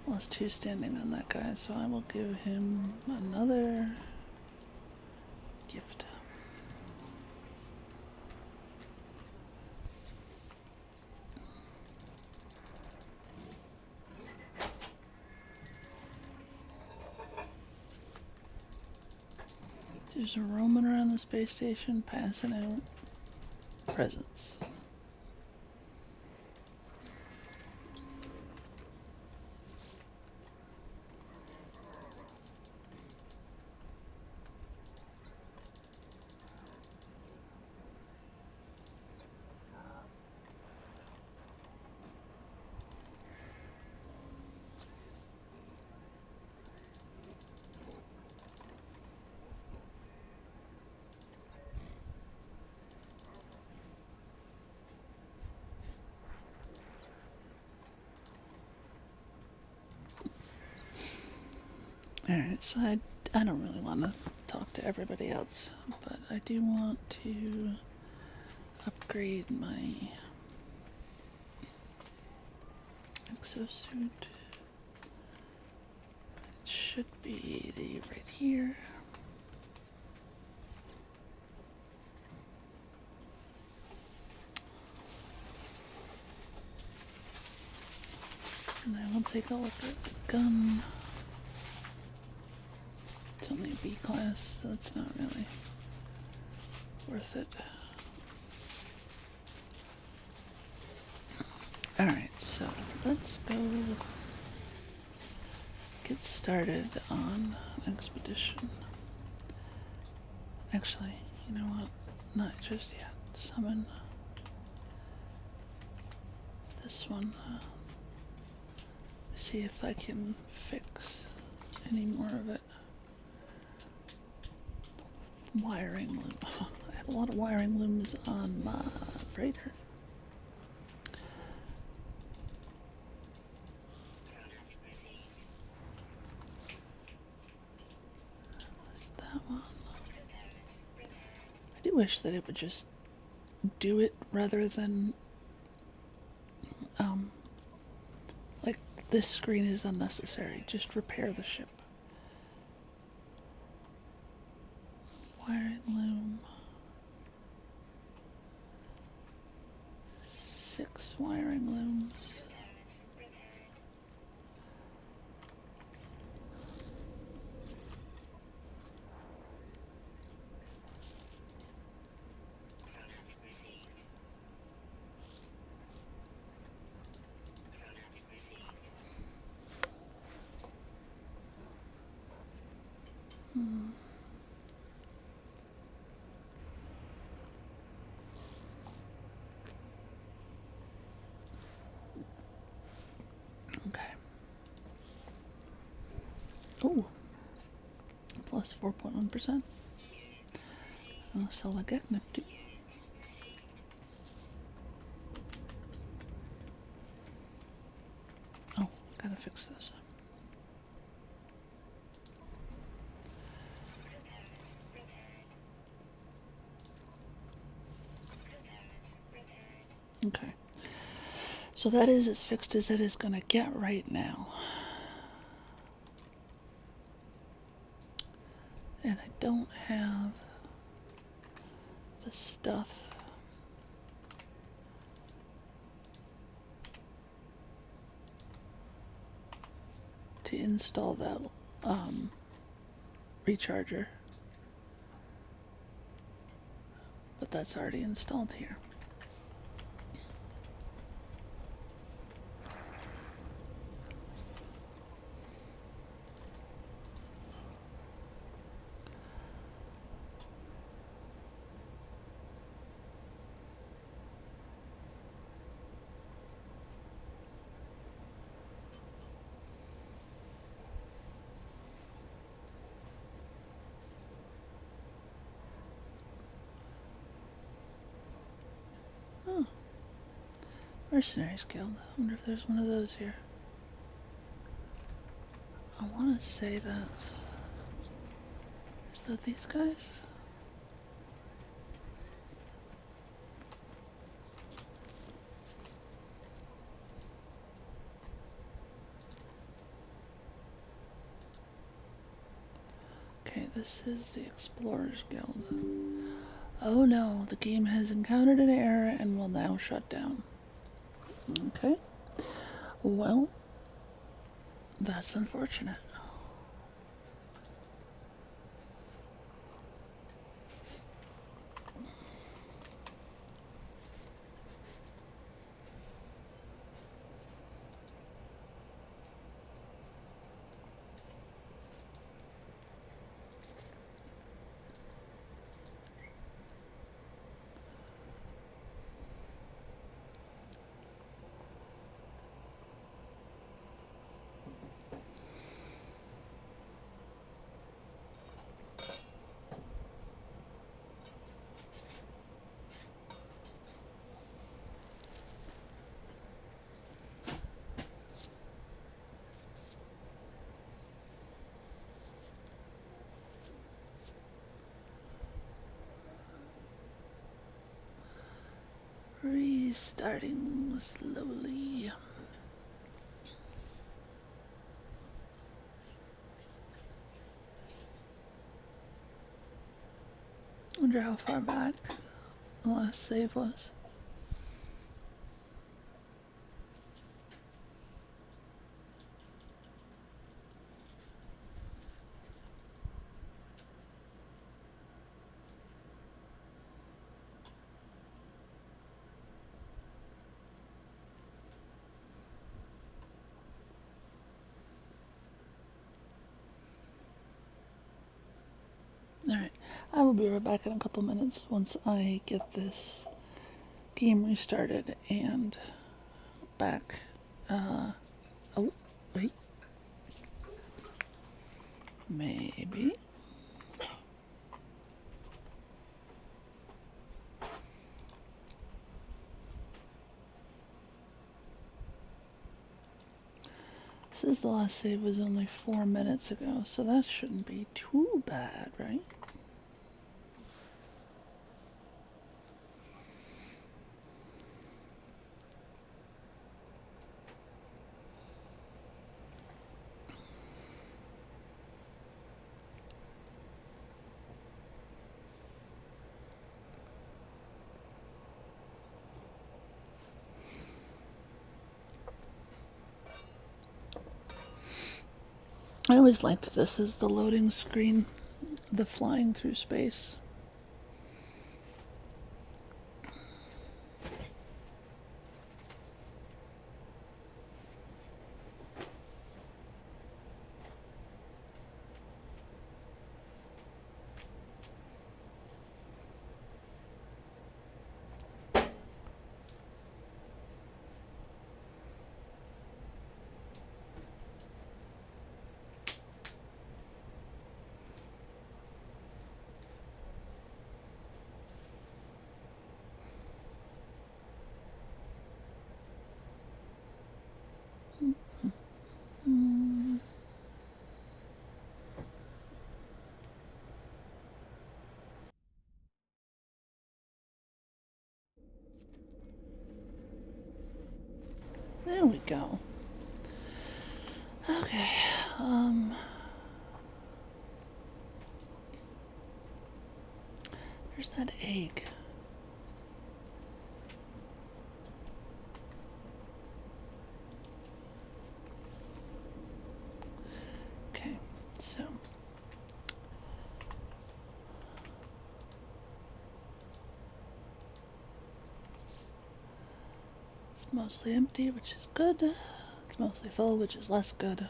Plus 2 standing on that guy, so I will give him another gift. Just roaming around the space station, passing out presents. Alright, so I don't really want to talk to everybody else, but I do want to upgrade my exosuit. It should be right here. And I will take a look at the gun. It's only a B class, so it's not really worth it. Alright, so let's go get started on an expedition. Actually, you know what? Not just yet. Summon this one. See if I can fix any more of it. Wiring loom. I have a lot of wiring looms on my freighter. That one. I do wish that it would just do it rather than like this screen is unnecessary. Just repair the ship. Wiring loom. 6 wiring looms. Okay. Oh, plus 4.1%. I'll sell the Geknik too. Oh, gotta fix this. Okay. So that is as fixed as it is gonna get right now. And I don't have the stuff to install that recharger. But that's already installed here. Mercenaries Guild. I wonder if there's one of those here. I want to say that's... Is that these guys? Okay, this is the Explorers Guild. Oh no, the game has encountered an error and will now shut down. Okay. Well, that's unfortunate. Restarting slowly. Wonder how far back the last save was. Alright, I will be right back in a couple minutes once I get this game restarted and back. Oh, wait. Maybe. Says the last save was only 4 minutes ago, so that shouldn't be too bad, right? I always liked this as the loading screen, the flying through space. There we go. Okay, there's that egg. Okay, so it's mostly empty, which is good. It's mostly full, which is less good.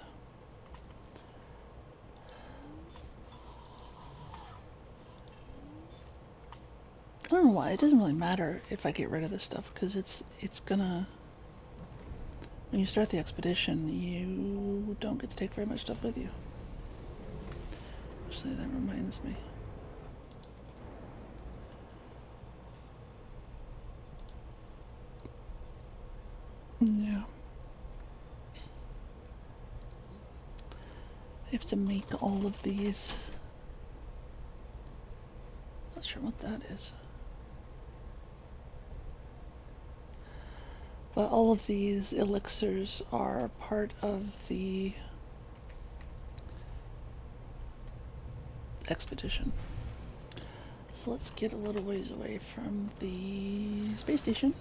I don't know why. It doesn't really matter if I get rid of this stuff because it's gonna. When you start the expedition, you don't get to take very much stuff with you. Actually, that reminds me. Yeah. I have to make all of these. Not sure what that is. But all of these elixirs are part of the expedition. So let's get a little ways away from the space station.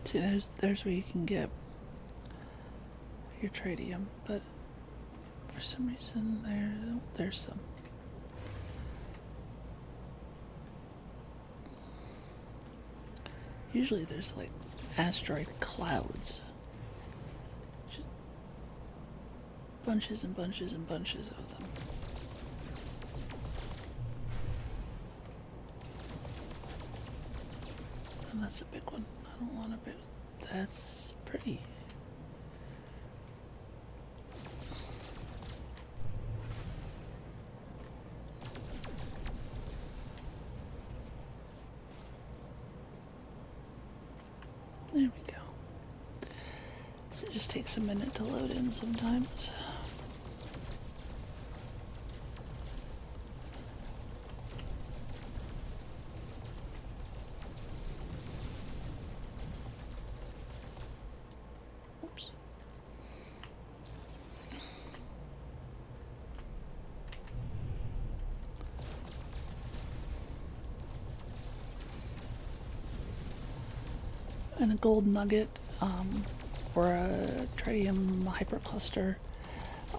See, there's where you can get your tritium, but for some reason there's some. Usually there's like asteroid clouds. Just bunches and bunches and bunches of them. And that's a big one. I don't want a big. That's pretty. There we go. So it just takes a minute to load in sometimes. Oops. And a gold nugget or a tritium hypercluster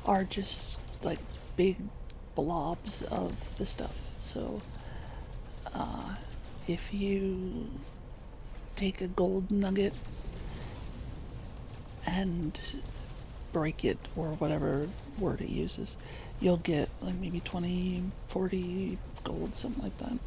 are just like big blobs of the stuff. So if you take a gold nugget and break it, or whatever word it uses, you'll get like maybe 20, 40 gold, something like that.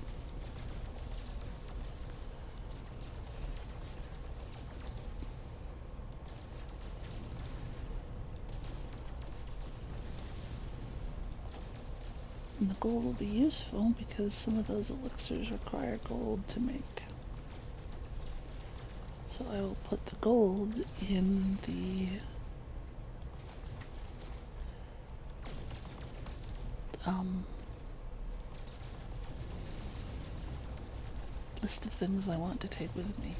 And the gold will be useful because some of those elixirs require gold to make. So I will put the gold in the list of things I want to take with me.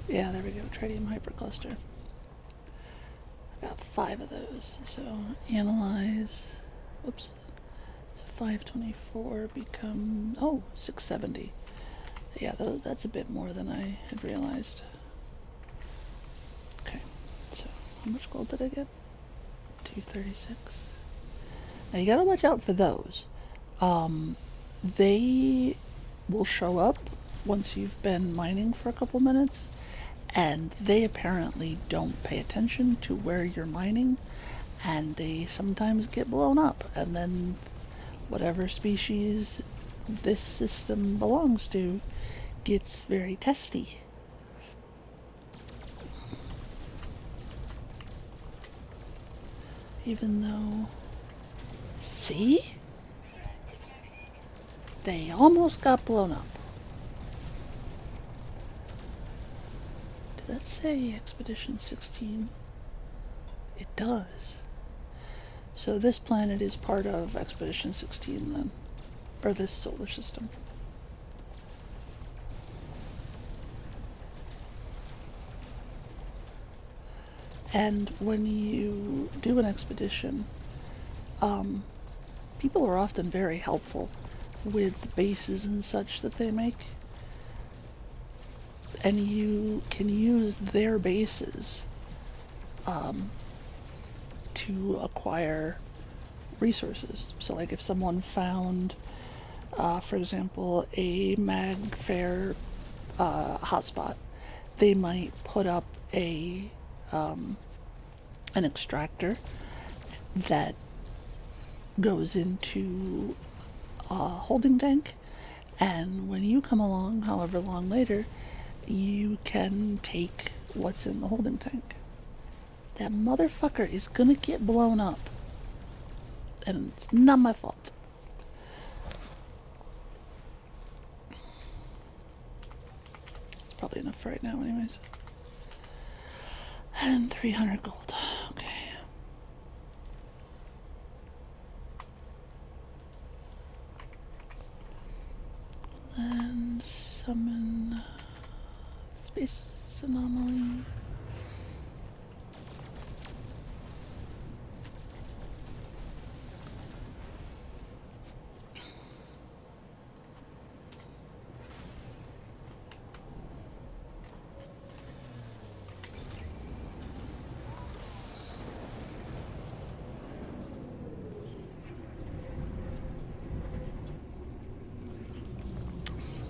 Yeah, there we go, tritium hypercluster. I got 5 of those, so analyze, whoops, so 524 become, 670. Yeah, that's a bit more than I had realized. Okay, so how much gold did I get? 236. Now you gotta watch out for those. They will show up once you've been mining for a couple minutes, and they apparently don't pay attention to where you're mining, and they sometimes get blown up, and then whatever species this system belongs to gets very testy. Even though, see? They almost got blown up. Did that say Expedition 16? It does. So this planet is part of Expedition 16 then, or this solar system. And when you do an expedition, people are often very helpful with the bases and such that they make. And you can use their bases to acquire resources. So, like if someone found, for example, a mag fair hotspot, they might put up an extractor that goes into a holding tank, and when you come along, however long later, you can take what's in the holding tank. That motherfucker is gonna get blown up, and it's not my fault. It's probably enough for right now, anyways. And 300 gold. Okay. And summon space anomaly.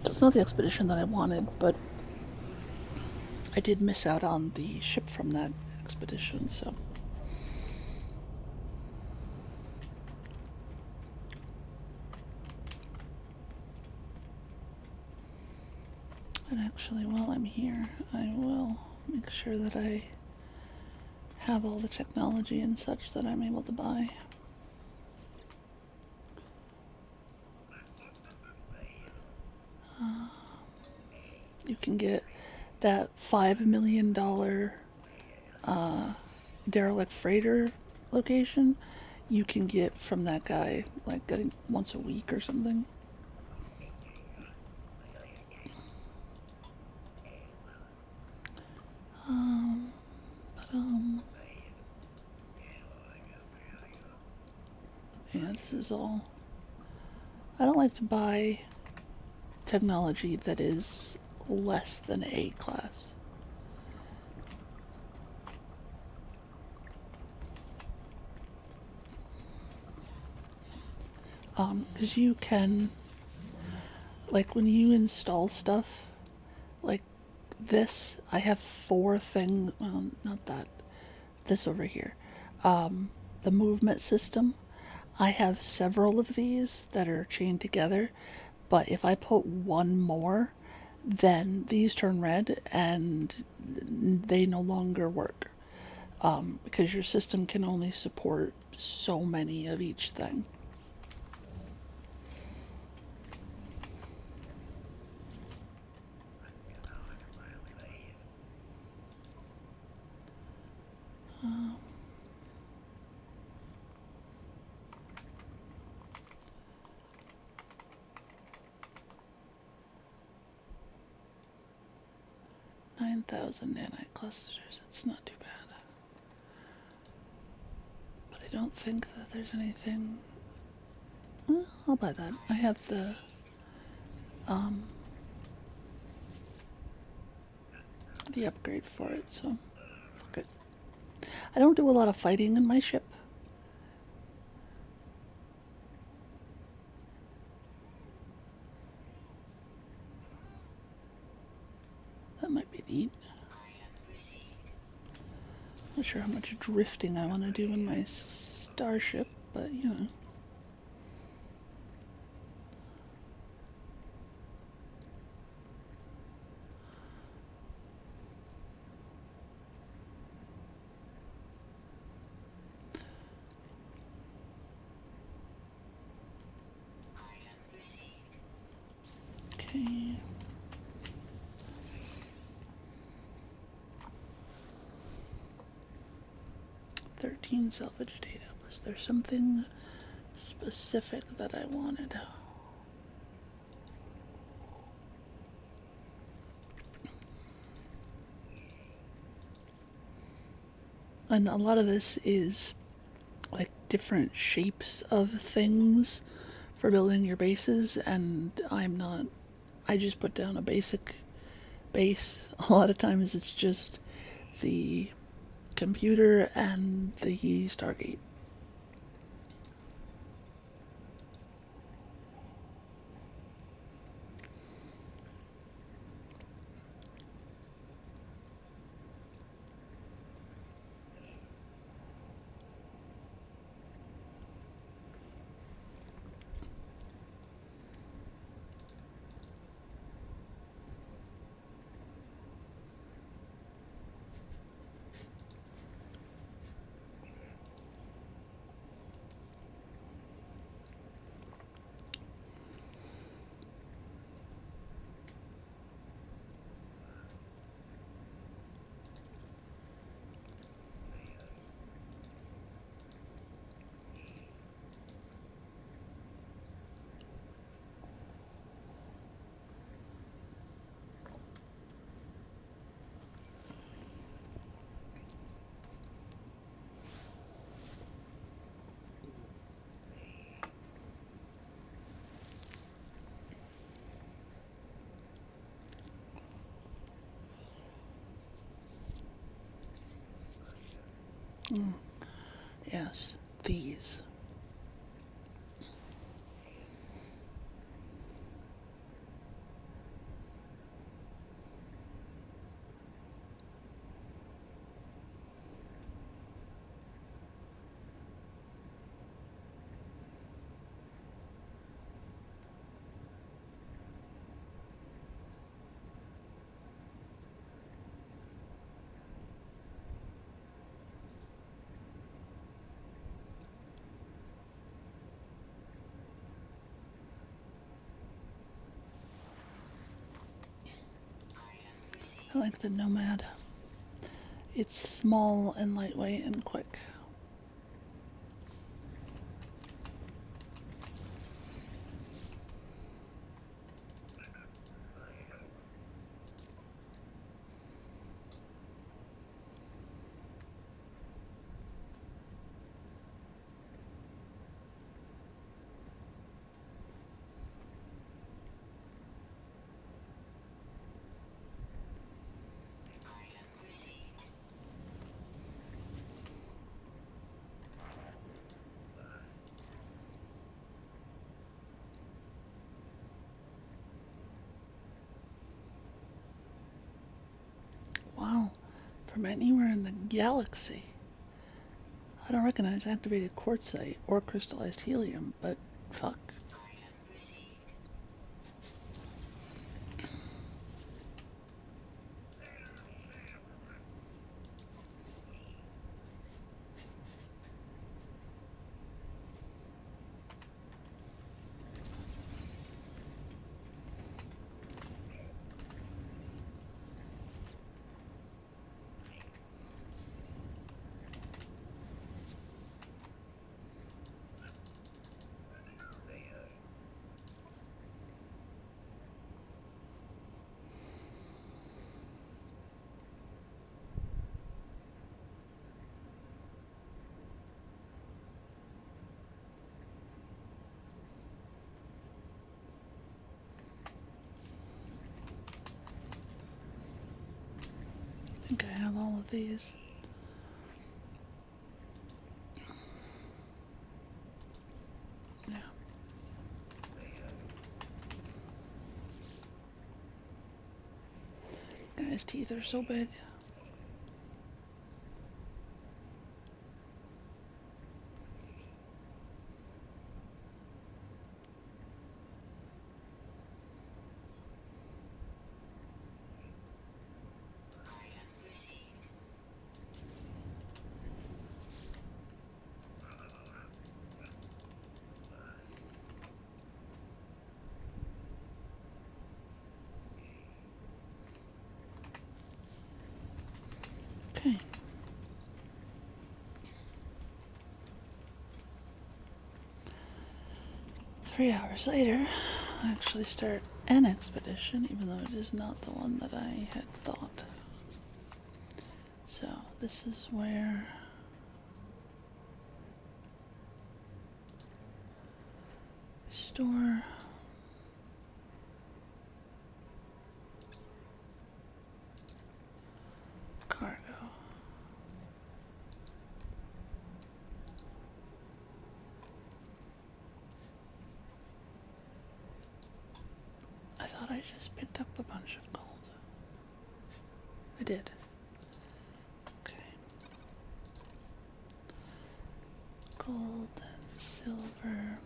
It's not the expedition that I wanted, but I did miss out on the ship from that expedition, so. And actually, while I'm here, I will make sure that I have all the technology and such that I'm able to buy. You can get that $5 million derelict freighter location. You can get from that guy, like, I think once a week or something. Yeah, this is all. I don't like to buy technology that is less than A class. Because you can, like, when you install stuff, like this, I have 4 things, well, not that, this over here. The movement system, I have several of these that are chained together, but if I put one more, then these turn red and they no longer work. Because your system can only support so many of each thing. $9,000 nanite clusters. It's not too bad. But I don't think that there's anything. Well, I'll buy that. I have the upgrade for it, so fuck it. I don't do a lot of fighting in my ship. That might be neat. Not sure how much drifting I want to do in my starship, but you know. Okay. 13 salvage data. Was there something specific that I wanted? And a lot of this is like different shapes of things for building your bases, and I just put down a basic base. A lot of times it's just the computer and the Stargate. Yes, these. I like the Nomad. It's small and lightweight and quick. Wow, from anywhere in the galaxy. I don't recognize activated quartzite or crystallized helium, but fuck. I think I have all of these. Yeah. Guy's teeth are so big. Okay. 3 hours later, I actually start an expedition, even though it is not the one that I had thought. So, this is where we store cargo. I thought I just picked up a bunch of gold. I did. Okay. Gold and silver.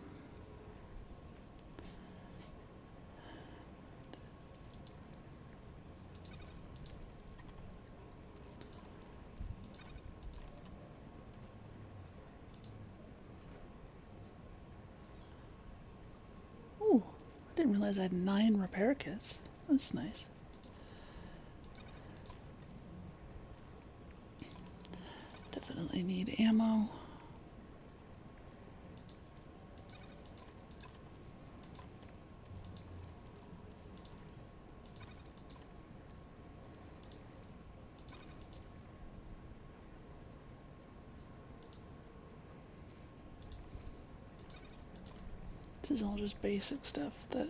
Ooh, I didn't realize I had 9 repair kits. That's nice. Definitely need ammo. This is all just basic stuff that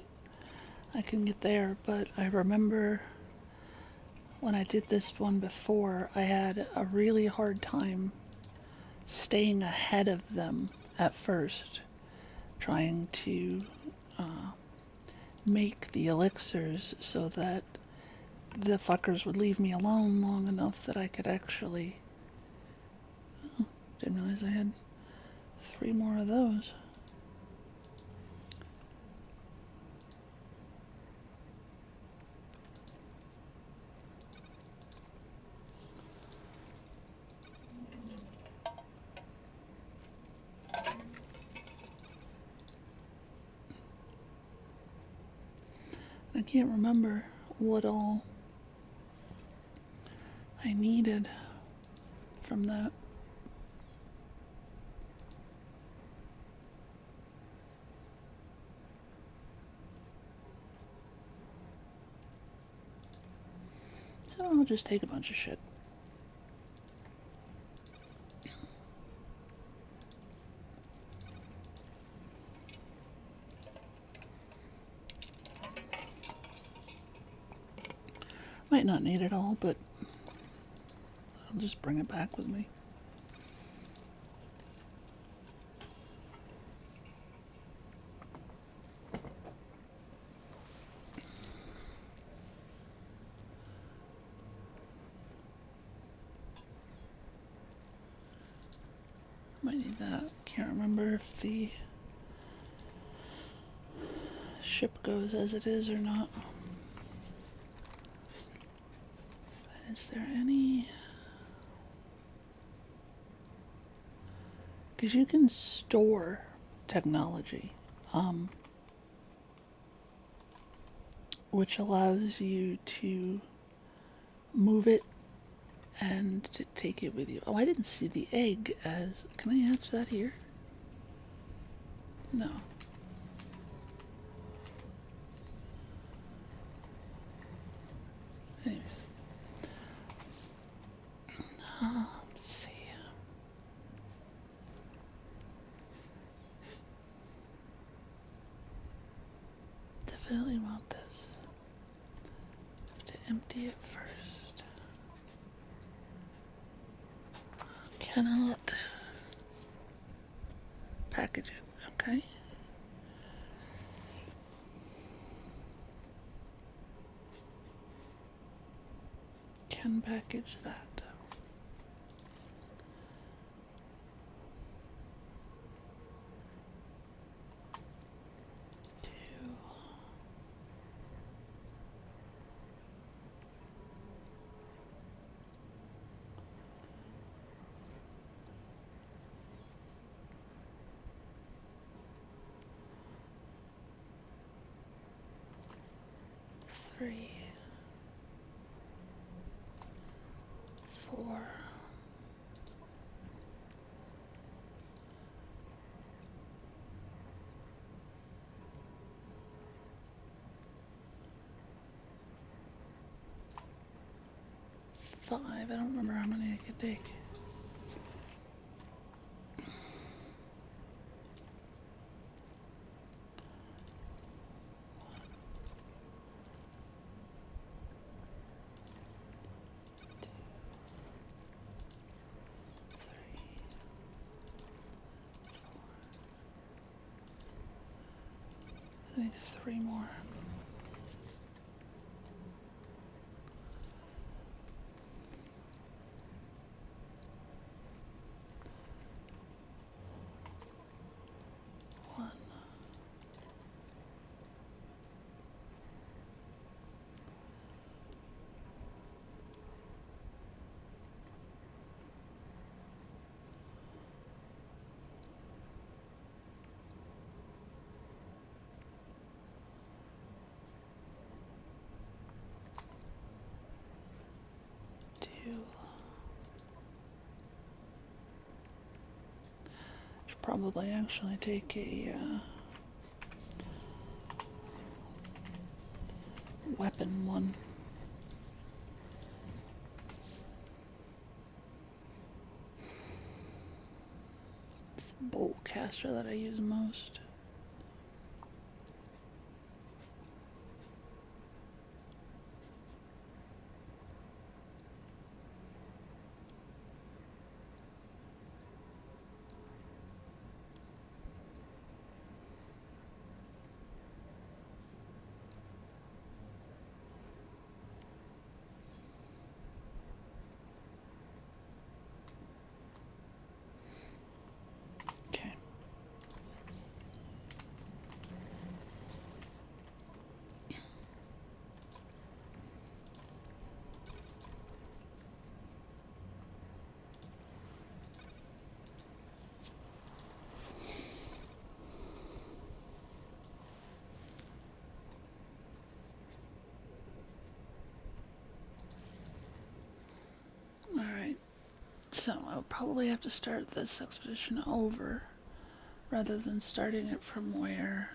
I can get there, but I remember when I did this one before, I had a really hard time staying ahead of them at first, trying to make the elixirs so that the fuckers would leave me alone long enough that I could actually... Oh, didn't realize I had 3 more of those. I can't remember what all I needed from that. So I'll just take a bunch of shit. Might not need it all, but I'll just bring it back with me. Might need that. Can't remember if the ship goes as it is or not. Is there any... Because you can store technology, which allows you to move it and to take it with you. Oh, I didn't see the egg as... Can I hatch that here? No. Anyways. Let's see. Definitely want this. Have to empty it first. Cannot package it, okay? Can package that. Three, 4, 5, 5. I don't remember how many I could take. I need 3 more. One. Should probably actually take a weapon one. It's the bolt caster that I use most. Okay. Alright, so I'll probably have to start this expedition over rather than starting it from where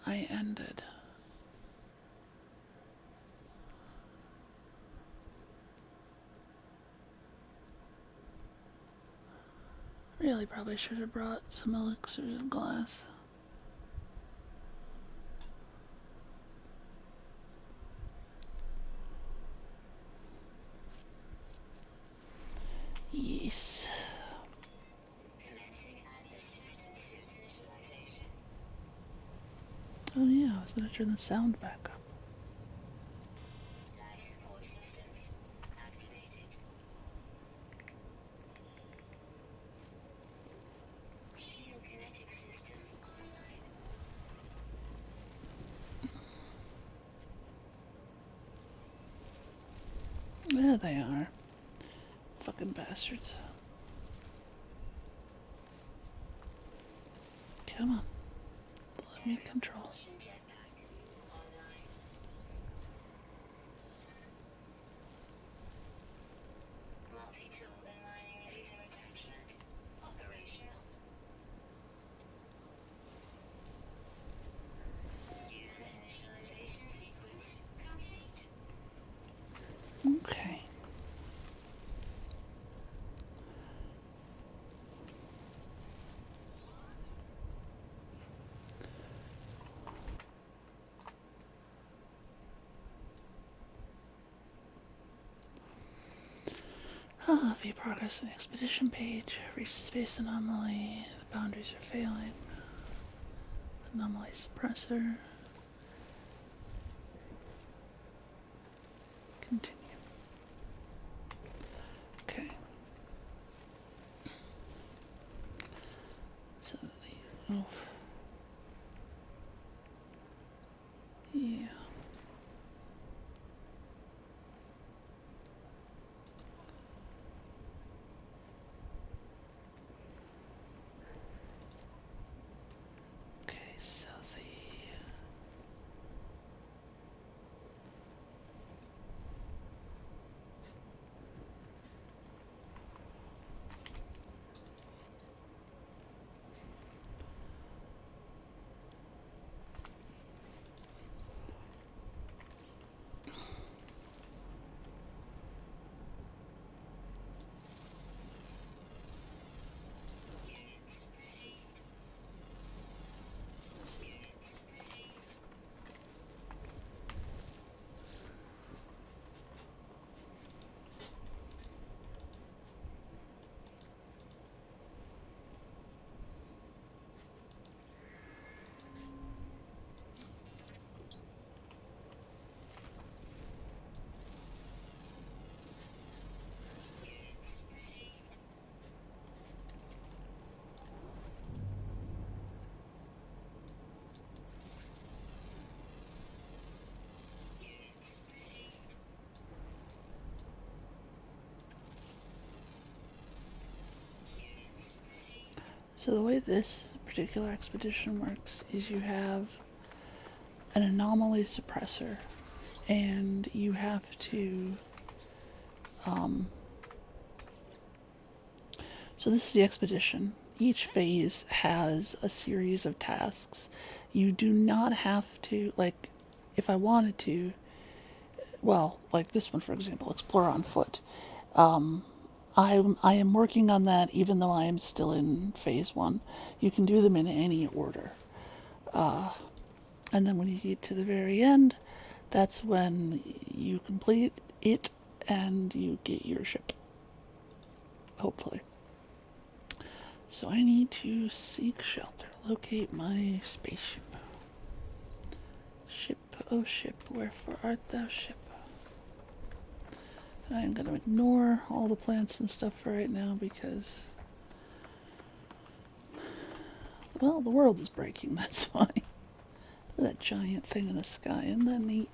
I ended. Really probably should have brought some elixirs of glass. Yes. Oh yeah, I was gonna turn the sound back up. There they are. Fucking bastards. Come on. Let me control. Okay. View progress on the expedition page. Reach the space anomaly. The boundaries are failing. Anomaly suppressor. Continue. Okay. So the yeah. Okay, so the So the way this particular expedition works is you have an anomaly suppressor, and you have to so this is the expedition. Each phase has a series of tasks. You do not have to, like, if I wanted to, well, like this one, for example, explore on foot. I am working on that even though I am still in phase one. You can do them in any order. And then when you get to the very end, that's when you complete it and you get your ship. Hopefully. So I need to seek shelter. Locate my spaceship. Ship, oh ship, wherefore art thou, ship? And I'm going to ignore all the plants and stuff for right now because, well, the world is breaking, that's why. That giant thing in the sky, isn't that neat?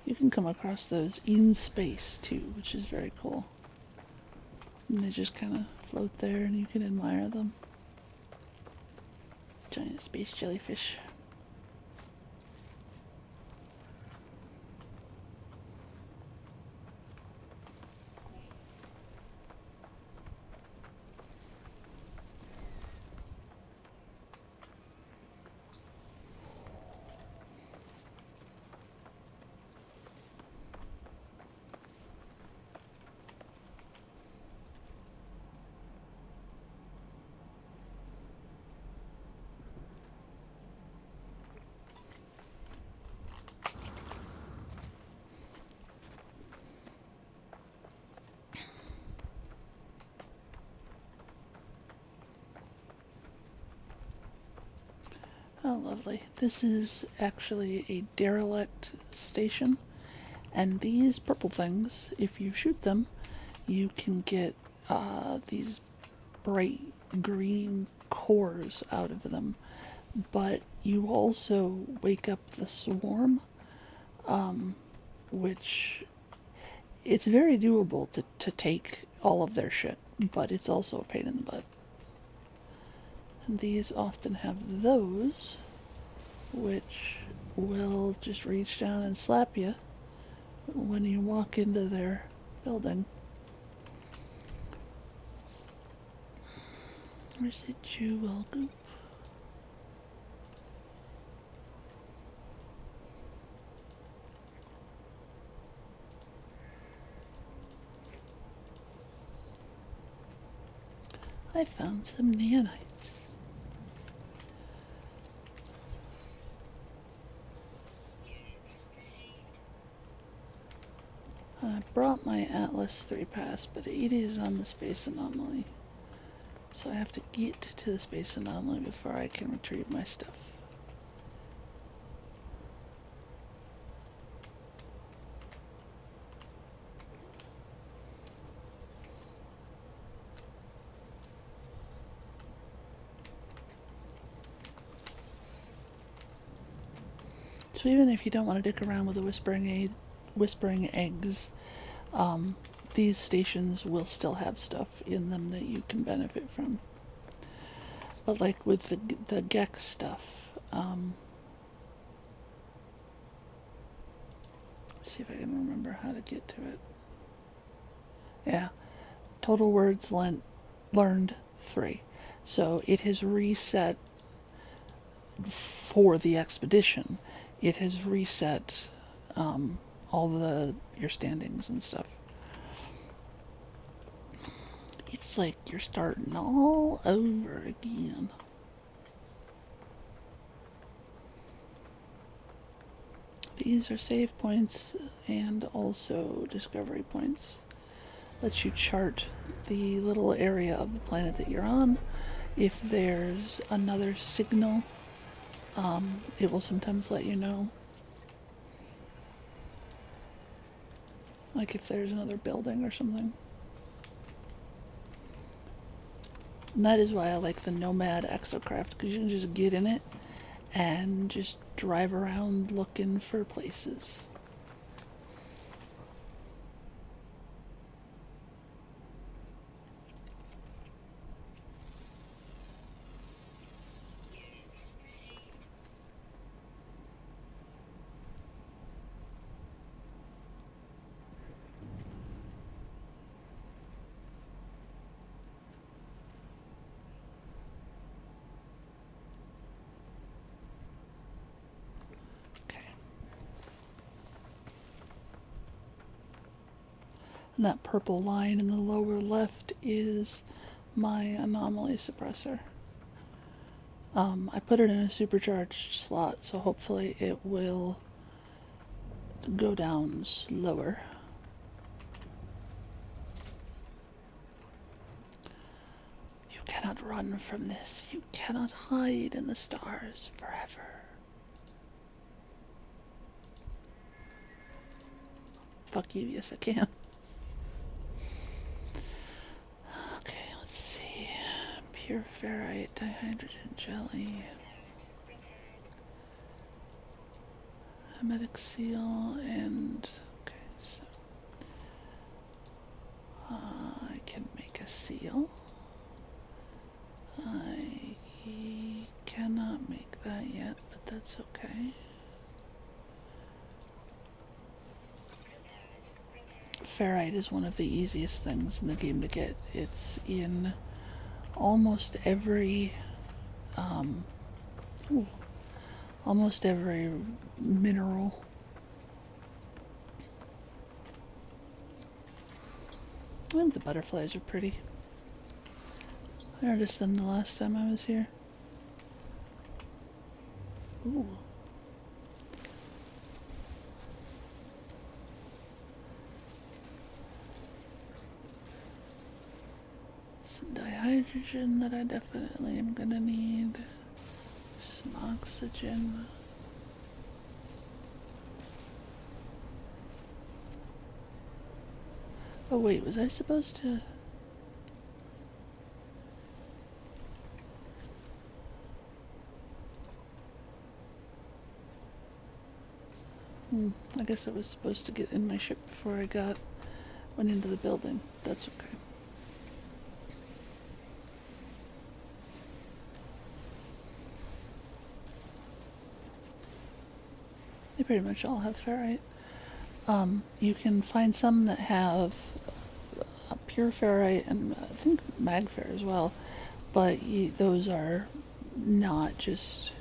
You can come across those in space too, which is very cool. And they just kind of float there and you can admire them. Giant space jellyfish. Oh, lovely. This is actually a derelict station, and these purple things, if you shoot them, you can get these bright green cores out of them. But you also wake up the swarm, which it's very doable to take all of their shit, but it's also a pain in the butt. And these often have those, which will just reach down and slap you when you walk into their building. Where's the jewel goop? I found some nanites. I brought my Atlas 3 pass, but it is on the space anomaly. So I have to get to the space anomaly before I can retrieve my stuff. So even if you don't want to dick around with the whispering eggs, these stations will still have stuff in them that you can benefit from. But like with the Gex stuff, let's see if I can remember how to get to it. Yeah, total words learned 3. So it has reset for the expedition. It has reset all your standings and stuff. It's like you're starting all over again. These are save points and also discovery points. Lets you chart the little area of the planet that you're on. If there's another signal, it will sometimes let you know. Like if there's another building or something. And that is why I like the Nomad Exocraft, because you can just get in it and just drive around looking for places. And that purple line in the lower left is my anomaly suppressor. I put it in a supercharged slot, so hopefully it will go down slower. You cannot run from this. You cannot hide in the stars forever. Fuck you, yes I can. Okay, let's see. Pure ferrite, dihydrogen jelly. Hermetic seal, and okay, so I can make a seal. I cannot make that yet, but that's okay. Ferrite is one of the easiest things in the game to get. It's in almost every ooh, almost every mineral. I think the butterflies are pretty. I noticed them the last time I was here. Ooh. Some dihydrogen that I definitely am gonna need. Some oxygen. Oh wait, was I supposed to... I guess I was supposed to get in my ship before I went into the building. That's okay. They pretty much all have ferrite. You can find some that have pure ferrite and I think magfer as well, but those are not just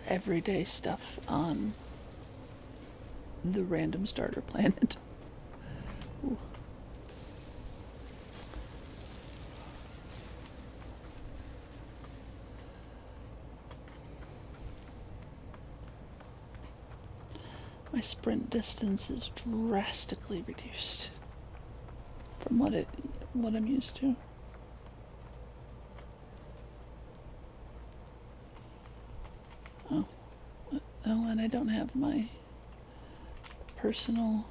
everyday stuff on the random starter planet. Ooh. My sprint distance is drastically reduced from what I'm used to. Oh, and I don't have my personal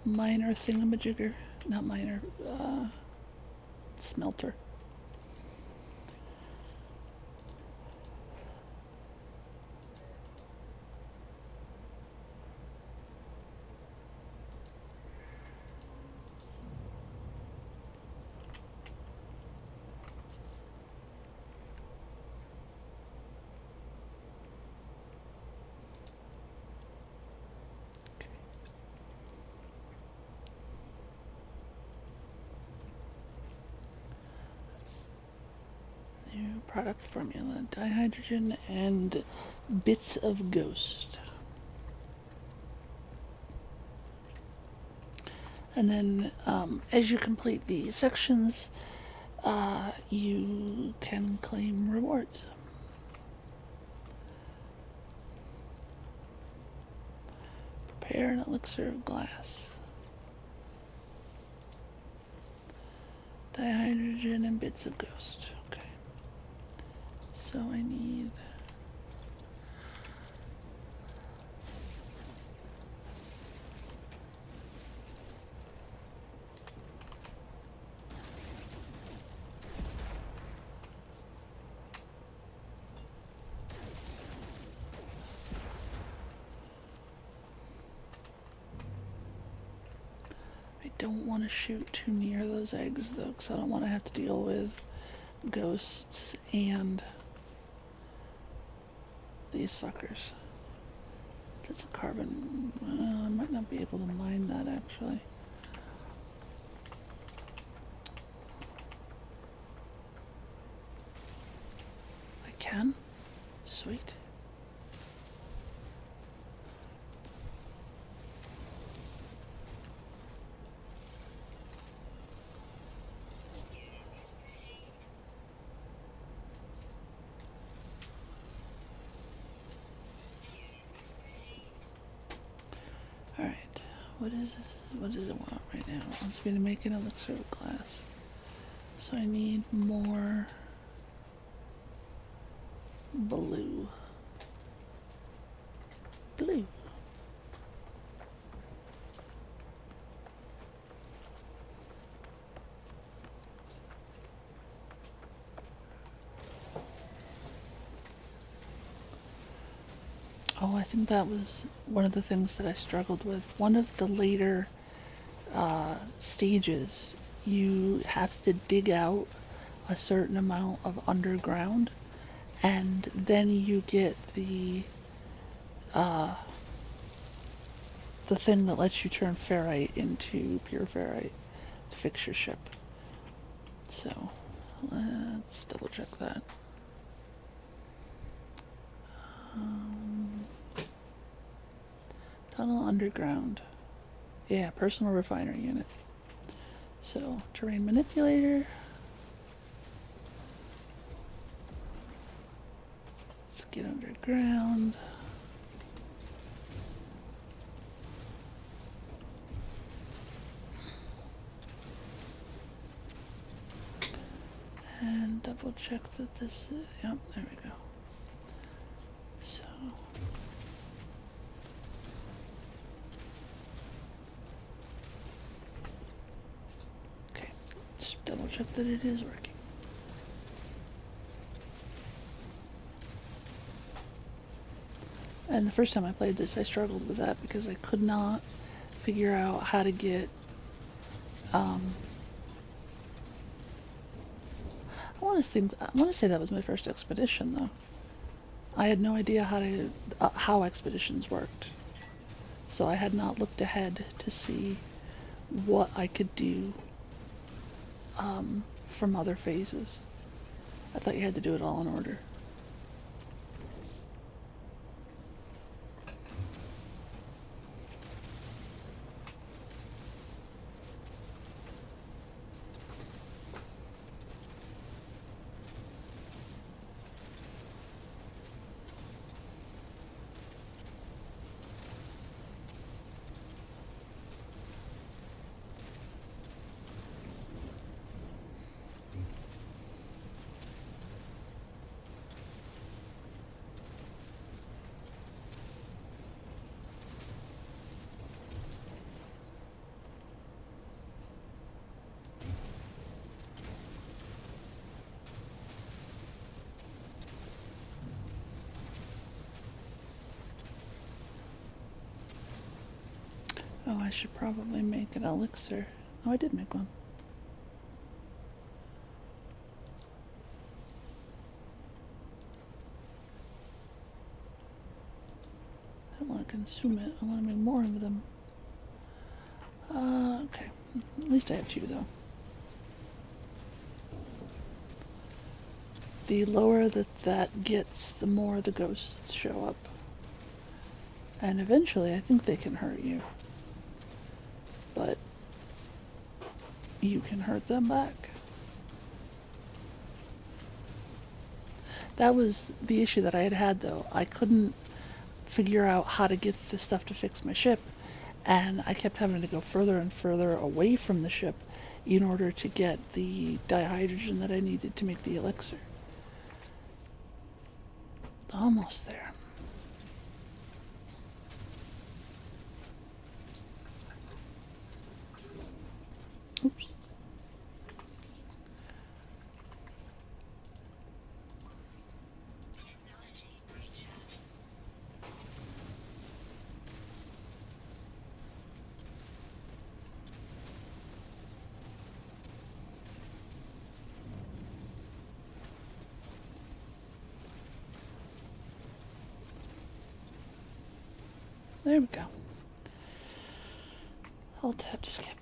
miner thingamajigger. Not miner, smelter. New product formula, dihydrogen and bits of ghost. And then as you complete the sections, you can claim rewards. Prepare an elixir of glass. Dihydrogen and bits of ghost. Okay. So I need... I don't want to shoot too near those eggs though, because I don't want to have to deal with ghosts and these fuckers. That's a carbon. I might not be able to mine that actually. I can? Sweet. What is this? What does it want right now? It wants me to make an elixir of glass. So I need more blue. Blue. Oh, I think that was one of the things that I struggled with. One of the later stages, you have to dig out a certain amount of underground, and then you get the thing that lets you turn ferrite into pure ferrite to fix your ship. So let's double check that. Tunnel underground. Yeah, personal refiner unit. So terrain manipulator. Let's get underground. And double check that this is, yep, there we go. So, okay, just double check that it is working. And the first time I played this, I struggled with that because I could not figure out how to get, I want to say that was my first expedition though. I had no idea how expeditions worked. So I had not looked ahead to see what I could do from other phases. I thought you had to do it all in order. Oh, I should probably make an elixir. Oh, I did make one. I don't want to consume it. I want to make more of them. Okay. At least I have two, though. The lower that gets, the more the ghosts show up. And eventually, I think they can hurt you. But you can hurt them back. That was the issue that I had, though. I couldn't figure out how to get the stuff to fix my ship, and I kept having to go further and further away from the ship in order to get the dihydrogen that I needed to make the elixir. Almost there. Oops. There we go. I'll tap to skip.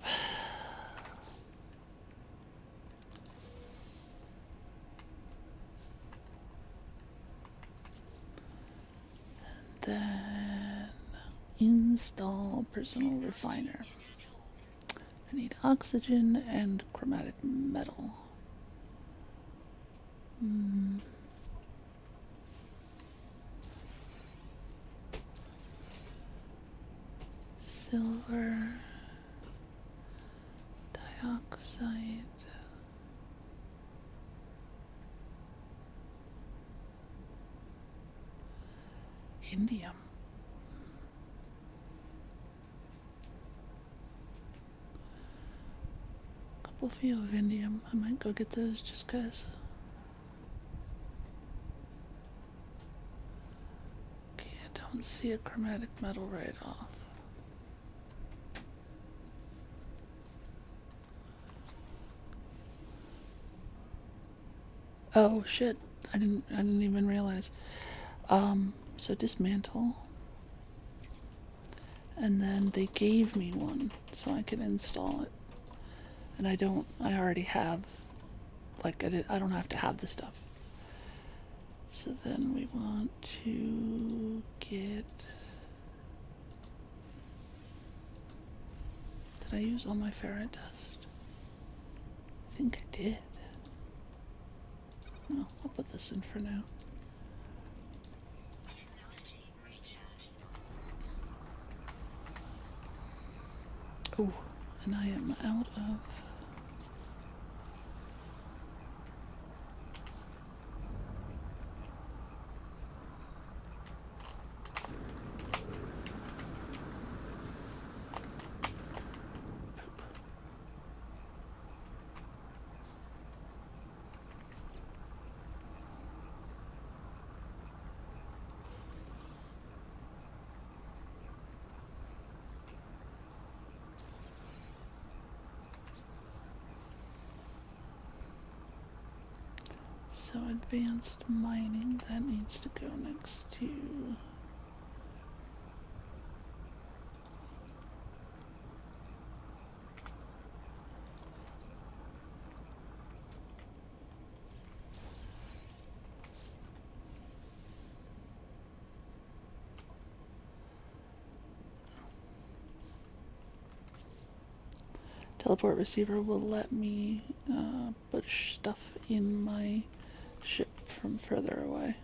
Then install personal refiner. I need oxygen and chromatic metal. silver dioxide, indium. Couple few of indium. I might go get those just 'cause. Okay, I don't see a chromatic metal right off. Oh shit. I didn't even realize. So dismantle. And then they gave me one so I can install it. And I already have, like, I don't have to have the stuff. So then we want to get, did I use all my ferret dust? I think I did. Well, I'll put this in for now. Oh, and I am out of. So advanced mining, that needs to go next to. Teleport receiver will let me put stuff in my ship from further away.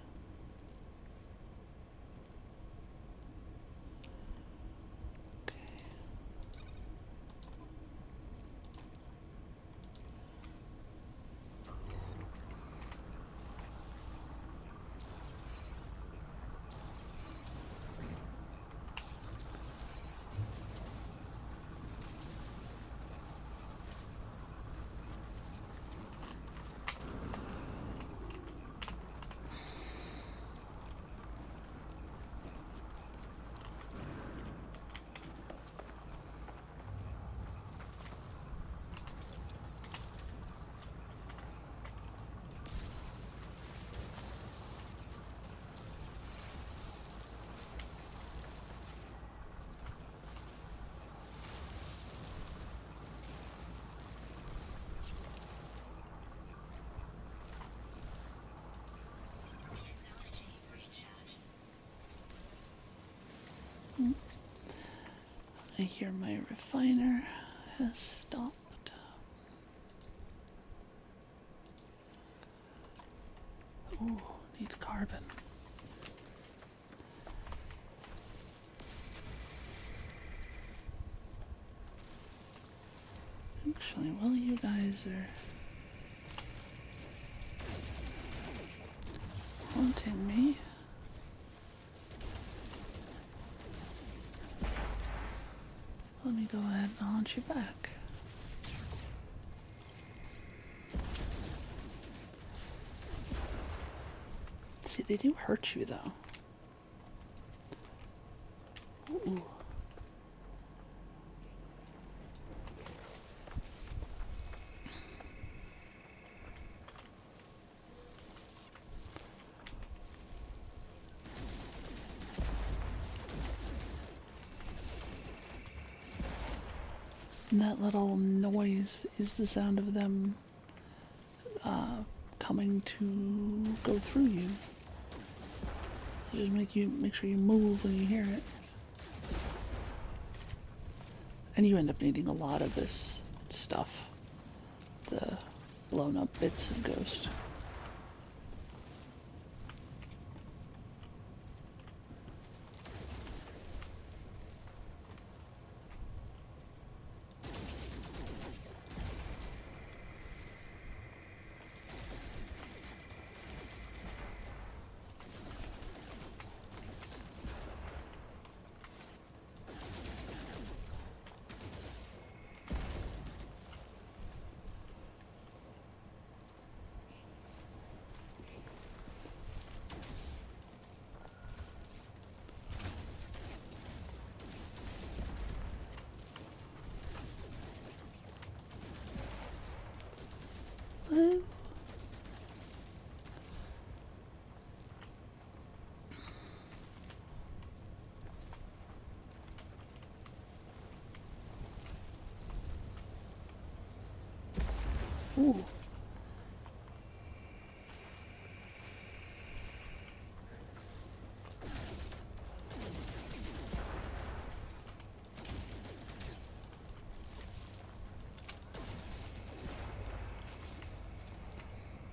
I hear my refiner has stopped. Ooh, need carbon. Actually, while you guys are haunting me, let me go ahead and haunt you back. See, they do hurt you though. Ooh. And that little noise is the sound of them coming to go through you. So just make sure you move when you hear it. And you end up needing a lot of this stuff. The blown up bits of Ghost. Ooh.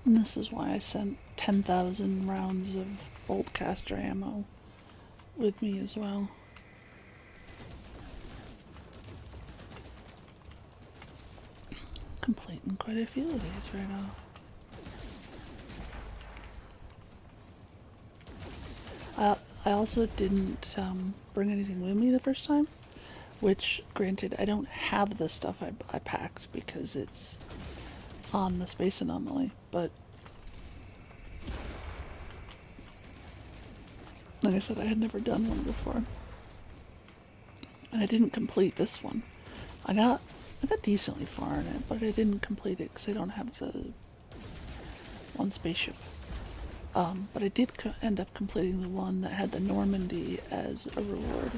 And this is why I sent 10,000 rounds of bolt caster ammo with me as well. Completing quite a few of these right now. I also didn't bring anything with me the first time, which, granted, I don't have the stuff I packed because it's on the space anomaly, but like I said, I had never done one before. And I didn't complete this one. I got decently far in it, but I didn't complete it because I don't have the one spaceship. But I did end up completing the one that had the Normandy as a reward.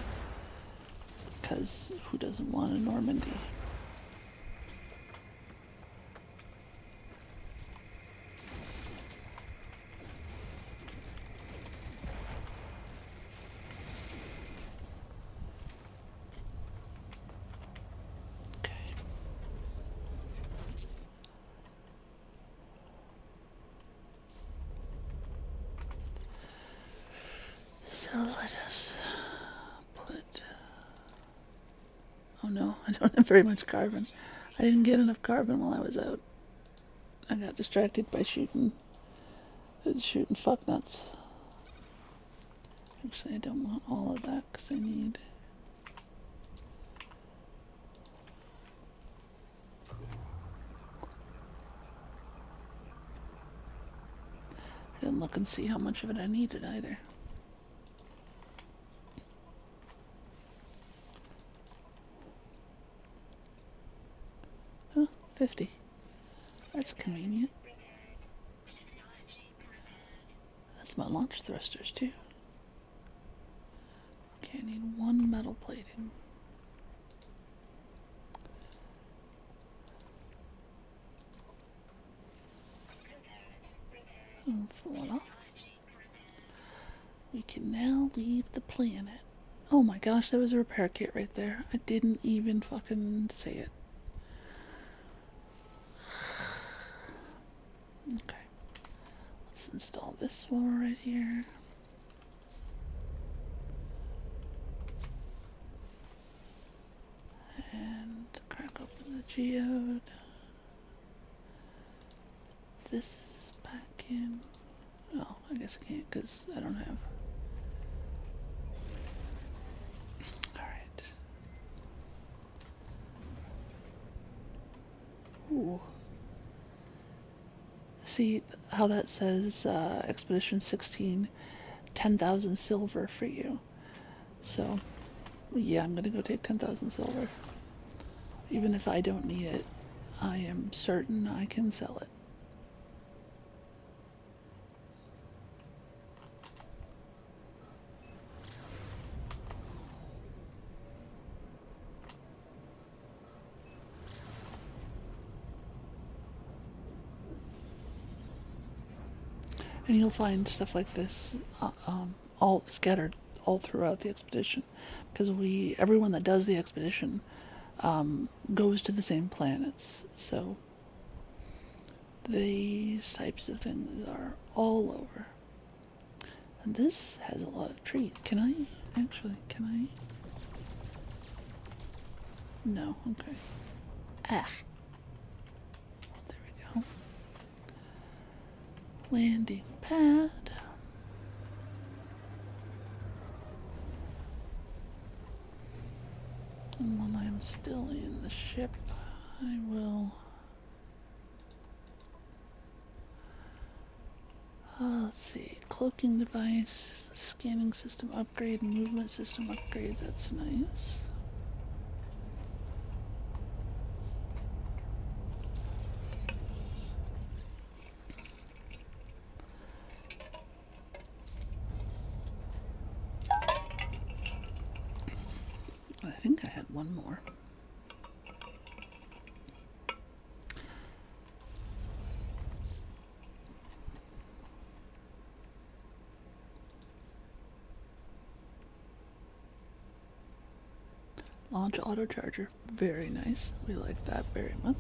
Because who doesn't want a Normandy? Okay. So let us put... Oh no, I don't have very much carbon. I didn't get enough carbon while I was out. I got distracted by shooting fucknuts. Actually, I don't want all of that because I need... I didn't look and see how much of it I needed either. Oh, 50. That's convenient. That's my launch thrusters too. Okay, I need one metal plating. And voila. We can now leave the planet. Oh my gosh, there was a repair kit right there. I didn't even fucking say it. Okay. Let's install this one right here. And crack open the geode. This back in. Oh, I guess I can't because I don't have. Alright. Ooh. See how that says Expedition 16, 10,000 silver for you. So, yeah, I'm gonna go take 10,000 silver. Even if I don't need it, I am certain I can sell it. And you'll find stuff like this all scattered all throughout the expedition, because everyone that does the expedition goes to the same planets. So these types of things are all over. And this has a lot of trees. Can I? No, okay. Ah. There we go. Landing pad. And while I'm still in the ship, I will... let's see. Cloaking device, scanning system upgrade, movement system upgrade. That's nice. I think I had one more. Launch auto charger. Very nice. We like that very much.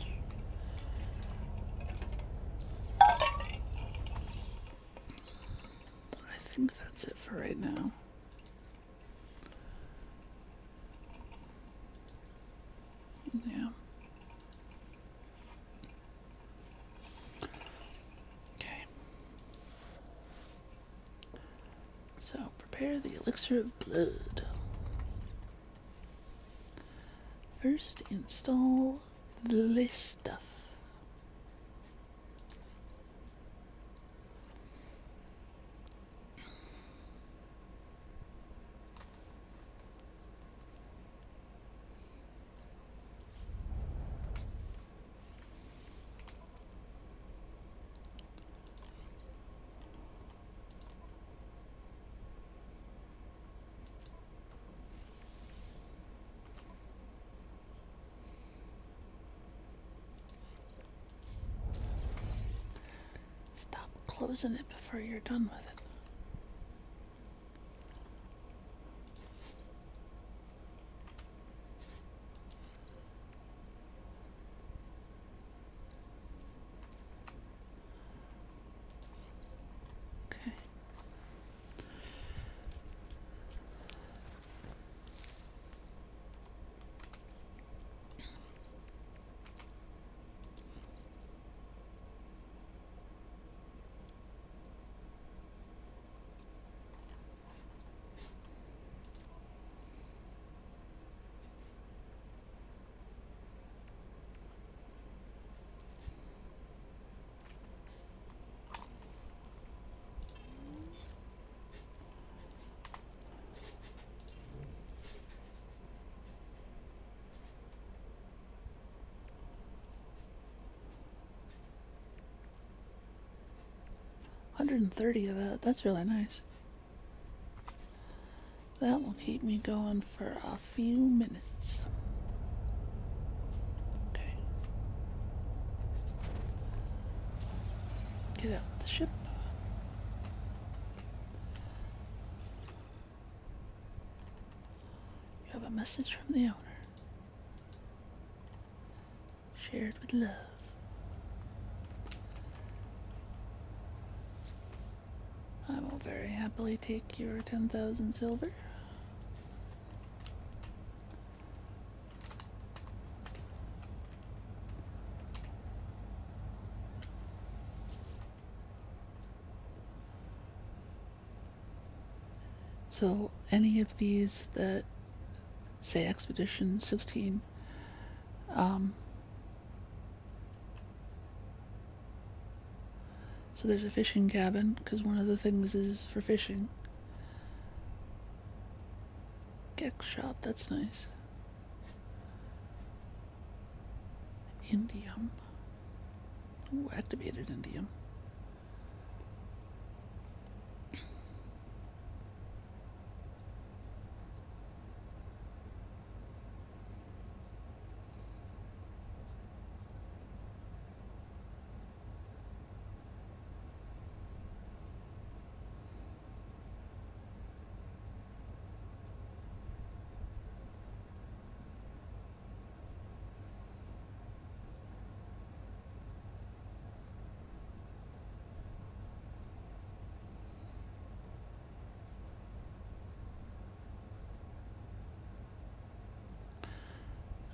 I think that's it for right now. Yeah. Okay. So prepare the elixir of blood. First install this stuff. Stop closing it before you're done with it. Okay. $130 of that. That's really nice. That will keep me going for a few minutes. Okay. Get out the ship. You have a message from the owner. Shared with love. I will very happily take your 10,000 silver. So any of these that say Expedition 16, so there's a fishing cabin, because one of the things is for fishing. Geck shop, that's nice. Indium. Ooh, activated indium.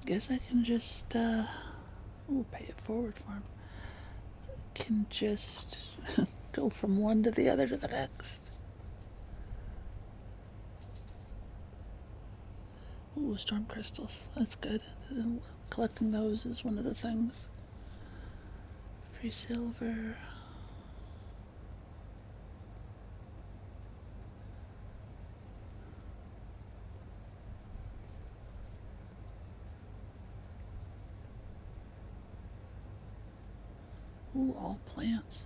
I guess I can just, pay it forward for him. Can just go from one to the other to the next. Ooh, storm crystals. That's good. Collecting those is one of the things. Free silver. Ooh, all plants.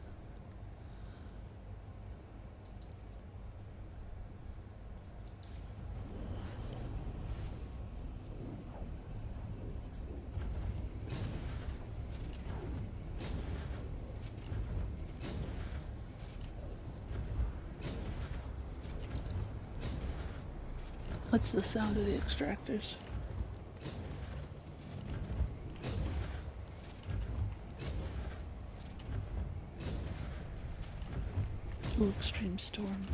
What's the sound of the extractors? Ooh, extreme storm.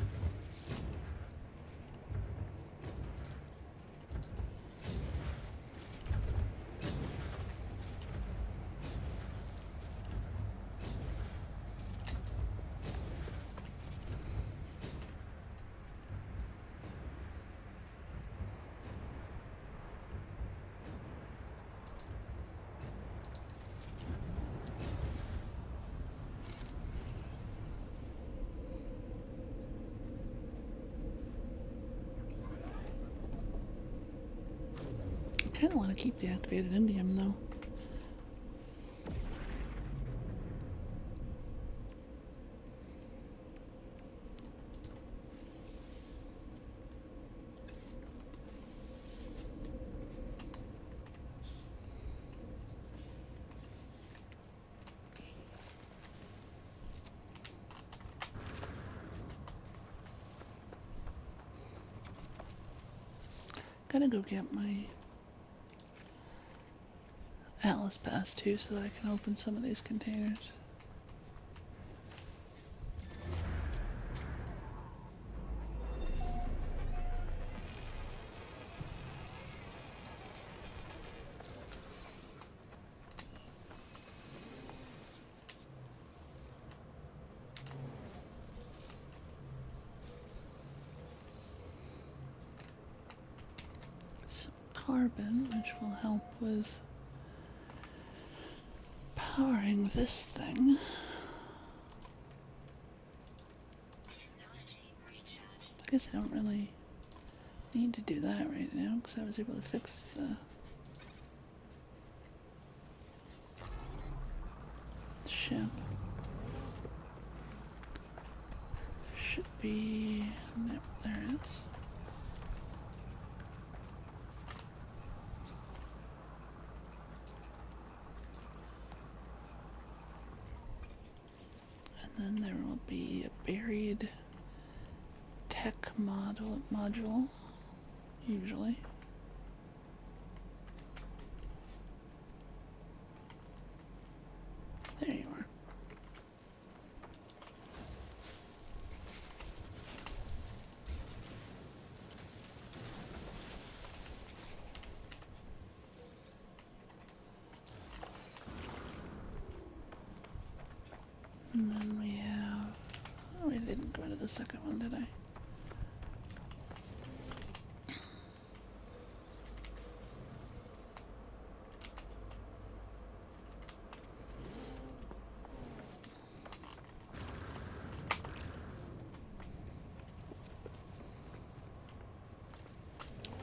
I kind of want to keep the activated indium, though. Gotta go get my Atlas Pass too so that I can open some of these containers. Some carbon, which will help with powering this thing. I guess I don't really need to do that right now because I was able to fix the ship. Should be... no, there it is. And then there will be a buried tech module, usually. There you are. And then we have... oh, we didn't go to the second one, did I?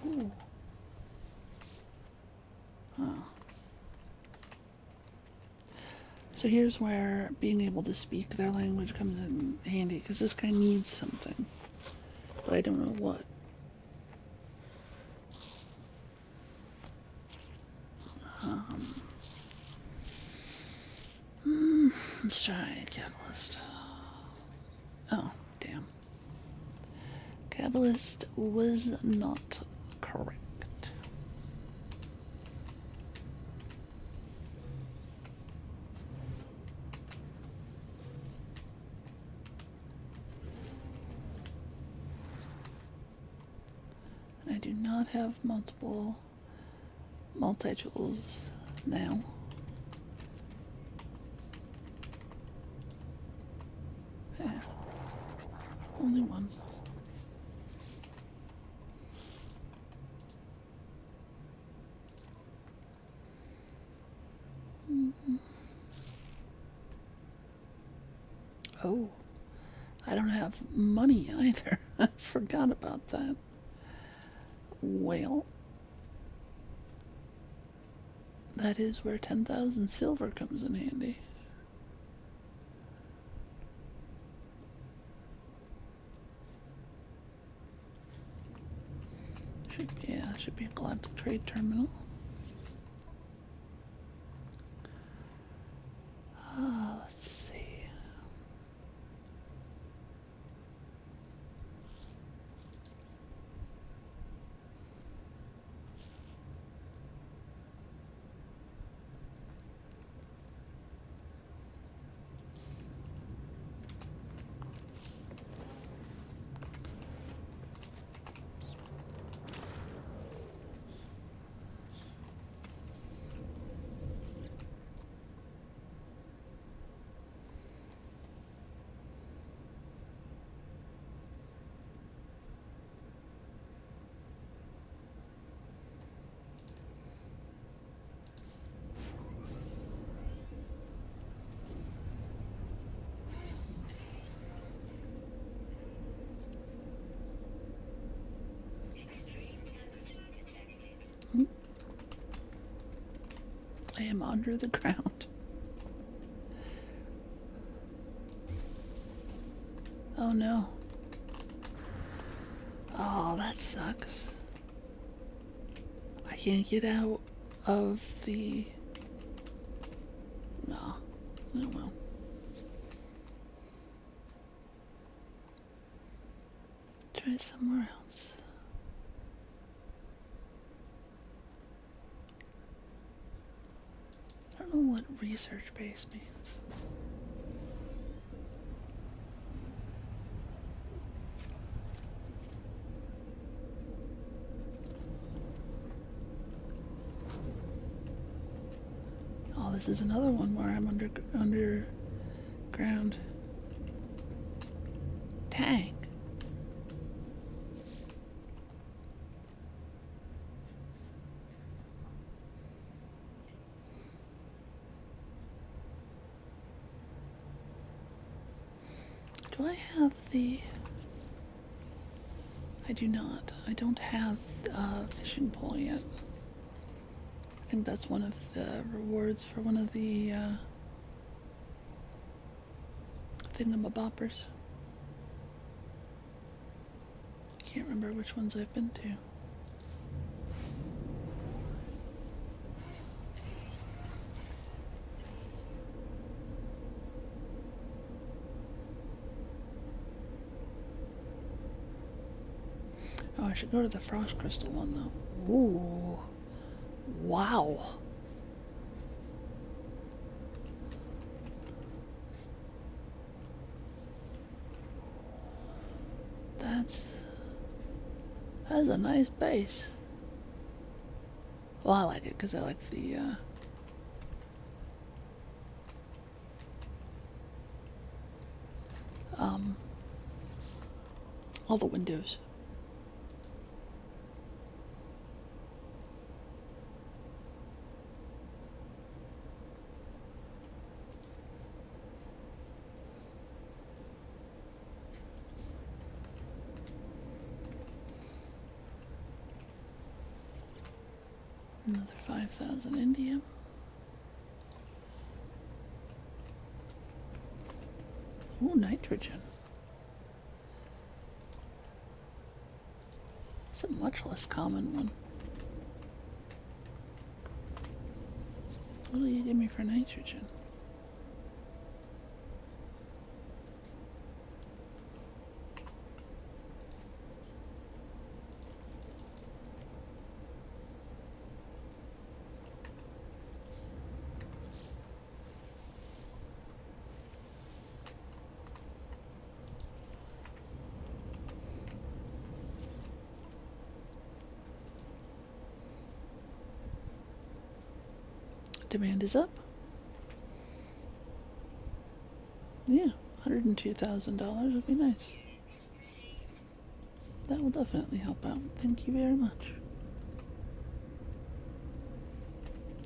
Ooh. Oh. So here's where being able to speak their language comes in handy, because this guy needs something, but I don't know what. Let's try Catalyst. Oh, damn. Catalyst was not correct. And I do not have multiple multi-tools now. Yeah. Only one. Oh, I don't have money either. I forgot about that. Well, that is where 10,000 silver comes in handy. Should be a galactic trade terminal. Let's see. under the ground. Oh no. Oh, that sucks. I can't get out of the... No. Oh well. Try somewhere else. I don't know what research base means. Oh, this is another one where I'm underground. Dang. Do I have the... I do not. I don't have a fishing pole yet. I think that's one of the rewards for one of the thingamaboppers. Can't remember which ones I've been to. Oh, I should go to the frost crystal one though. Ooh. Wow. That's a nice base. Well, I like it because I like the all the windows. Another 5,000 indium. Ooh, nitrogen. It's a much less common one. What will you give me for nitrogen? Demand is up. Yeah, $102,000 would be nice. That will definitely help out. Thank you very much.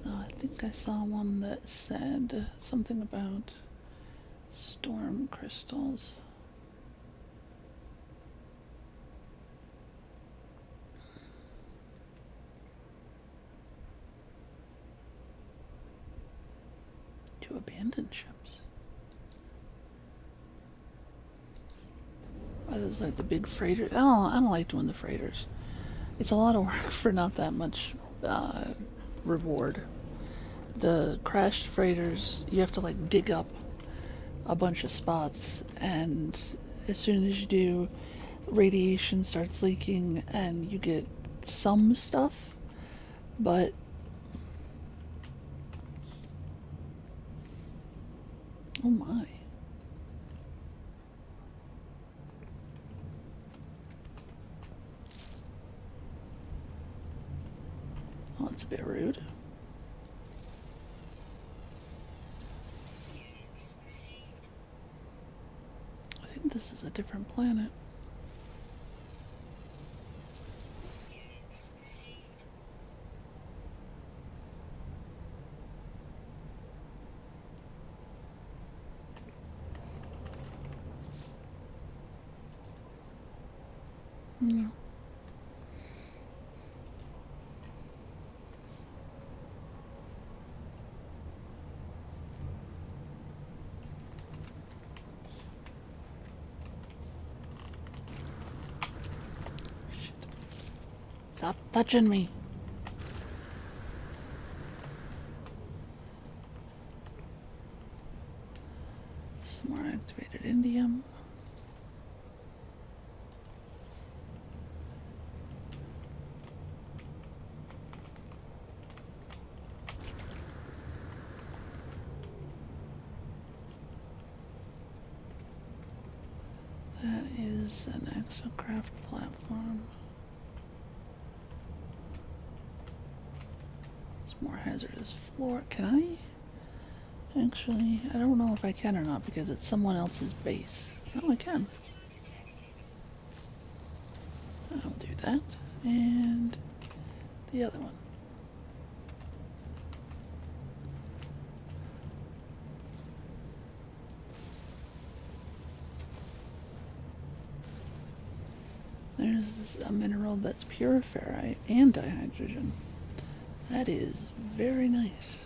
Oh, I think I saw one that said something about storm crystals. To abandon ships. Are those like the big freighters? I don't like doing the freighters. It's a lot of work for not that much reward. The crashed freighters, you have to like dig up a bunch of spots, and as soon as you do, radiation starts leaking and you get some stuff, but oh my. Well, that's a bit rude. I think this is a different planet. Yeah. Stop touching me. Some more activated indium. That is an exocraft platform. It's more hazardous floor. Can I? Actually, I don't know if I can or not because it's someone else's base. Oh, I can. I'll do that. And the other one. There's a mineral that's pure ferrite and dihydrogen. That is very nice.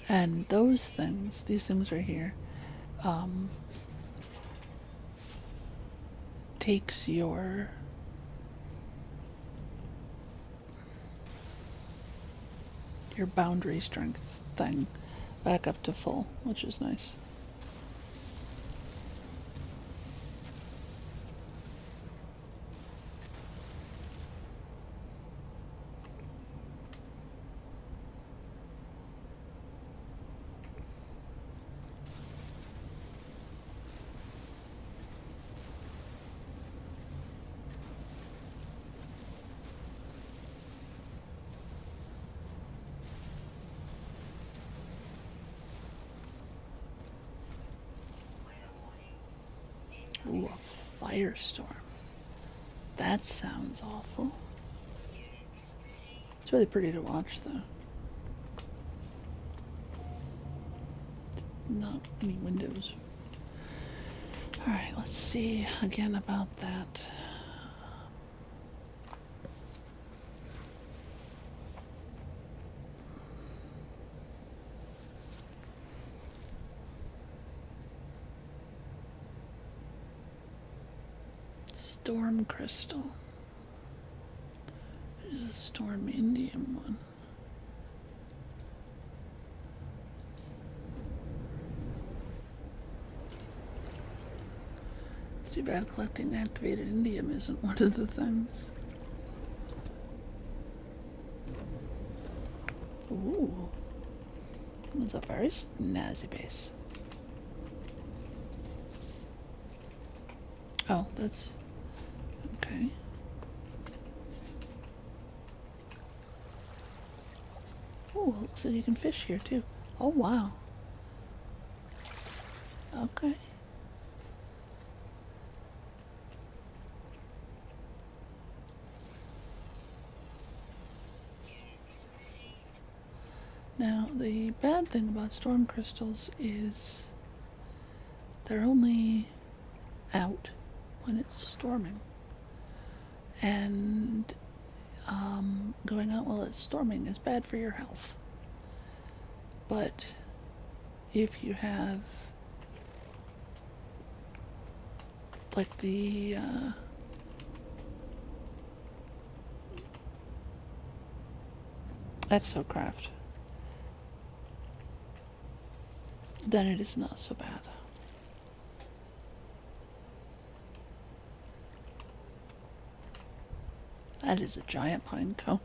And those things, these things right here, takes your boundary strength thing back up to full, which is nice. Ooh, a firestorm. That sounds awful. It's really pretty to watch, though. Not any windows. Alright, let's see again about that. Storm crystal. There's a storm indium one. Too bad collecting activated indium isn't one of the things. Ooh. That's a very snazzy base. Oh, that's... okay. Oh, it looks like you can fish here too. Oh, wow. Okay. Now, the bad thing about storm crystals is they're only out when it's storming. And going out while it's storming is bad for your health. But if you have like the exocraft, then it is not so bad. That is a giant pine cone.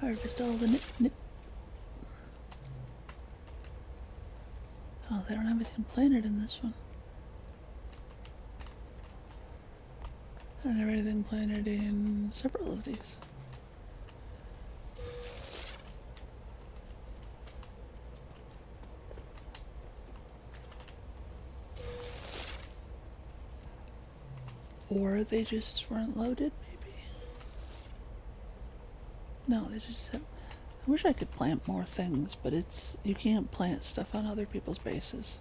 Harvest all the nip. Oh, they don't have anything planted in this one. and everything planted in several of these. Or they just weren't loaded, maybe? No, they just have... I wish I could plant more things, but you can't plant stuff on other people's bases.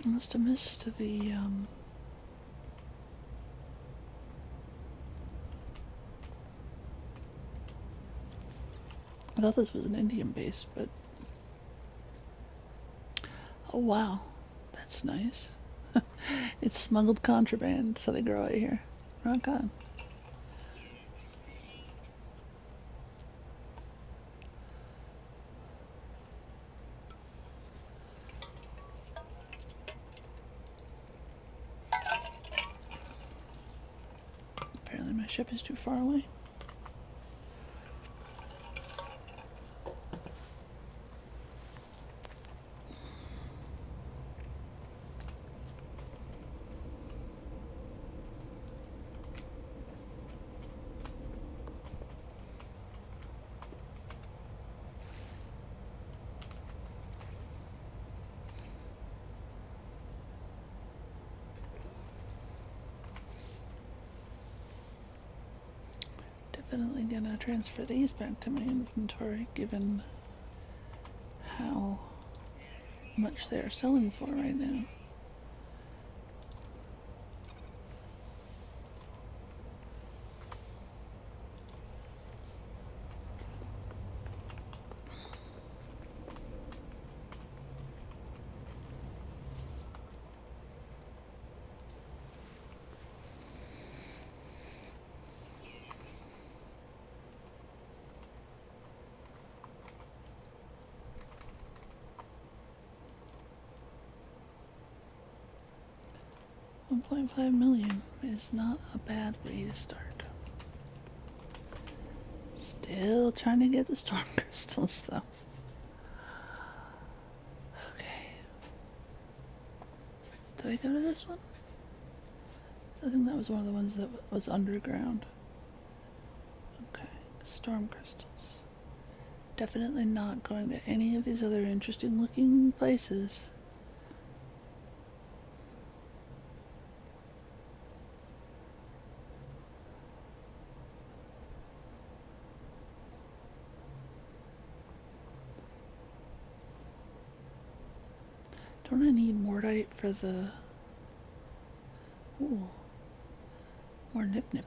I must have missed the, I thought this was an Indian base, but... Oh wow, that's nice. It's smuggled contraband, so they grow it here. Rock on. Apparently my ship is too far away. Definitely gonna transfer these back to my inventory, given how much they're selling for right now. $1.5 million is not a bad way to start. Still trying to get the storm crystals though. Okay. Did I go to this one? I think that was one of the ones that was underground. Okay. Storm crystals. Definitely not going to any of these other interesting looking places. Don't I need mordite for the... Ooh. More nip-nip.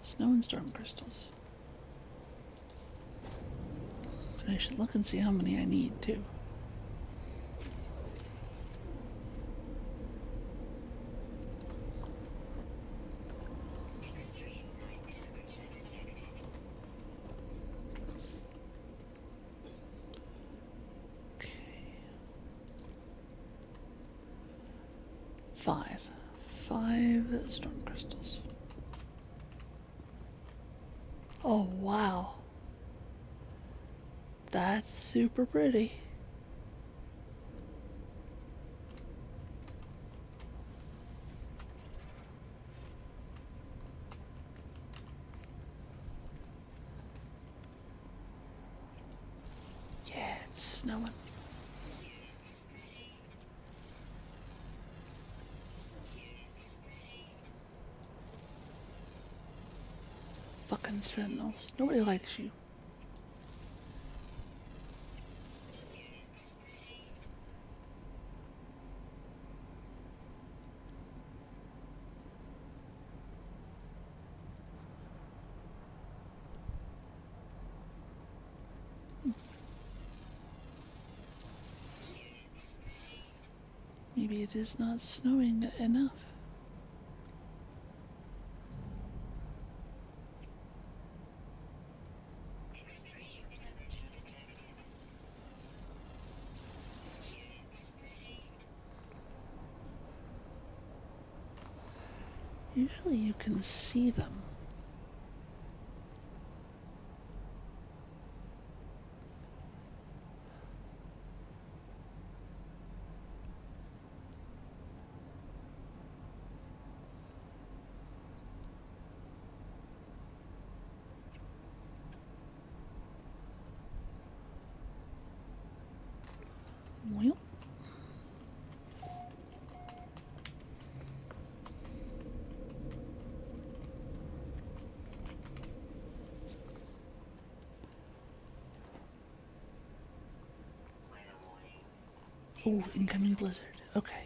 Snow and storm crystals. And I should look and see how many I need, too. Five storm crystals. Oh, wow. That's super pretty. Yeah, it's snowing. 10 sentinels. Nobody likes you. Maybe it is not snowing enough. Usually you can see them. Well, oh, incoming blizzard. Okay.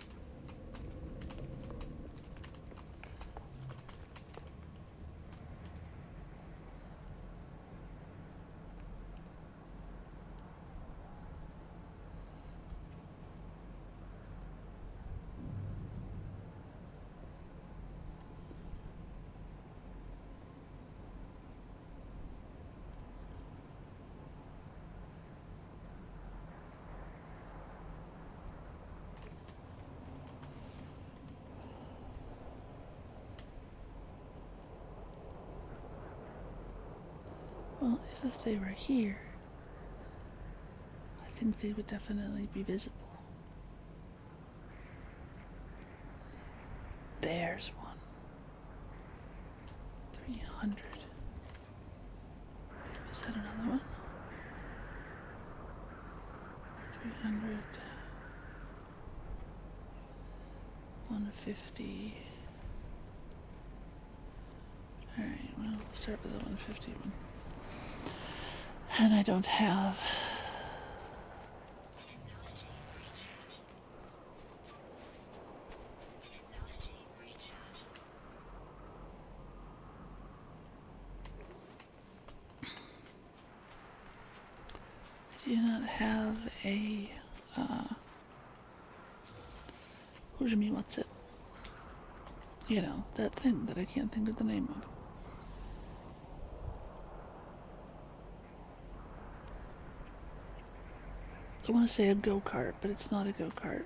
Well, if they were here, I think they would definitely be visible. There's one. 300. Is that another one? 300. 150. Alright, well, we'll start with the 150 one. And I don't have... I do not have a... what's it? You know, that thing that I can't think of the name of. I want to say a go-kart, but it's not a go-kart.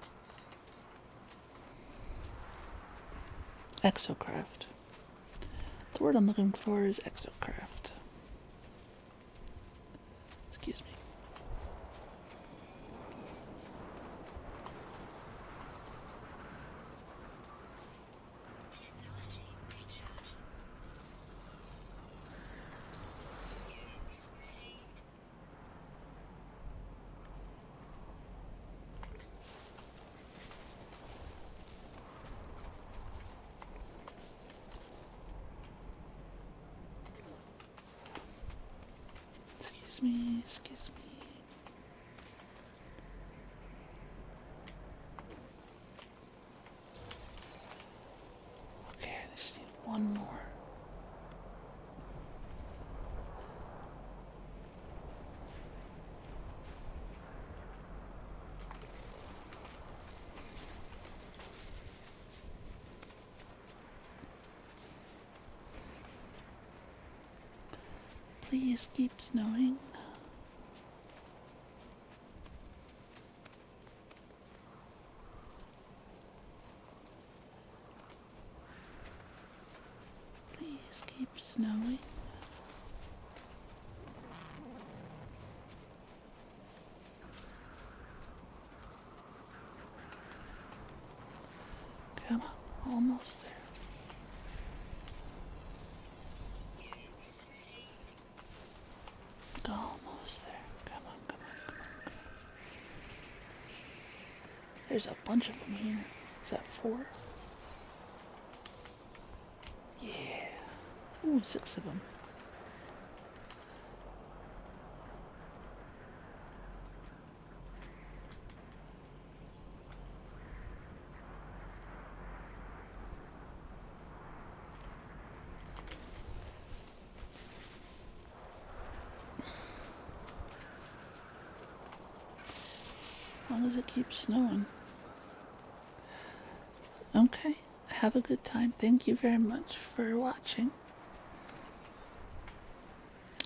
Exocraft. The word I'm looking for is exocraft. Excuse me. Excuse me. Okay, I just need one more. Please keep snowing. Please keep snowing. Come on, almost there. Almost there. Come on, come on, come on. There's a bunch of them here. Is that 4? Yeah. Ooh, 6 of them. long as it keeps snowing. Okay, have a good time. Thank you very much for watching.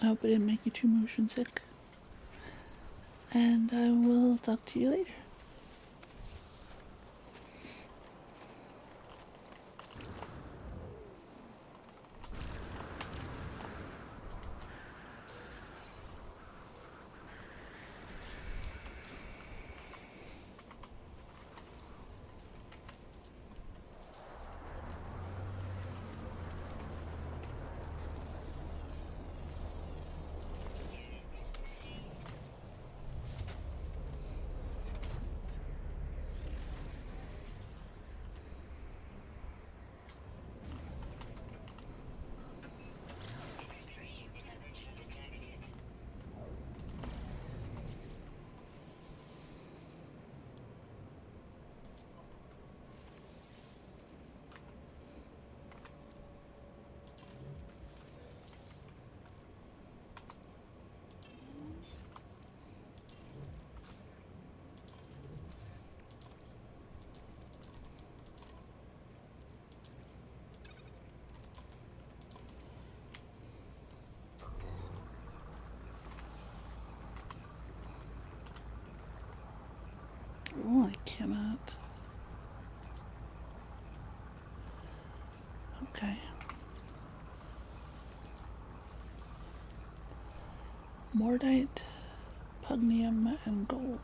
I hope it didn't make you too motion sick. And I will talk to you later. Oh, I cannot. Okay. Mordite, pugnium, and gold.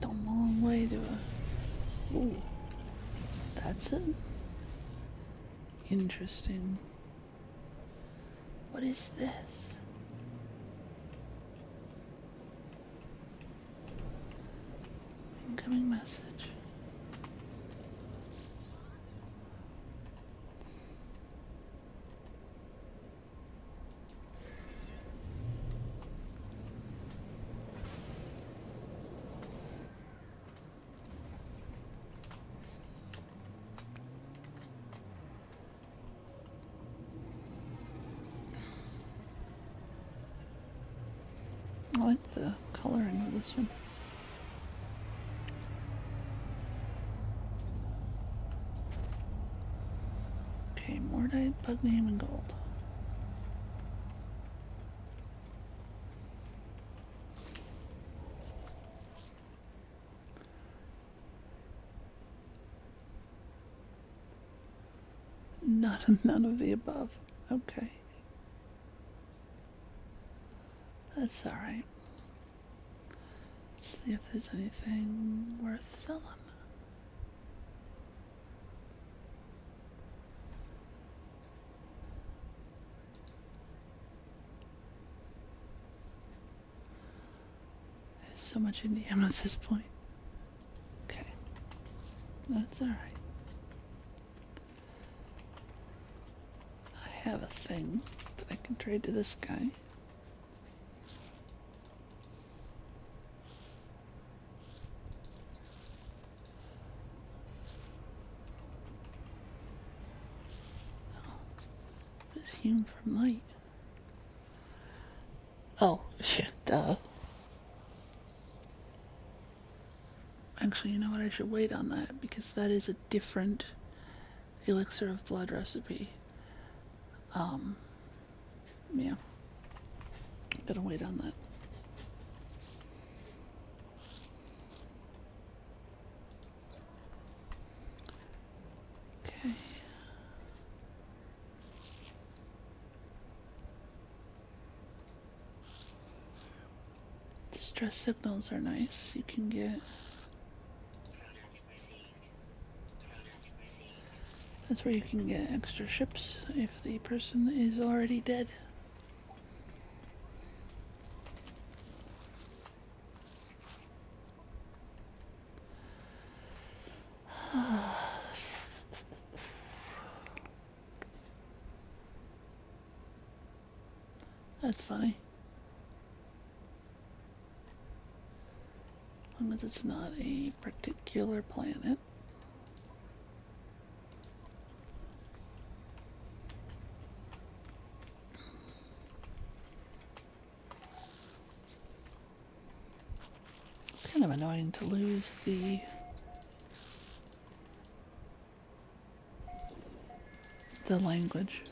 A long way to a... Ooh. That's it? Interesting. What is this? Incoming message. I like the coloring of this one. Okay, Mordite, pugnium, and gold. None of the above. Okay. That's alright. Let's see if there's anything worth selling. There's so much indium at this point. Okay. That's alright. I have a thing that I can trade to this guy. is hewn from light. Oh, shit, duh. Actually, you know what? I should wait on that because that is a different elixir of blood recipe. Yeah. Gotta wait on that. Okay. Distress signals are nice. You can get. That's where you can get extra ships if the person is already dead. That's funny. As long as it's not a particular planet. It's kind of annoying to lose the language.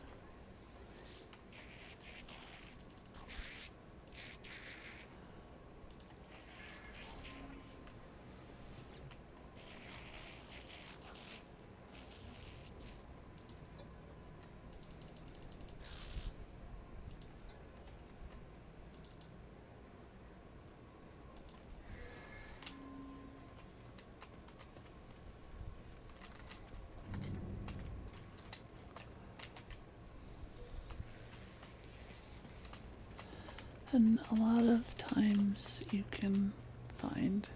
And a lot of times you can find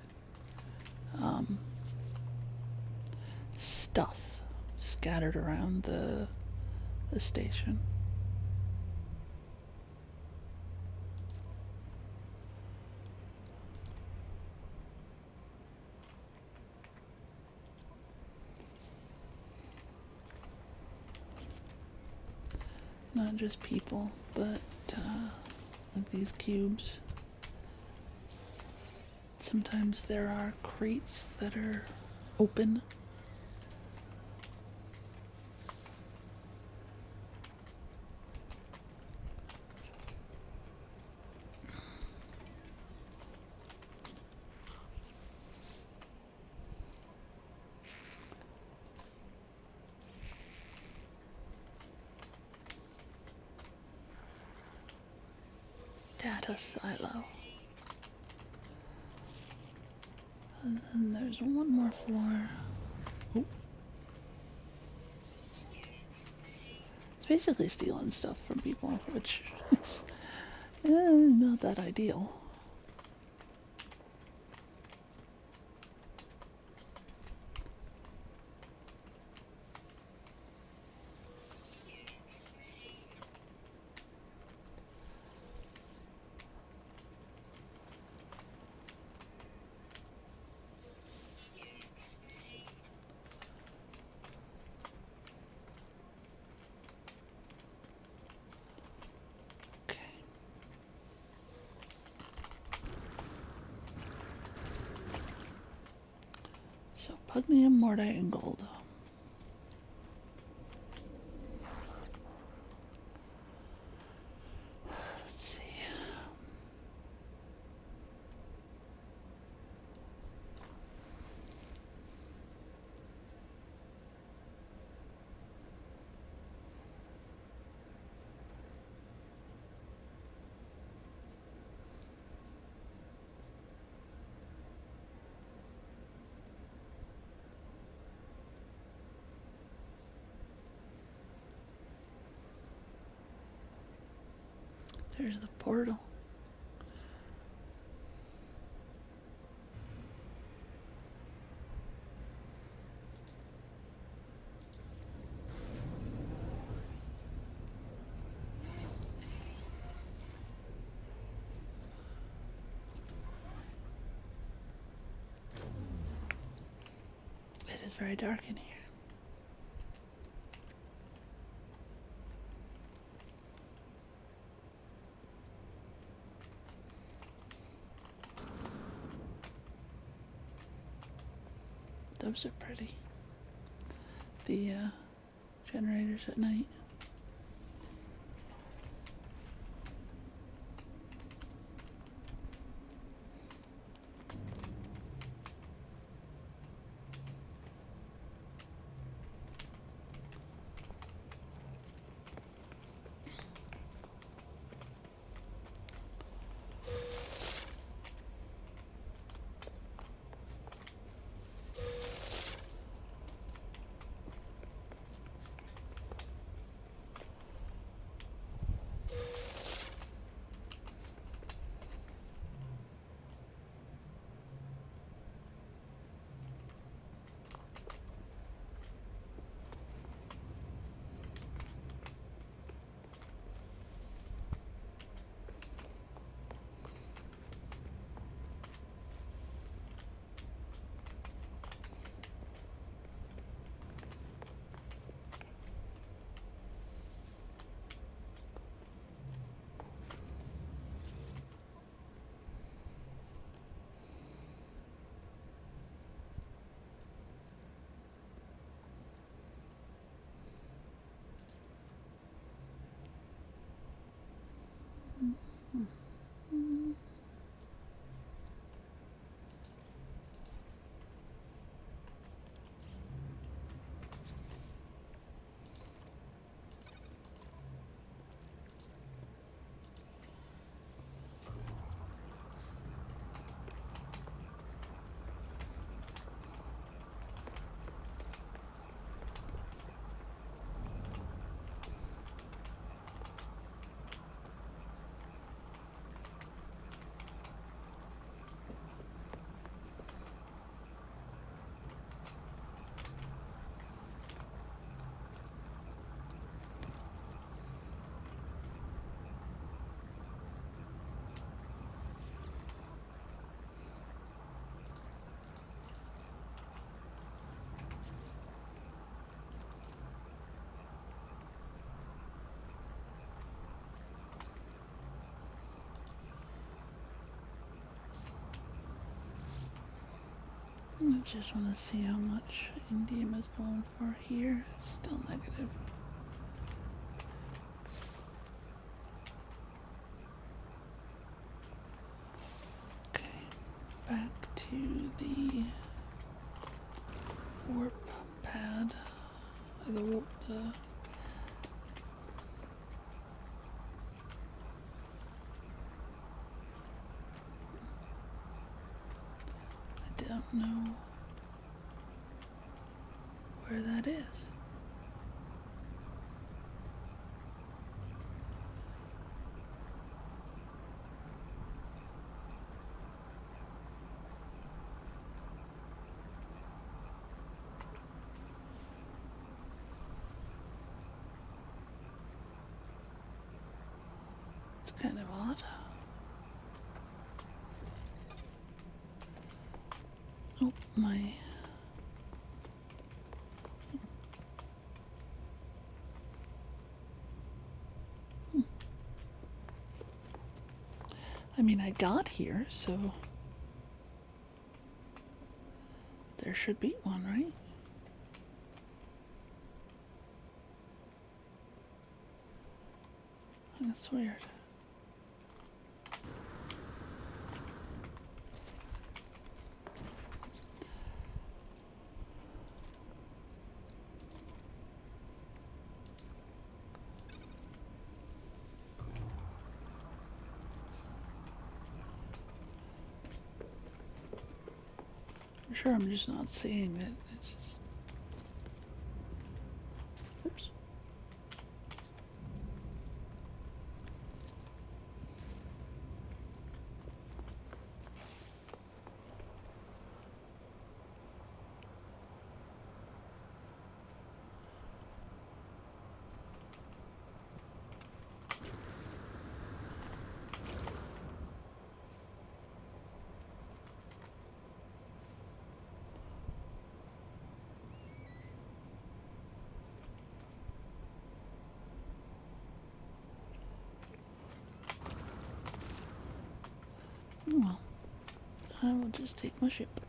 stuff scattered around the station. Not just people, but like these cubes. Sometimes there are crates that are open. Data silo. And then there's one more floor. Oh. It's basically stealing stuff from people, which is not that ideal. So, pugnium, mordite, and gold. Let's see. There's the portal. It is very dark in here. Those are pretty. The generators at night. I just want to see how much indium is going for here. Still negative. Okay, back to the warp pad. I don't know where that is. It's kind of odd. Oh, my. I mean, I got here, so there should be one, right? That's weird. I'm sure I'm just not seeing it. It's just... Oops. Well, I will just take my ship.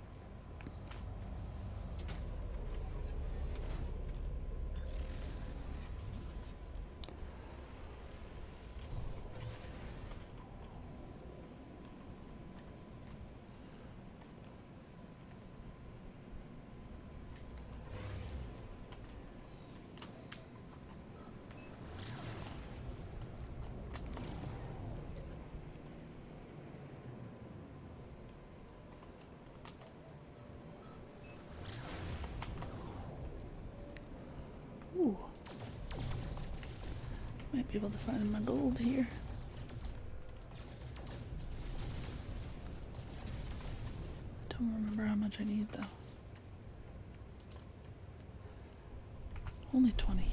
Might be able to find my gold here. Don't remember how much I need though. Only 20.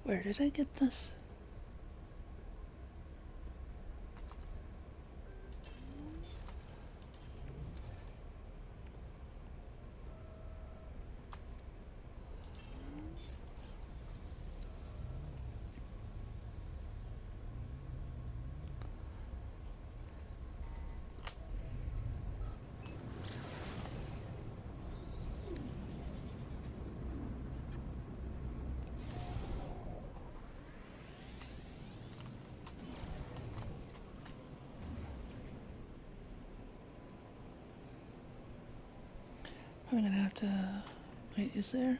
Where did I get this? I'm gonna have to... Wait, is there?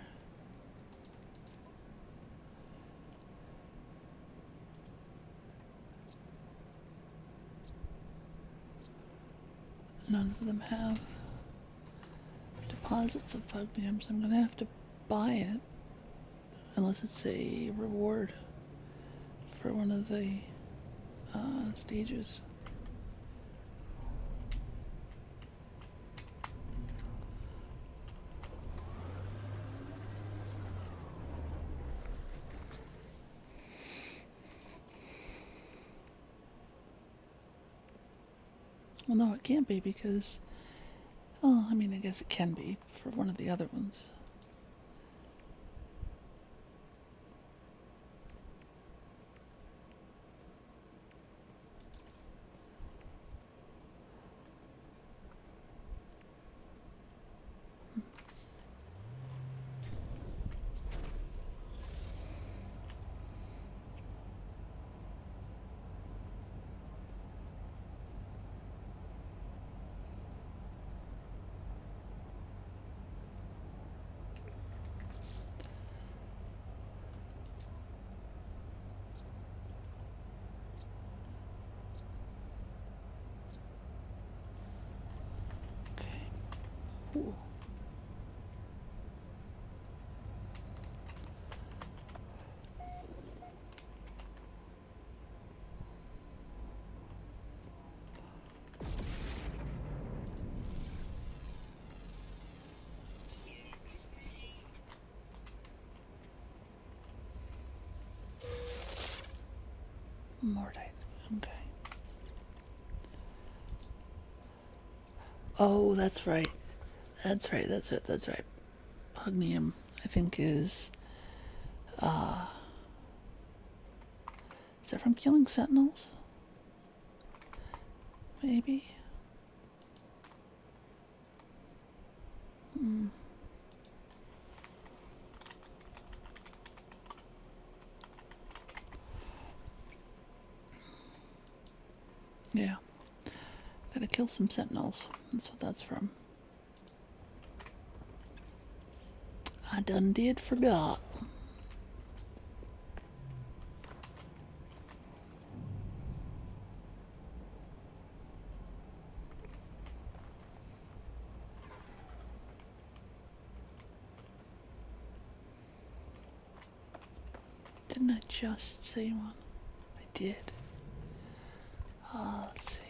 None of them have deposits of pugnium, so I'm gonna have to buy it. Unless it's a reward for one of the stages. Well, no, it can't be because... Well, I mean, I guess it can be for one of the other ones. Ooh. Mordite. Okay. Oh, that's right. That's right. That's right. Pugnium, I think, is that from killing sentinels? Maybe. Yeah. Gotta kill some sentinels. That's what that's from. I done did forgot. Didn't I just say one? I did. Let's see.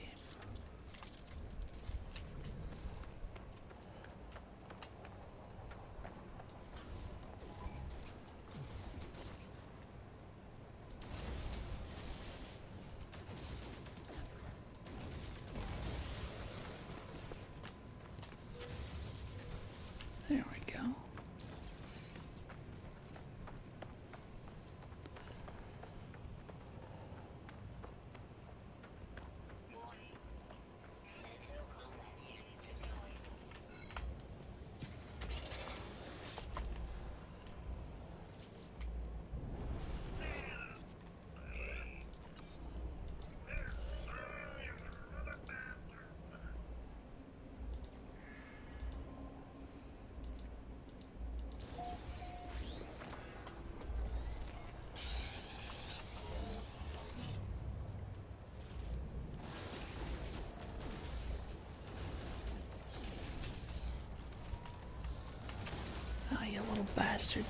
There we go. Oh, you little bastard.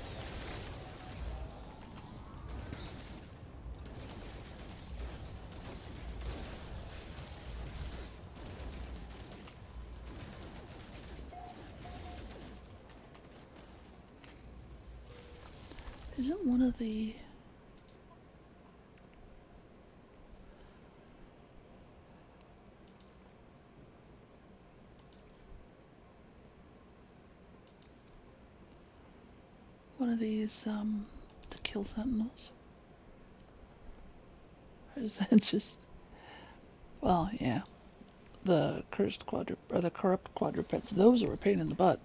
Isn't one of the... one of these, the kill sentinels? Or is that just... Well, yeah. The cursed quadruped, or the corrupt quadrupeds, those are a pain in the butt.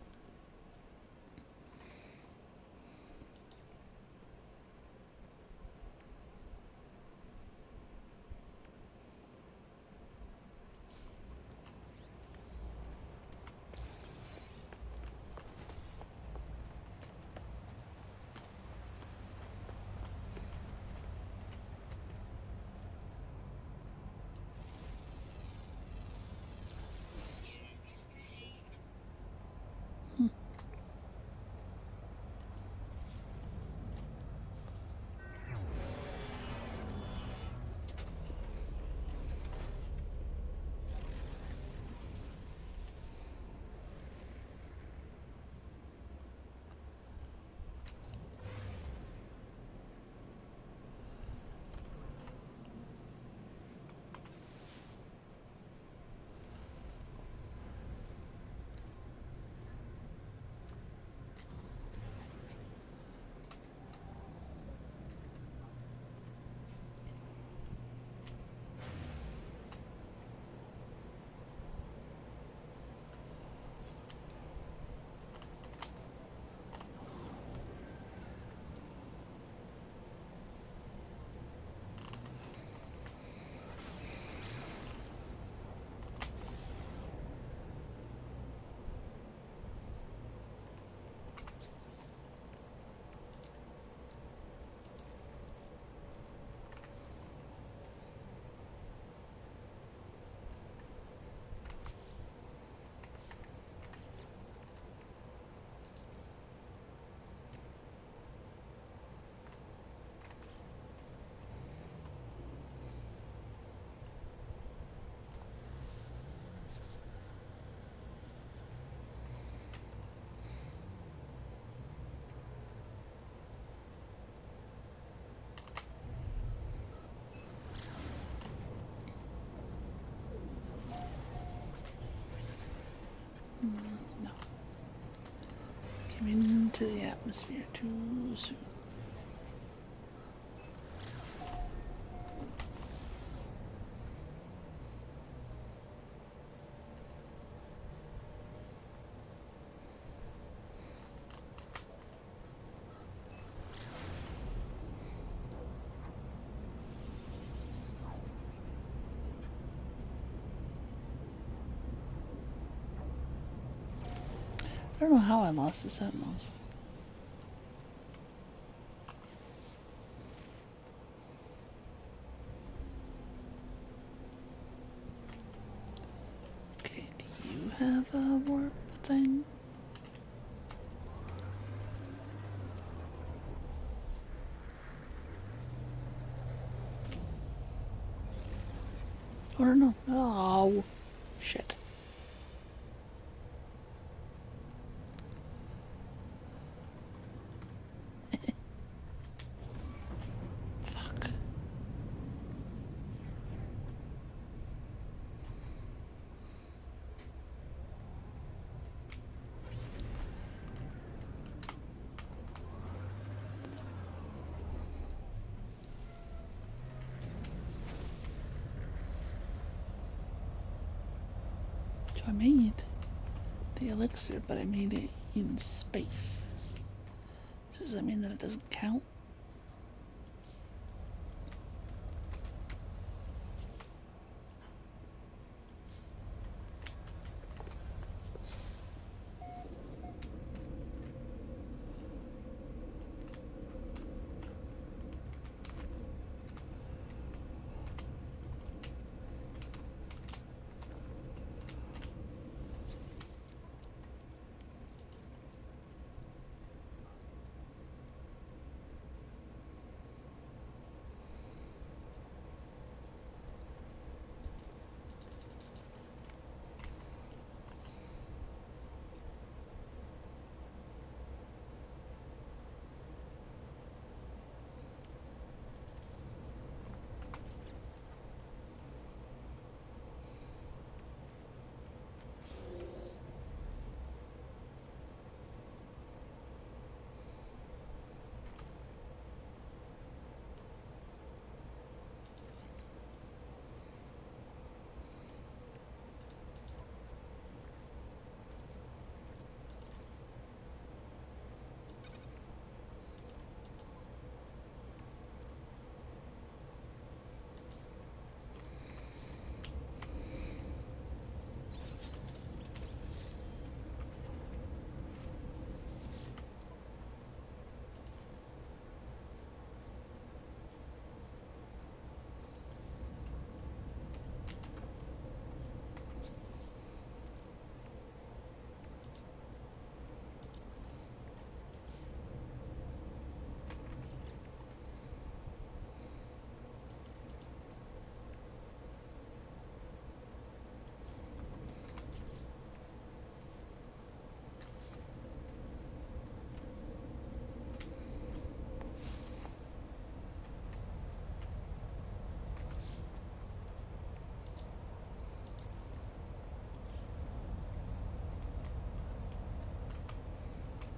No. Came into the atmosphere too soon. I don't know how I lost the sentinels. Okay, do you have a warp thing? Or no? Oh, shit. Fuck. So I made the elixir, but I made it in space. So does that mean that it doesn't count?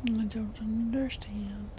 I don't understand.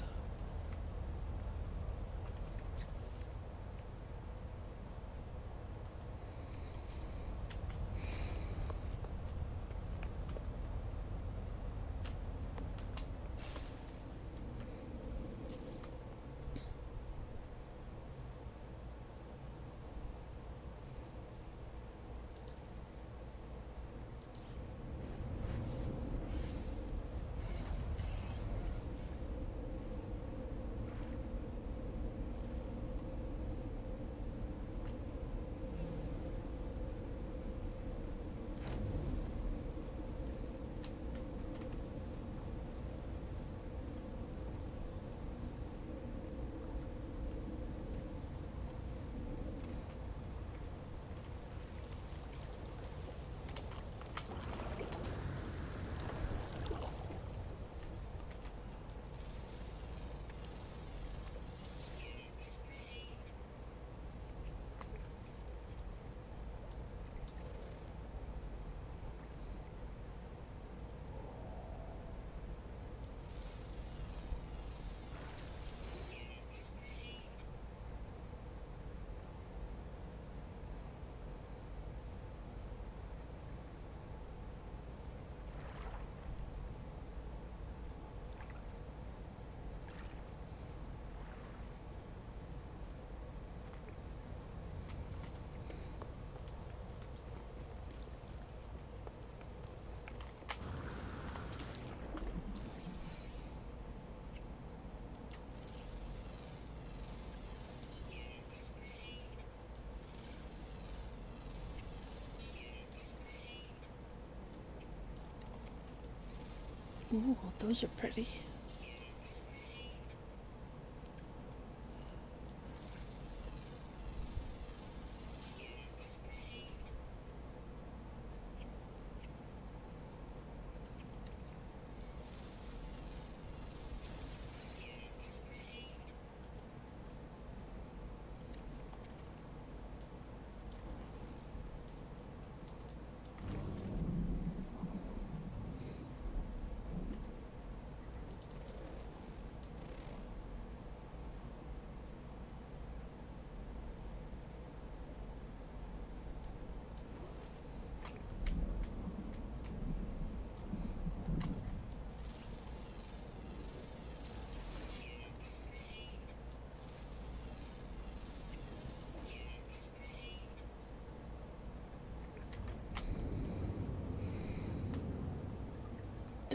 Ooh, those are pretty.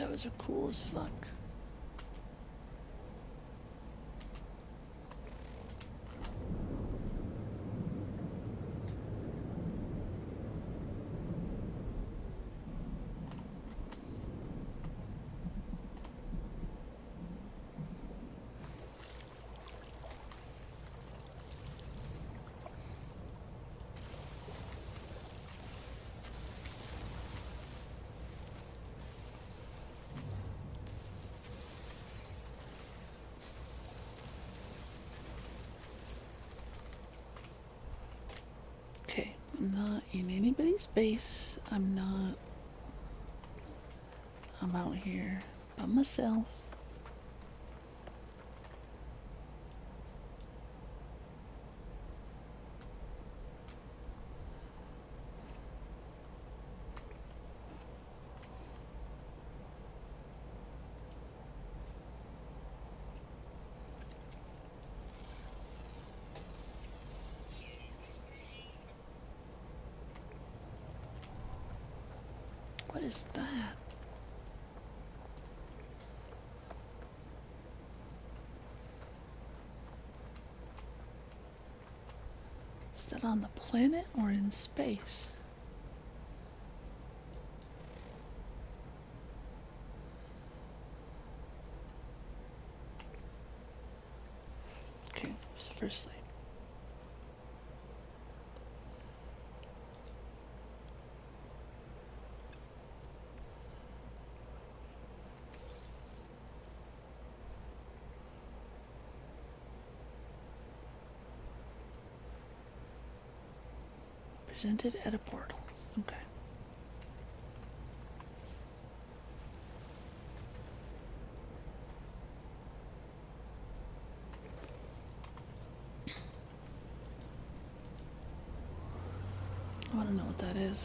Those are cool as fuck. Okay, I'm not in anybody's base. I'm out here by myself. What is that? Is that on the planet or in space? Okay, so firstly. Presented at a portal. Okay. I want to know what that is.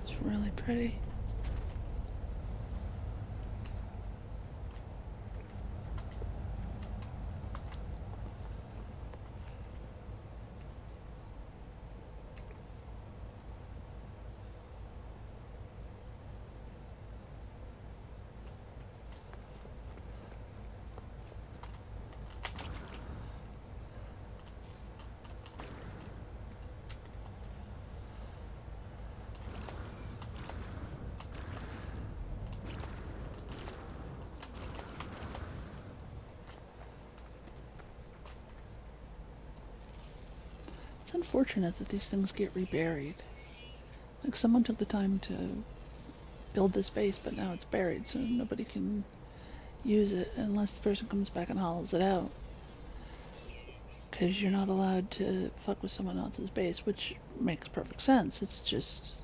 It's really pretty. It's unfortunate that these things get reburied. Like someone took the time to build this base, but now it's buried, so nobody can use it unless the person comes back and hollows it out. Because you're not allowed to fuck with someone else's base, which makes perfect sense. It's just...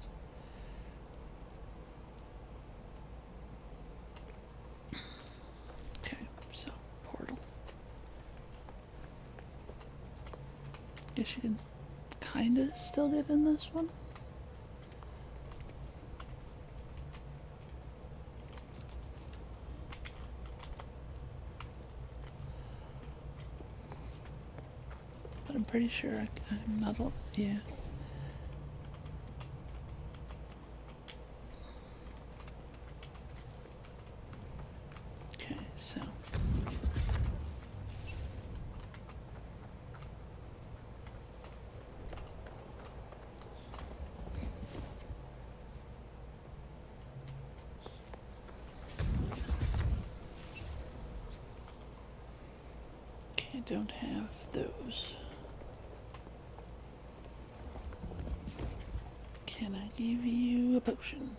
Okay, so, portal. Guess you can kinda still get in this one. But I'm pretty sure I'm not... Yeah. Okay, so... Okay, don't have those. Can I give you a potion?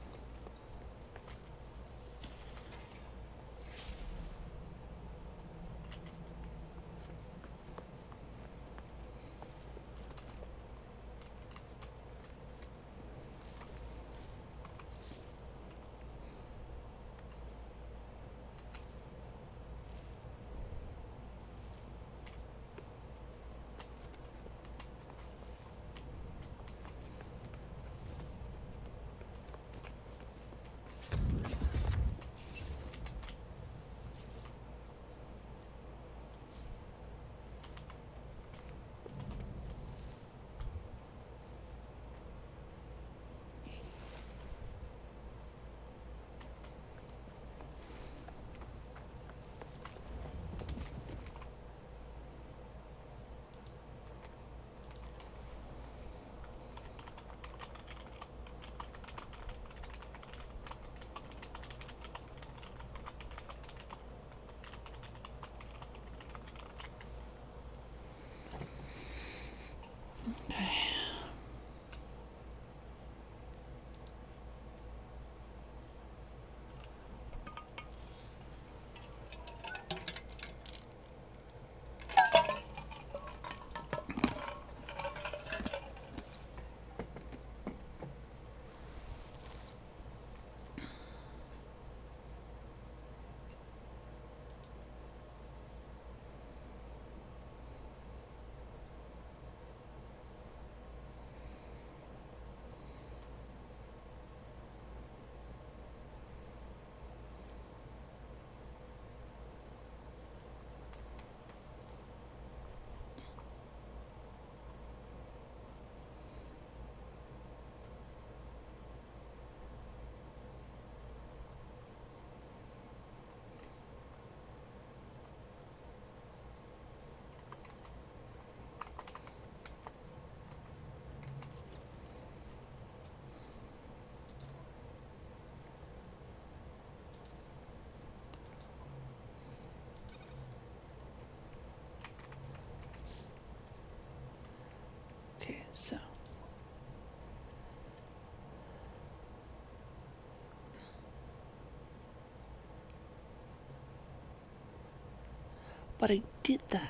But I did that.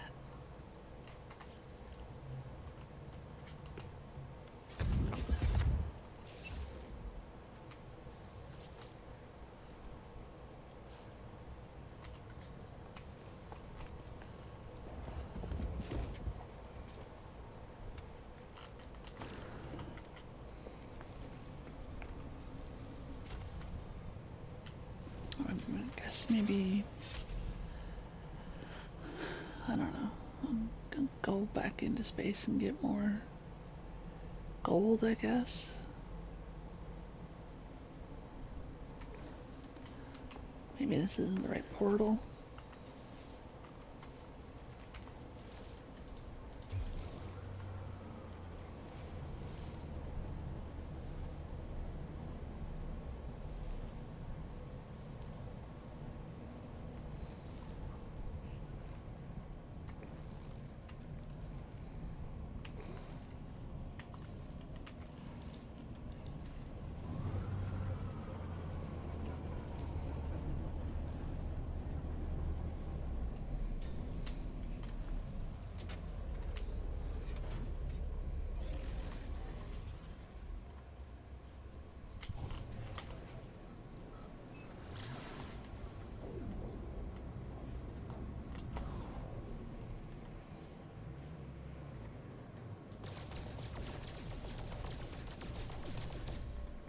I guess maybe, I don't know, I'm gonna go back into space and get more gold, I guess. Maybe this isn't the right portal.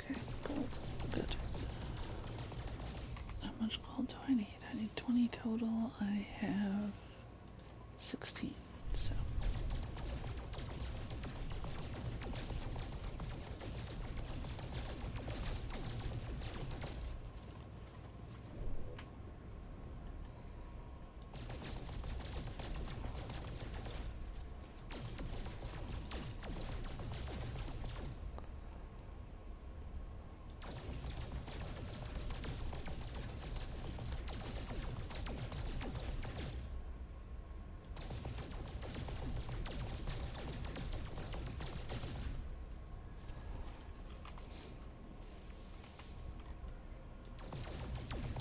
Okay, gold. Good. How much gold do I need? I need 20 total. I have 16. So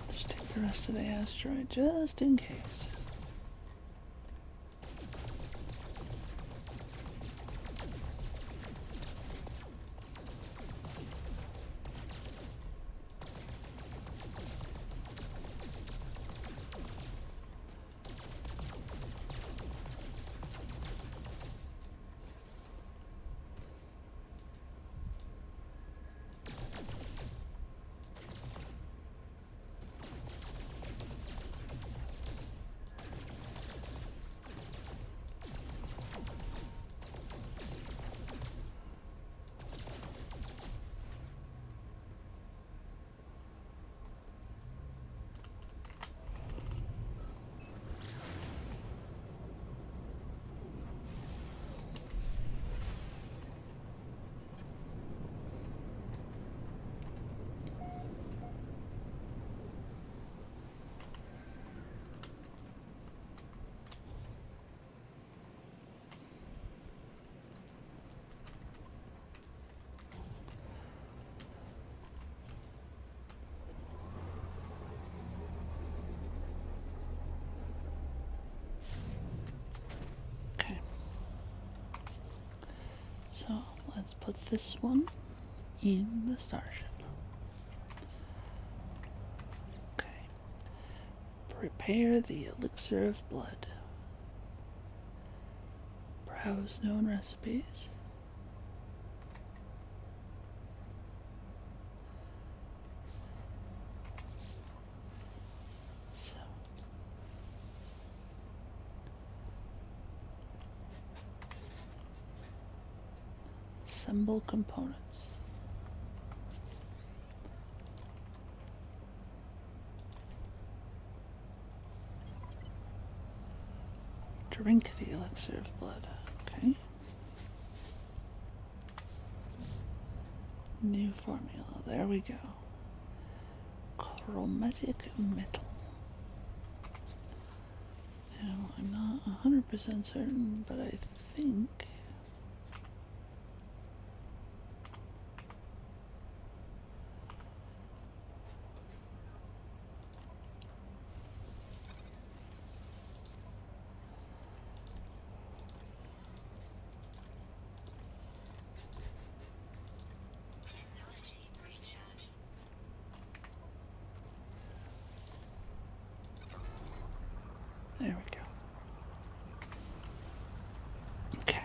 just take the rest of the asteroid just in case. Okay. So let's put this one in the starship. Okay. Prepare the elixir of blood. Browse known recipes. So assemble components. Drink the elixir of blood. Okay. New formula. There we go. Chromatic metal. Now, I'm not 100% certain, but I think There we go. Okay.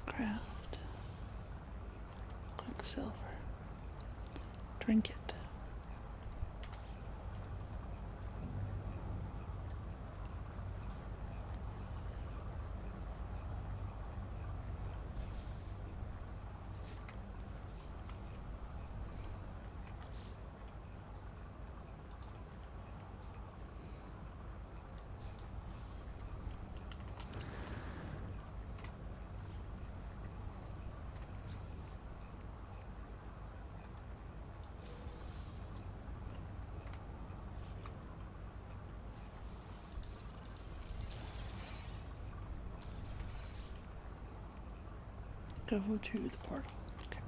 Craft. Quicksilver. Drink it. Go to the portal. Okay.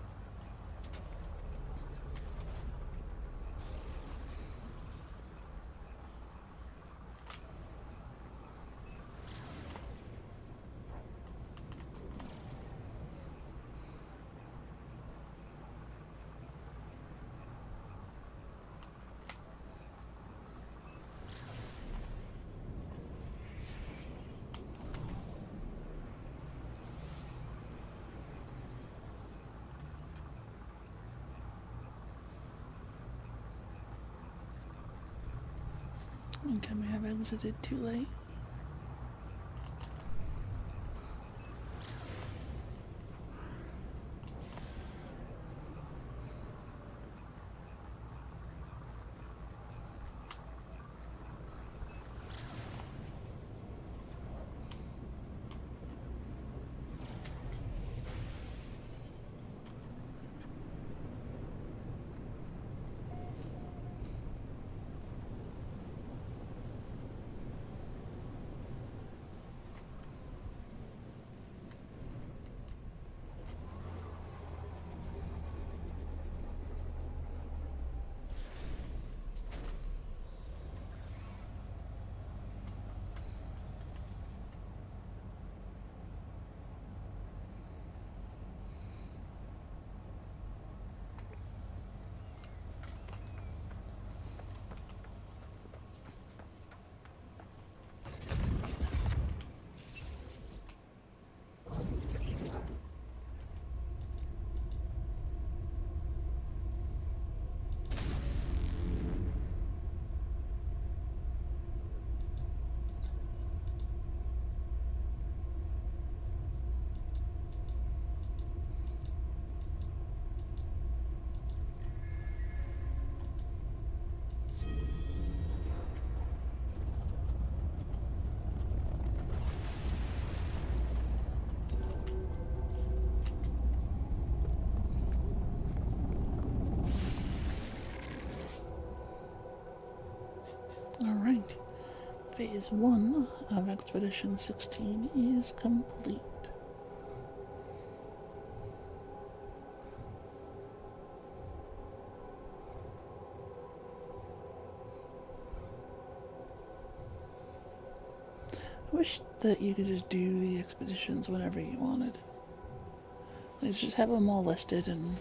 I think I may have exited too late. Alright. Phase 1 of Expedition 16 is complete. I wish that you could just do the expeditions whenever you wanted. Like, just have them all listed and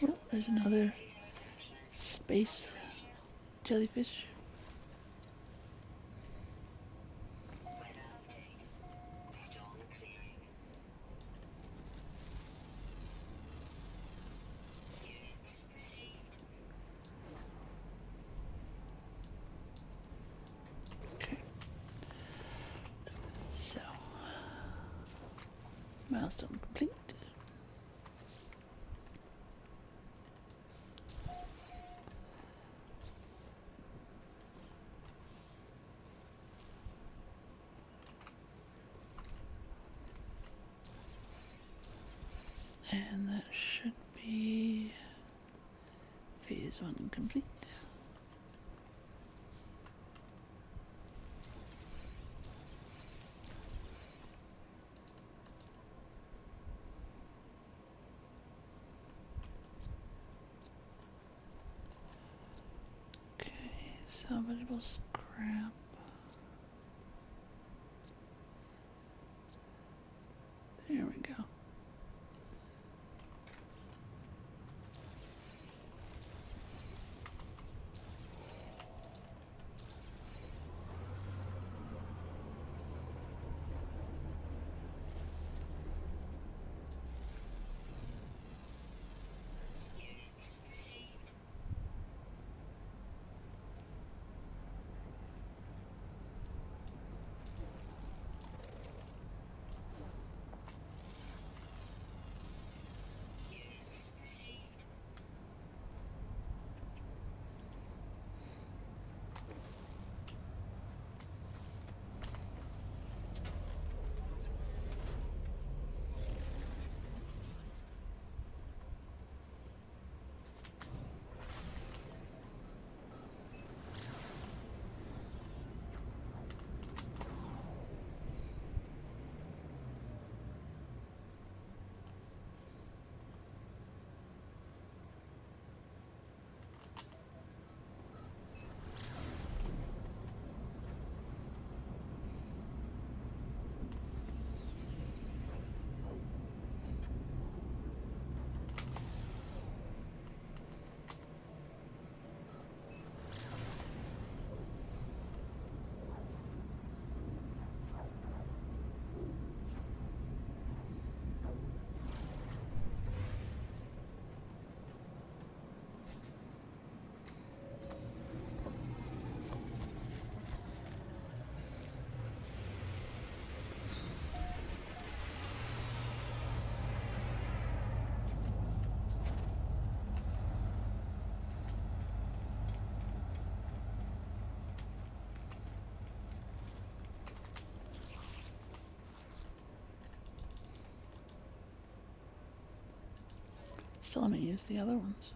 oh, there's another space jellyfish. Milestone complete. And that should be phase 1 complete. Okay, salvageable scrap. There we go. Still haven't used the other ones.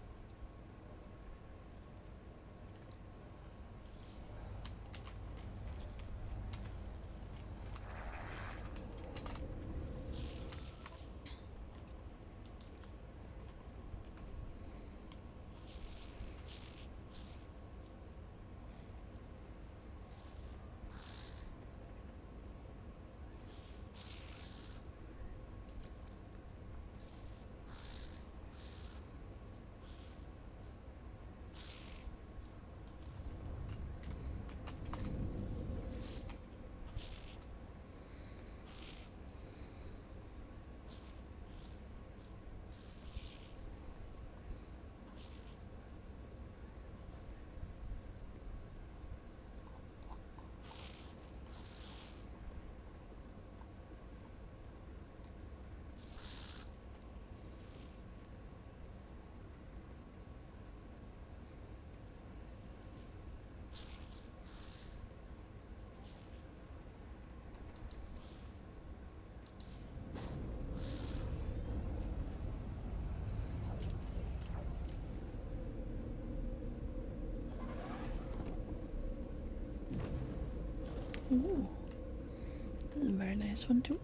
Ooh, this is a very nice one too.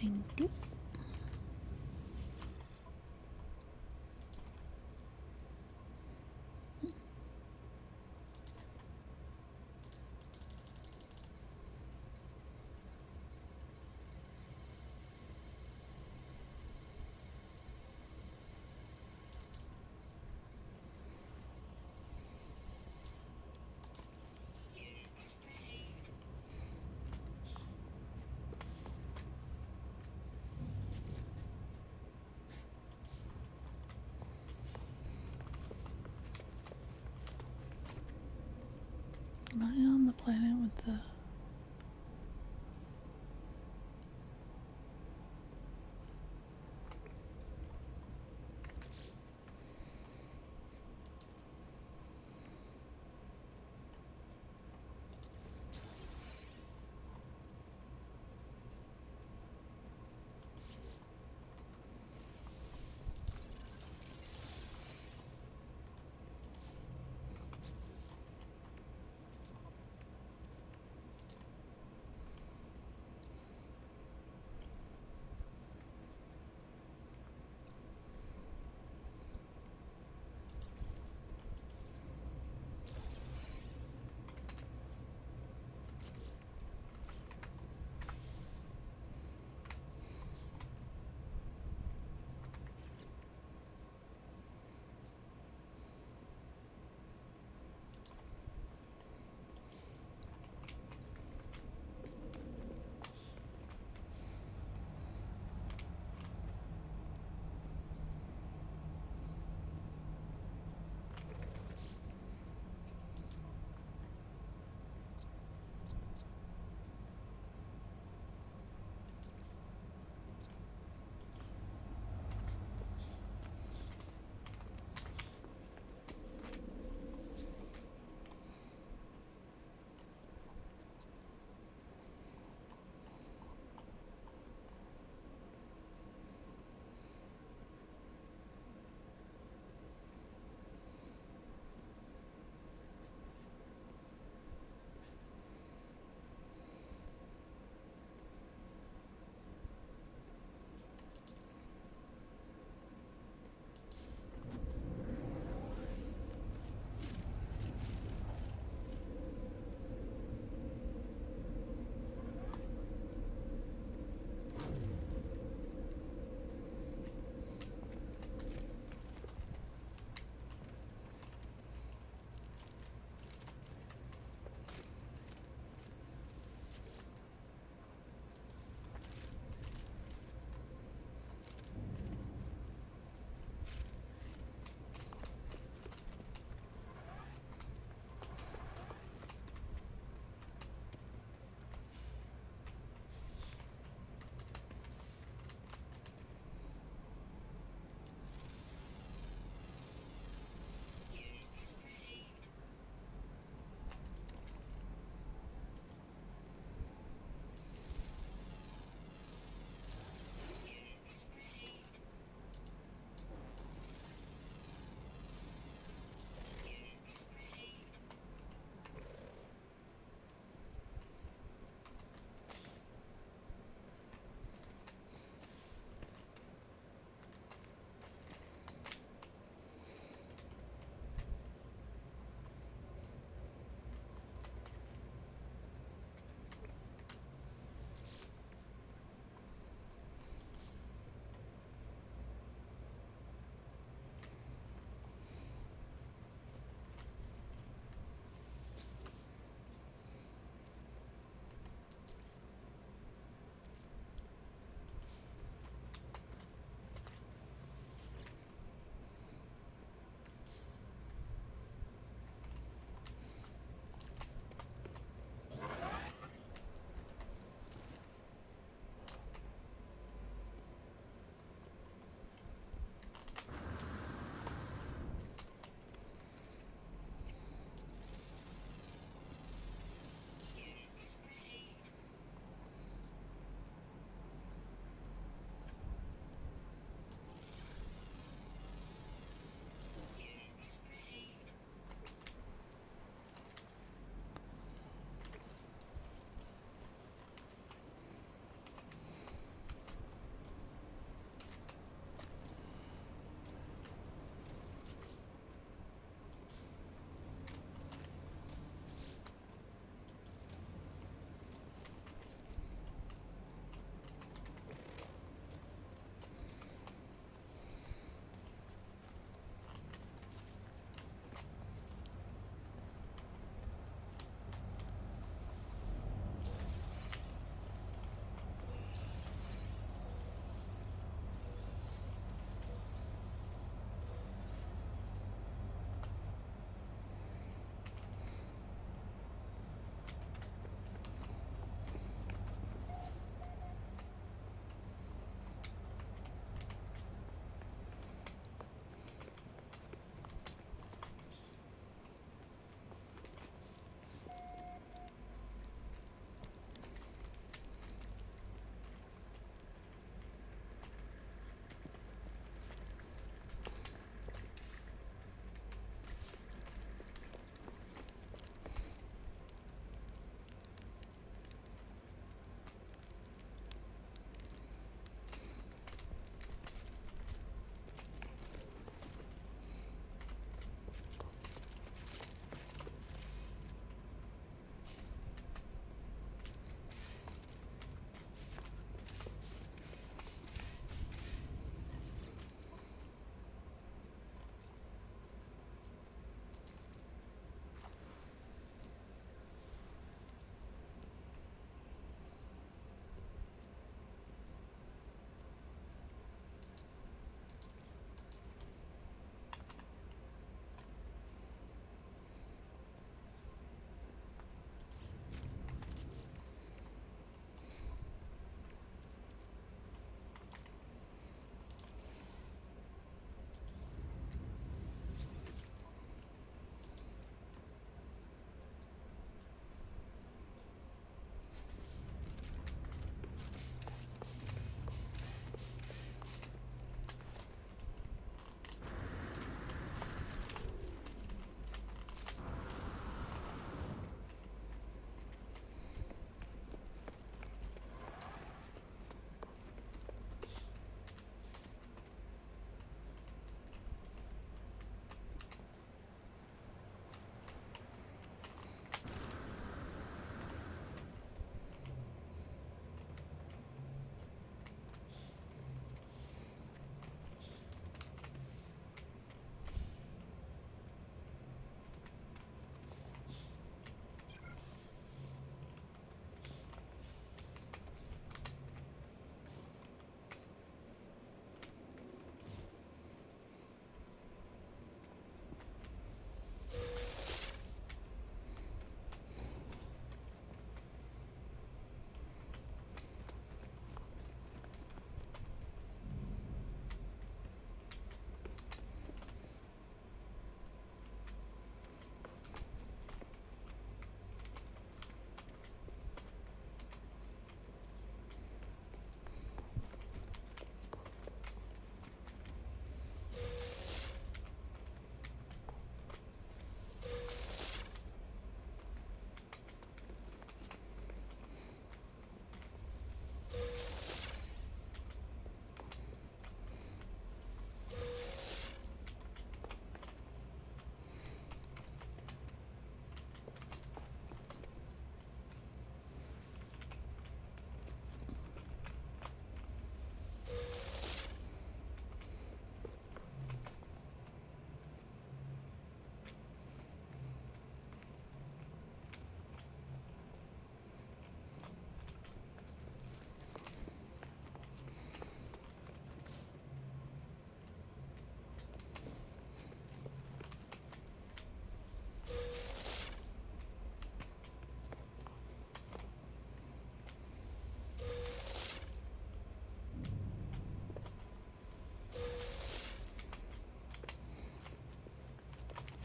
Thank you.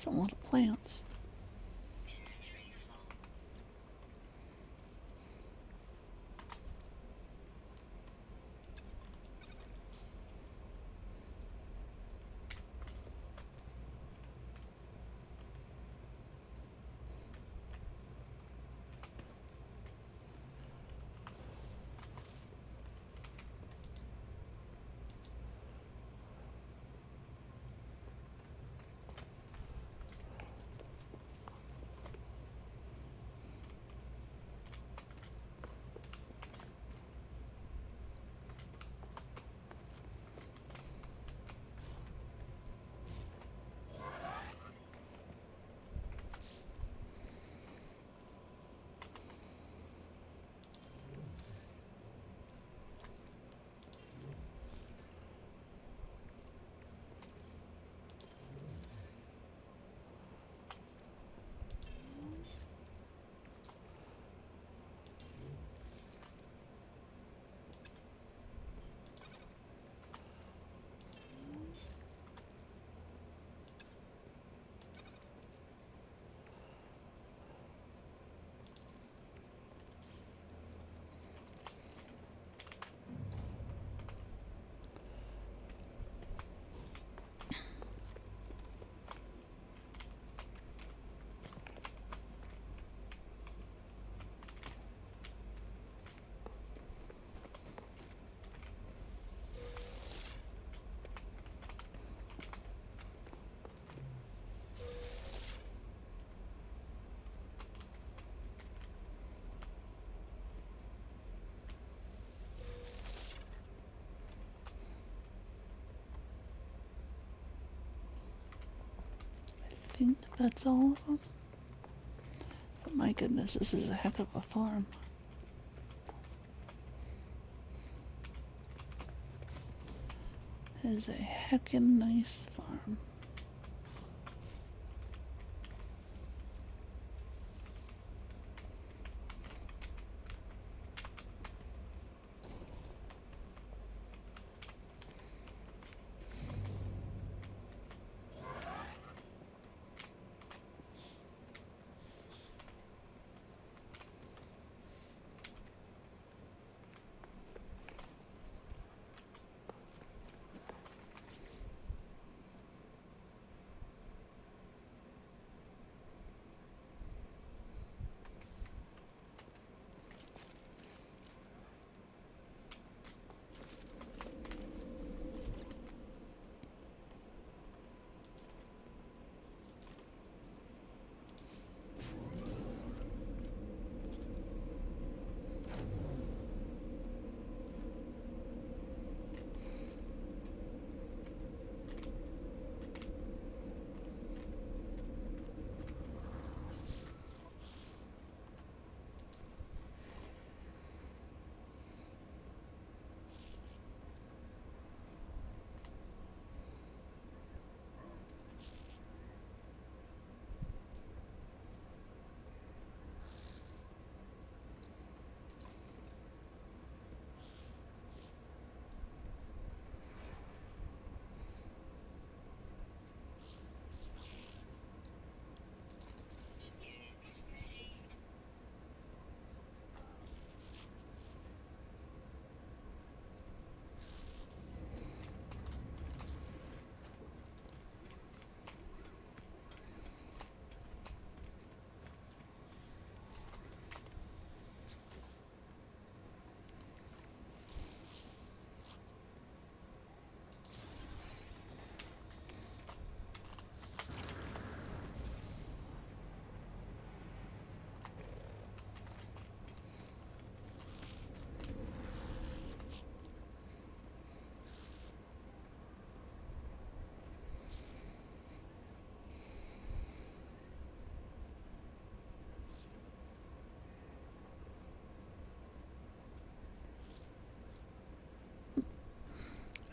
a lot of plants. I think that's all of them. But my goodness, this is a heck of a farm. It is a heckin' nice farm.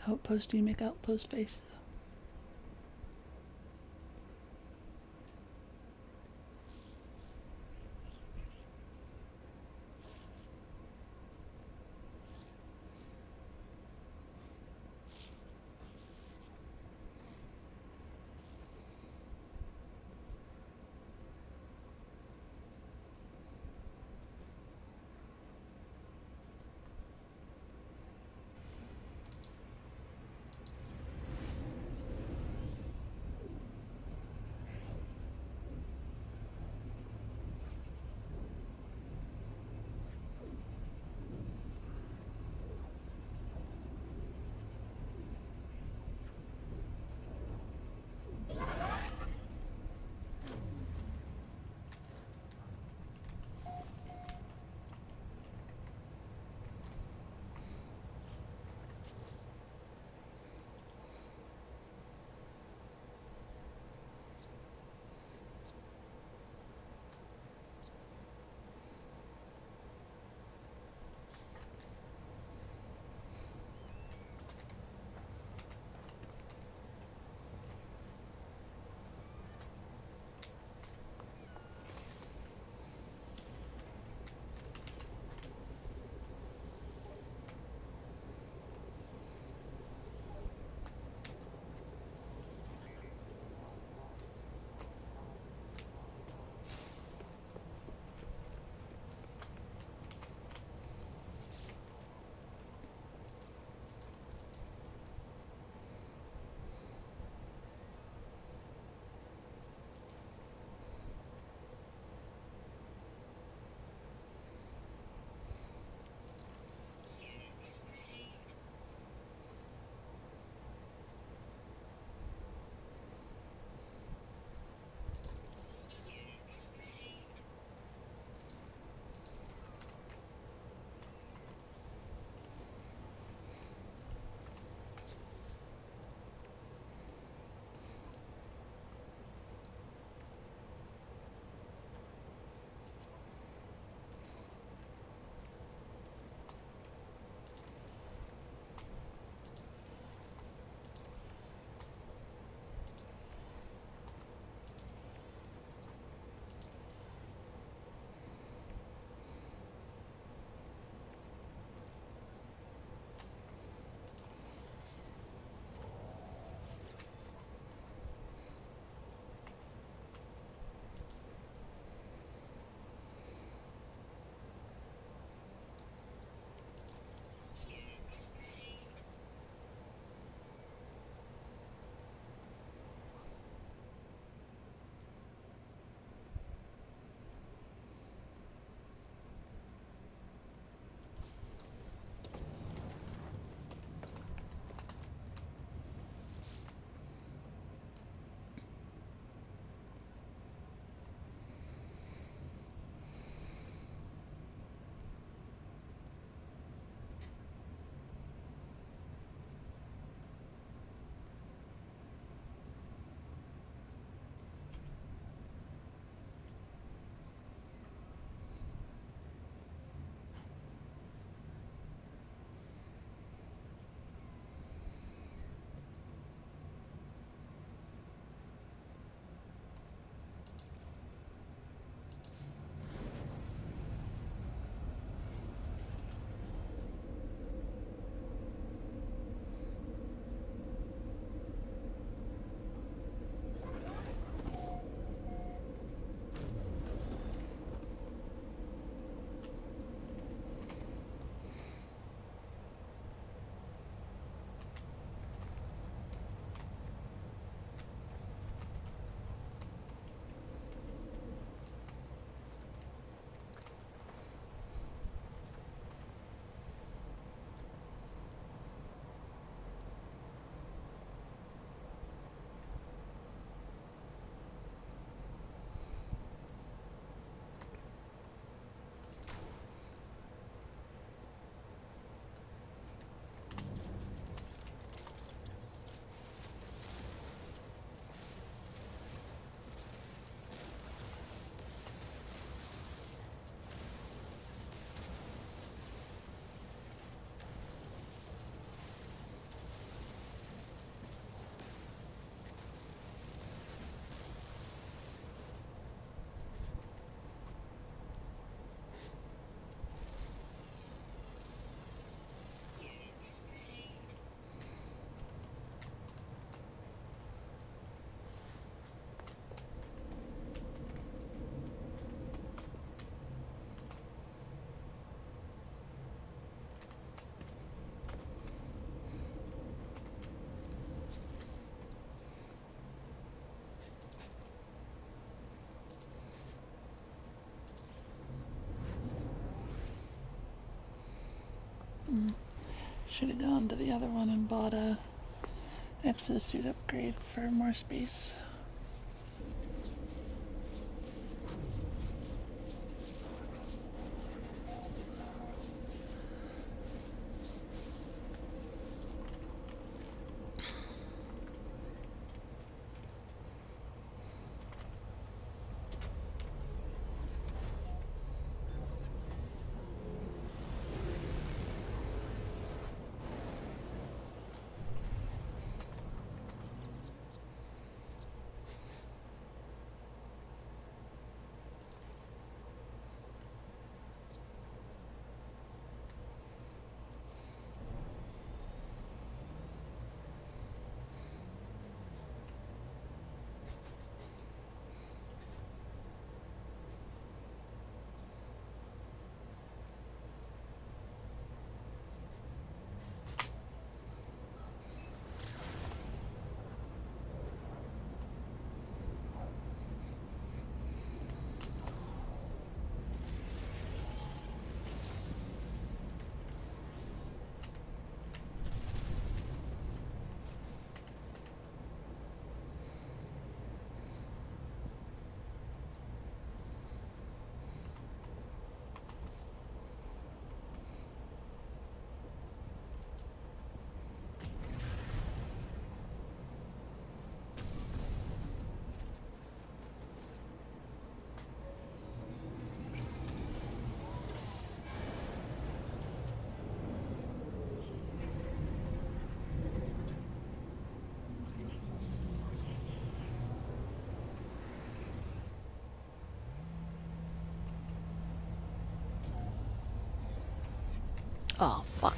Outpost, do you make outpost faces? Should have gone to the other one and bought a exosuit upgrade for more space. Oh, fuck.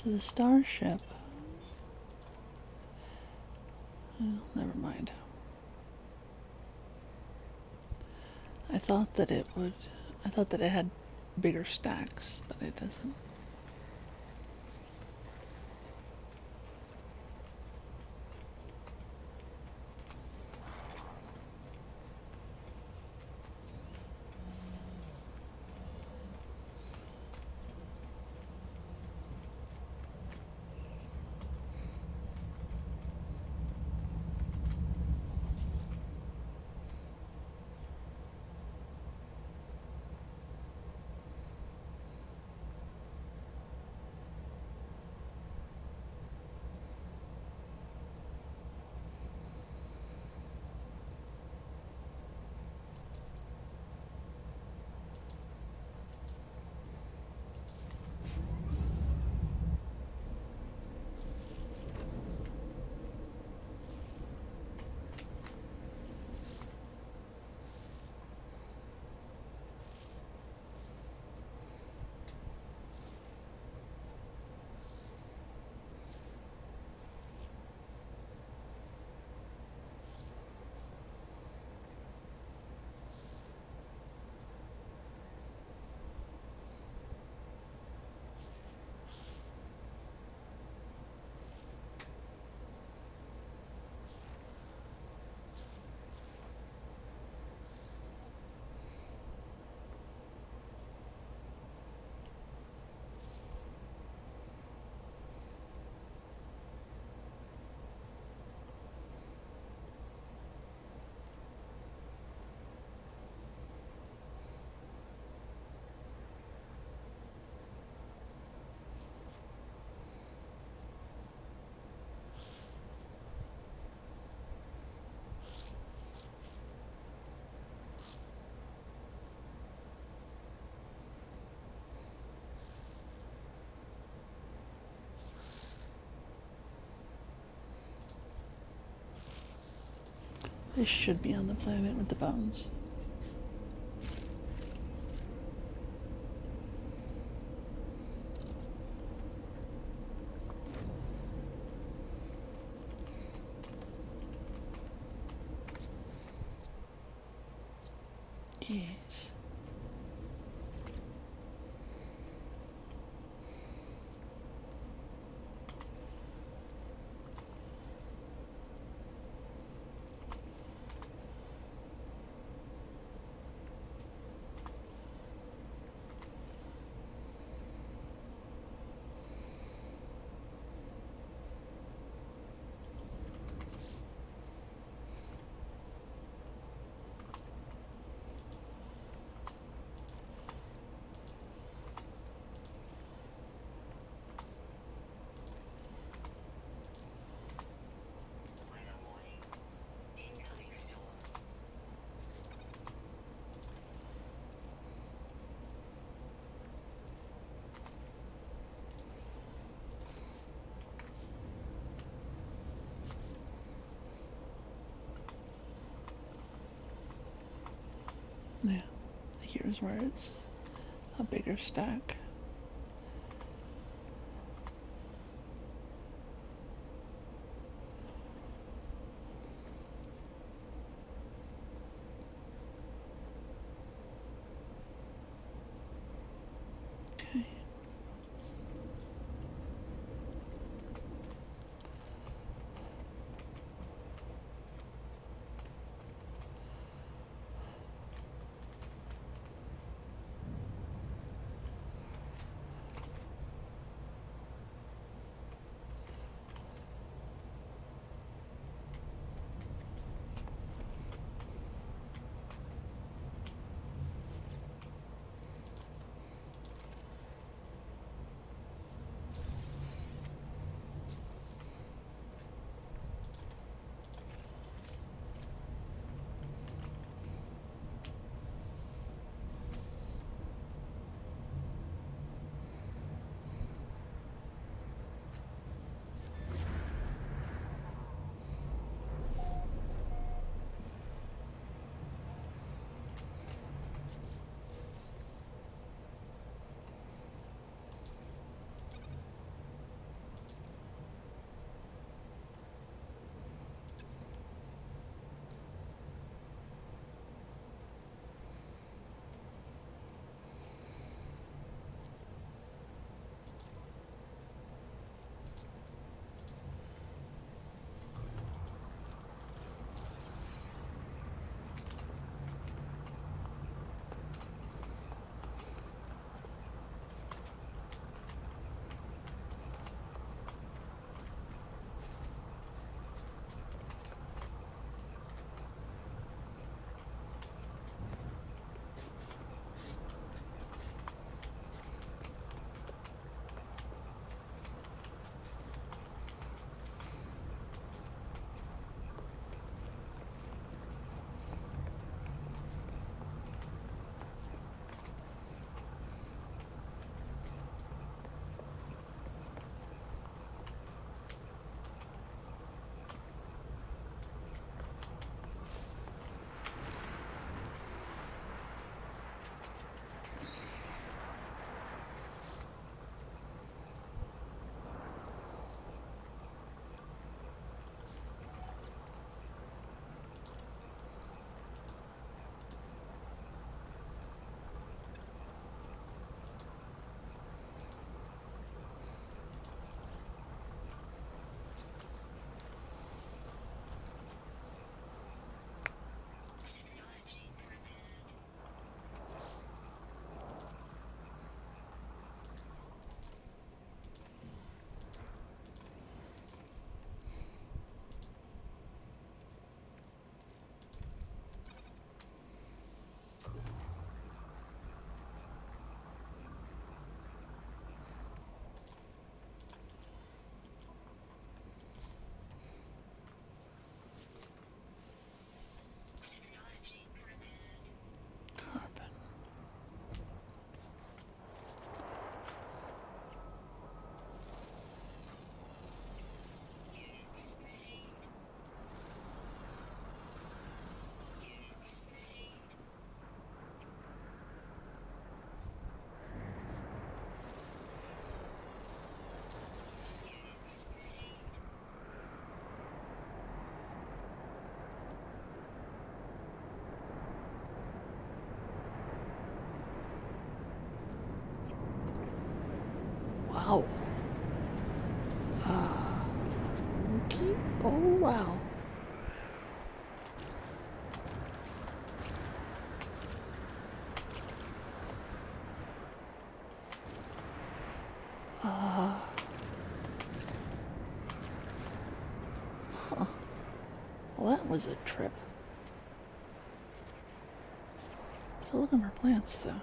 to the starship. Oh, never mind. I thought that it would. I thought that it had bigger stacks, but it doesn't. This should be on the planet with the bones. Yes. Yeah. Here's where it's a bigger stack. Okay. wow. Uh, huh. Well, that was a trip. Still looking for plants, though.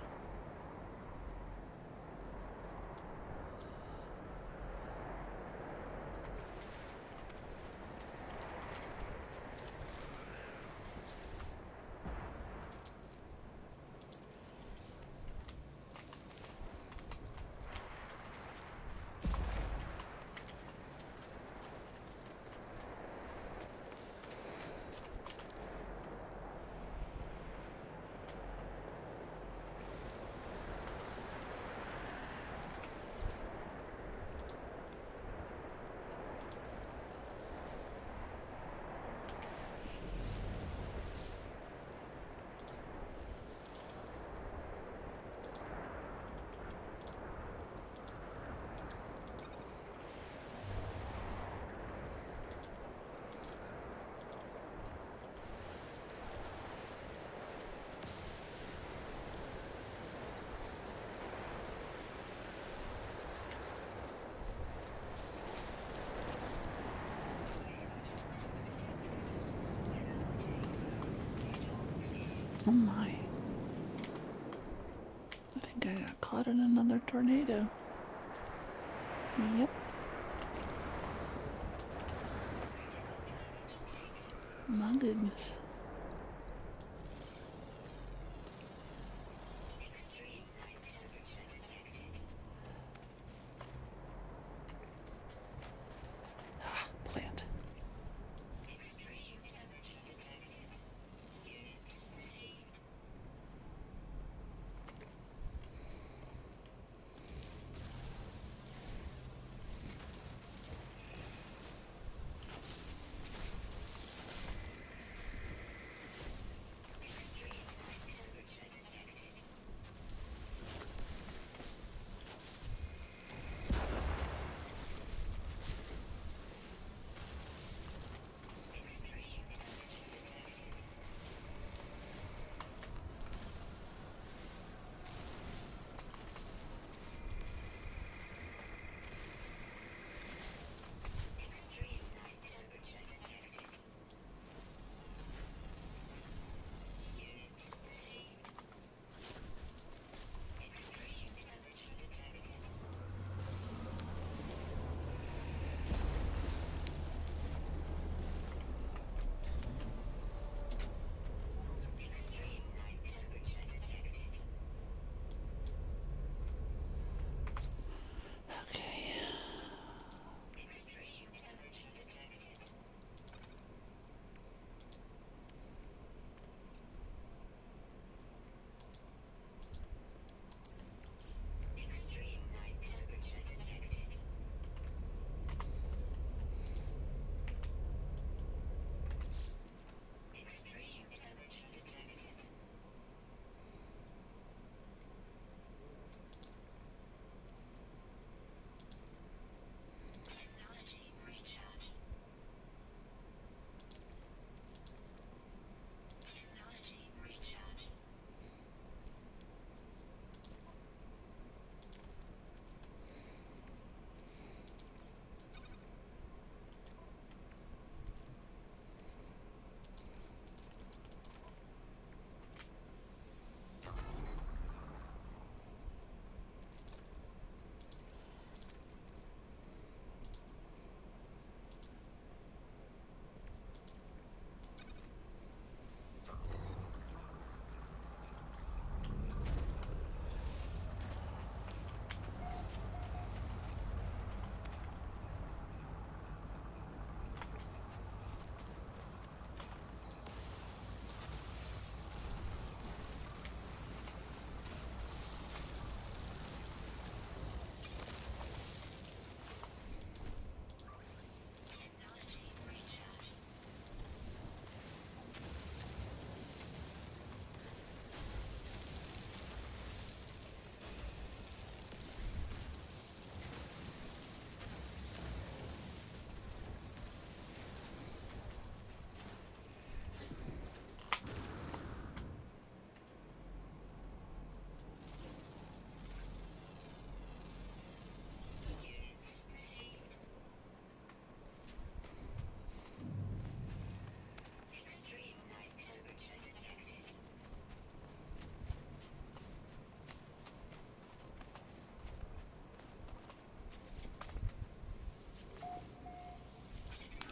Oh my. I think I got caught in another tornado. Yep. My goodness. Plant.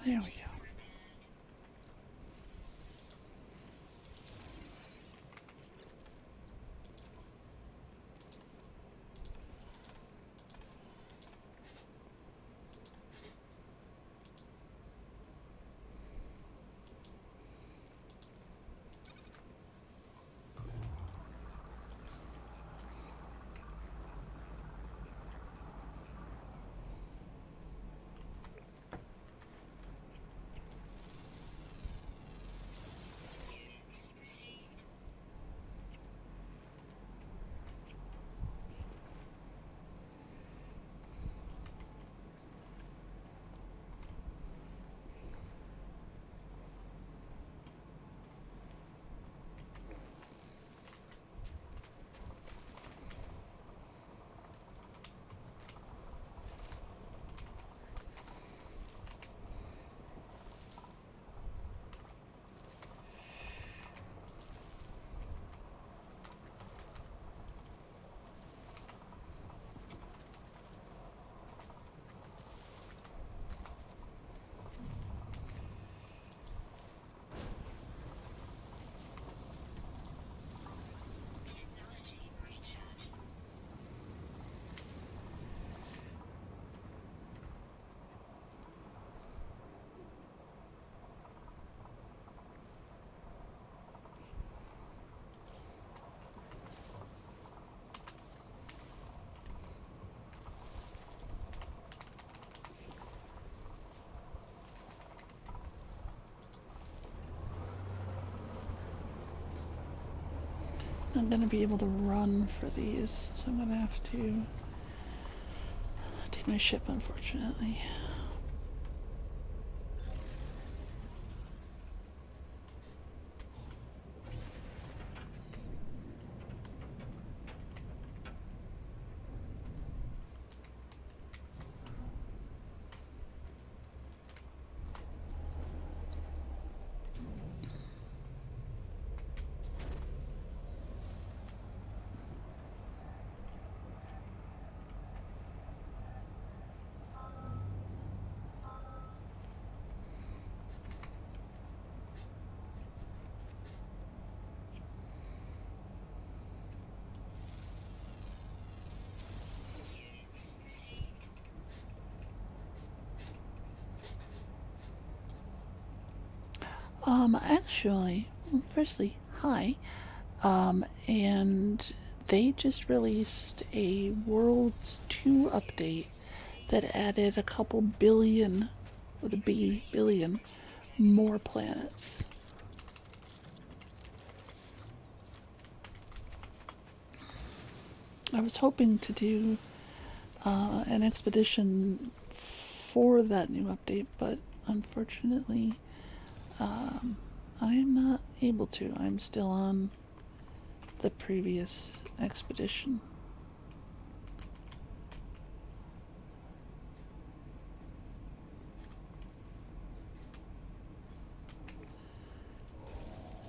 There we go. I'm going to be able to run for these, so I'm going to have to take my ship, unfortunately. Actually, firstly, hi. And they just released a Worlds 2 update that added a couple billion, with a B, billion, more planets. I was hoping to do an expedition for that new update, but unfortunately, I am not able to. I'm still on the previous expedition.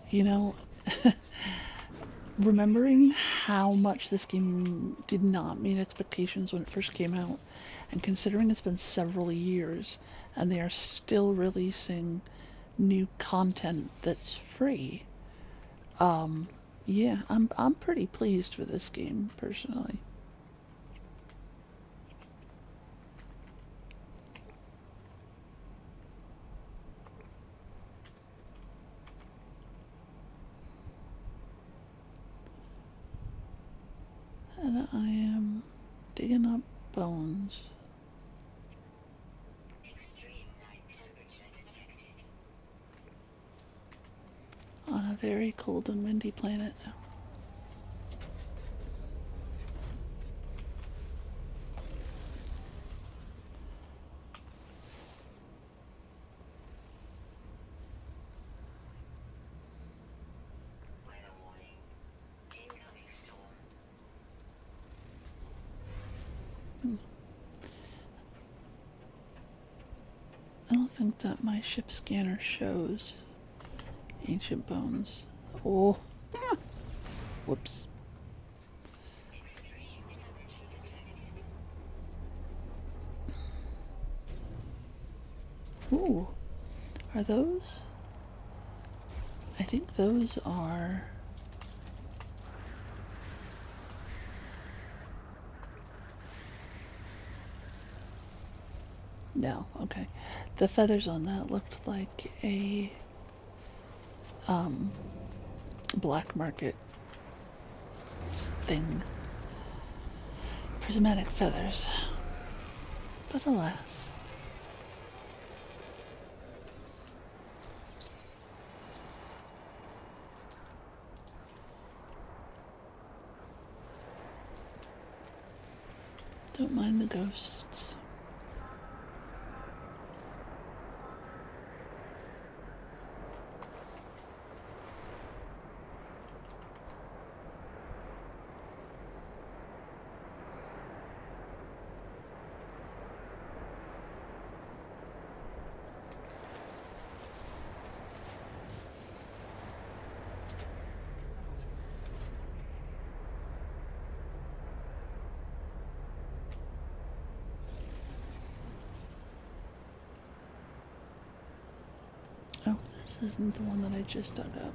You know, remembering how much this game did not meet expectations when it first came out, and considering it's been several years and they are still releasing new content that's free, yeah, I'm pretty pleased with this game personally. And I am digging up bones on a very cold and windy planet. I don't think that my ship scanner shows ancient bones. Oh, whoops. Ooh, Are those? I think those are... No, okay. The feathers on that looked like a black market thing. Prismatic feathers. But alas. Don't mind the ghosts. Oh, this isn't the one that I just dug up.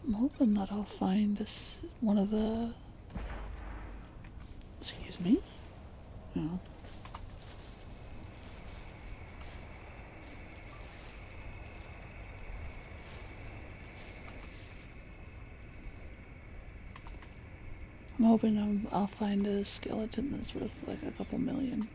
I'm hoping that I'll find this one of the... Excuse me? No. I'm hoping I'll find a skeleton that's worth like a couple million.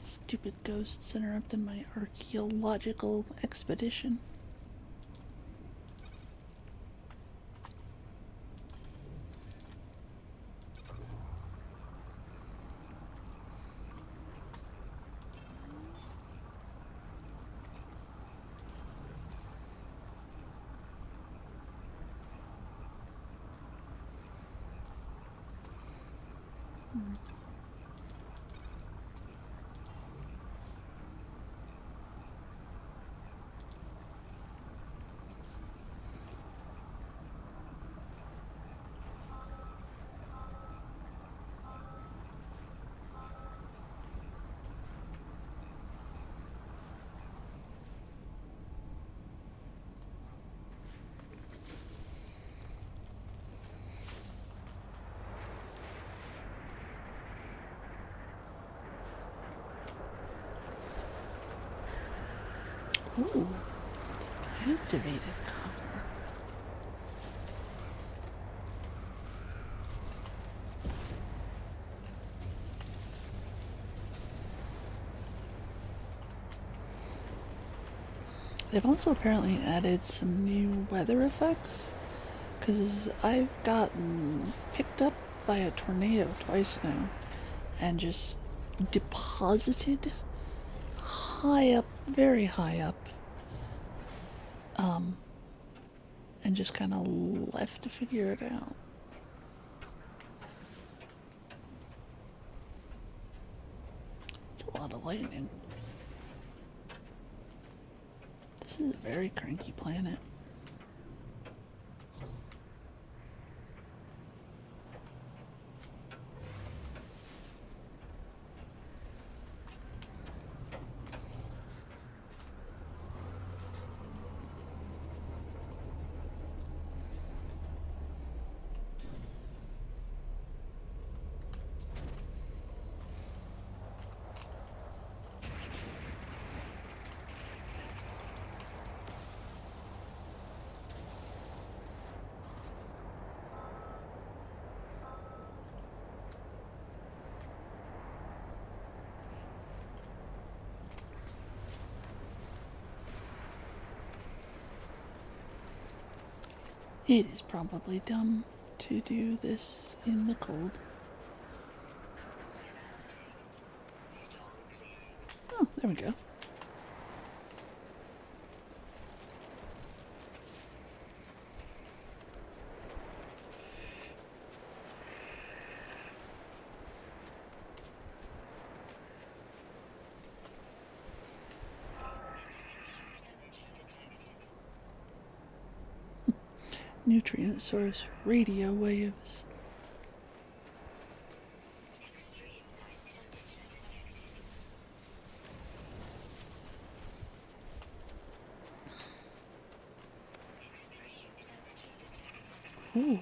Stupid ghosts interrupting my archaeological expedition. Ooh, activated copper. They've also apparently added some new weather effects, because I've gotten picked up by a tornado twice now and just deposited high up, very high up, and just kind of left to figure it out. It's a lot of lightning. This is a very cranky planet. It is probably dumb to do this in the cold. Oh, there we go. Nutrient source radio waves. Ooh.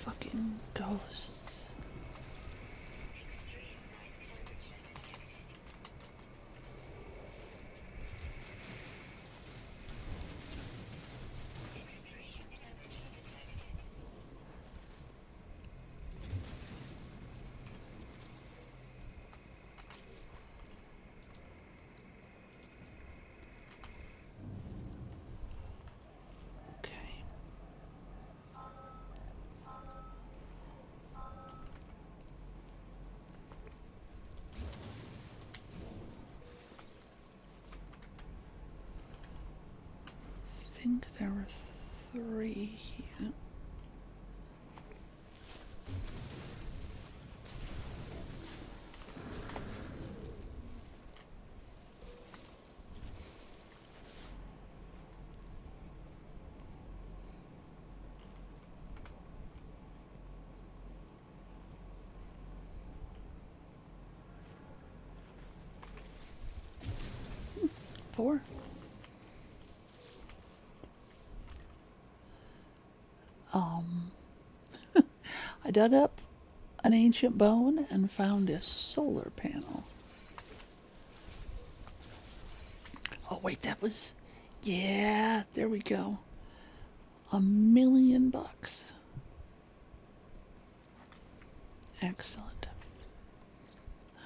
Fucking ghosts. Okay. I think there were 3 here. Four. Um, I dug up an ancient bone and found a solar panel. Oh, wait, that was. Yeah, there we go. $1,000,000. Excellent.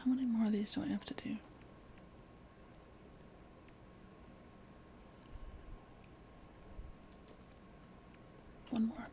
How many more of these do I have to do? One more.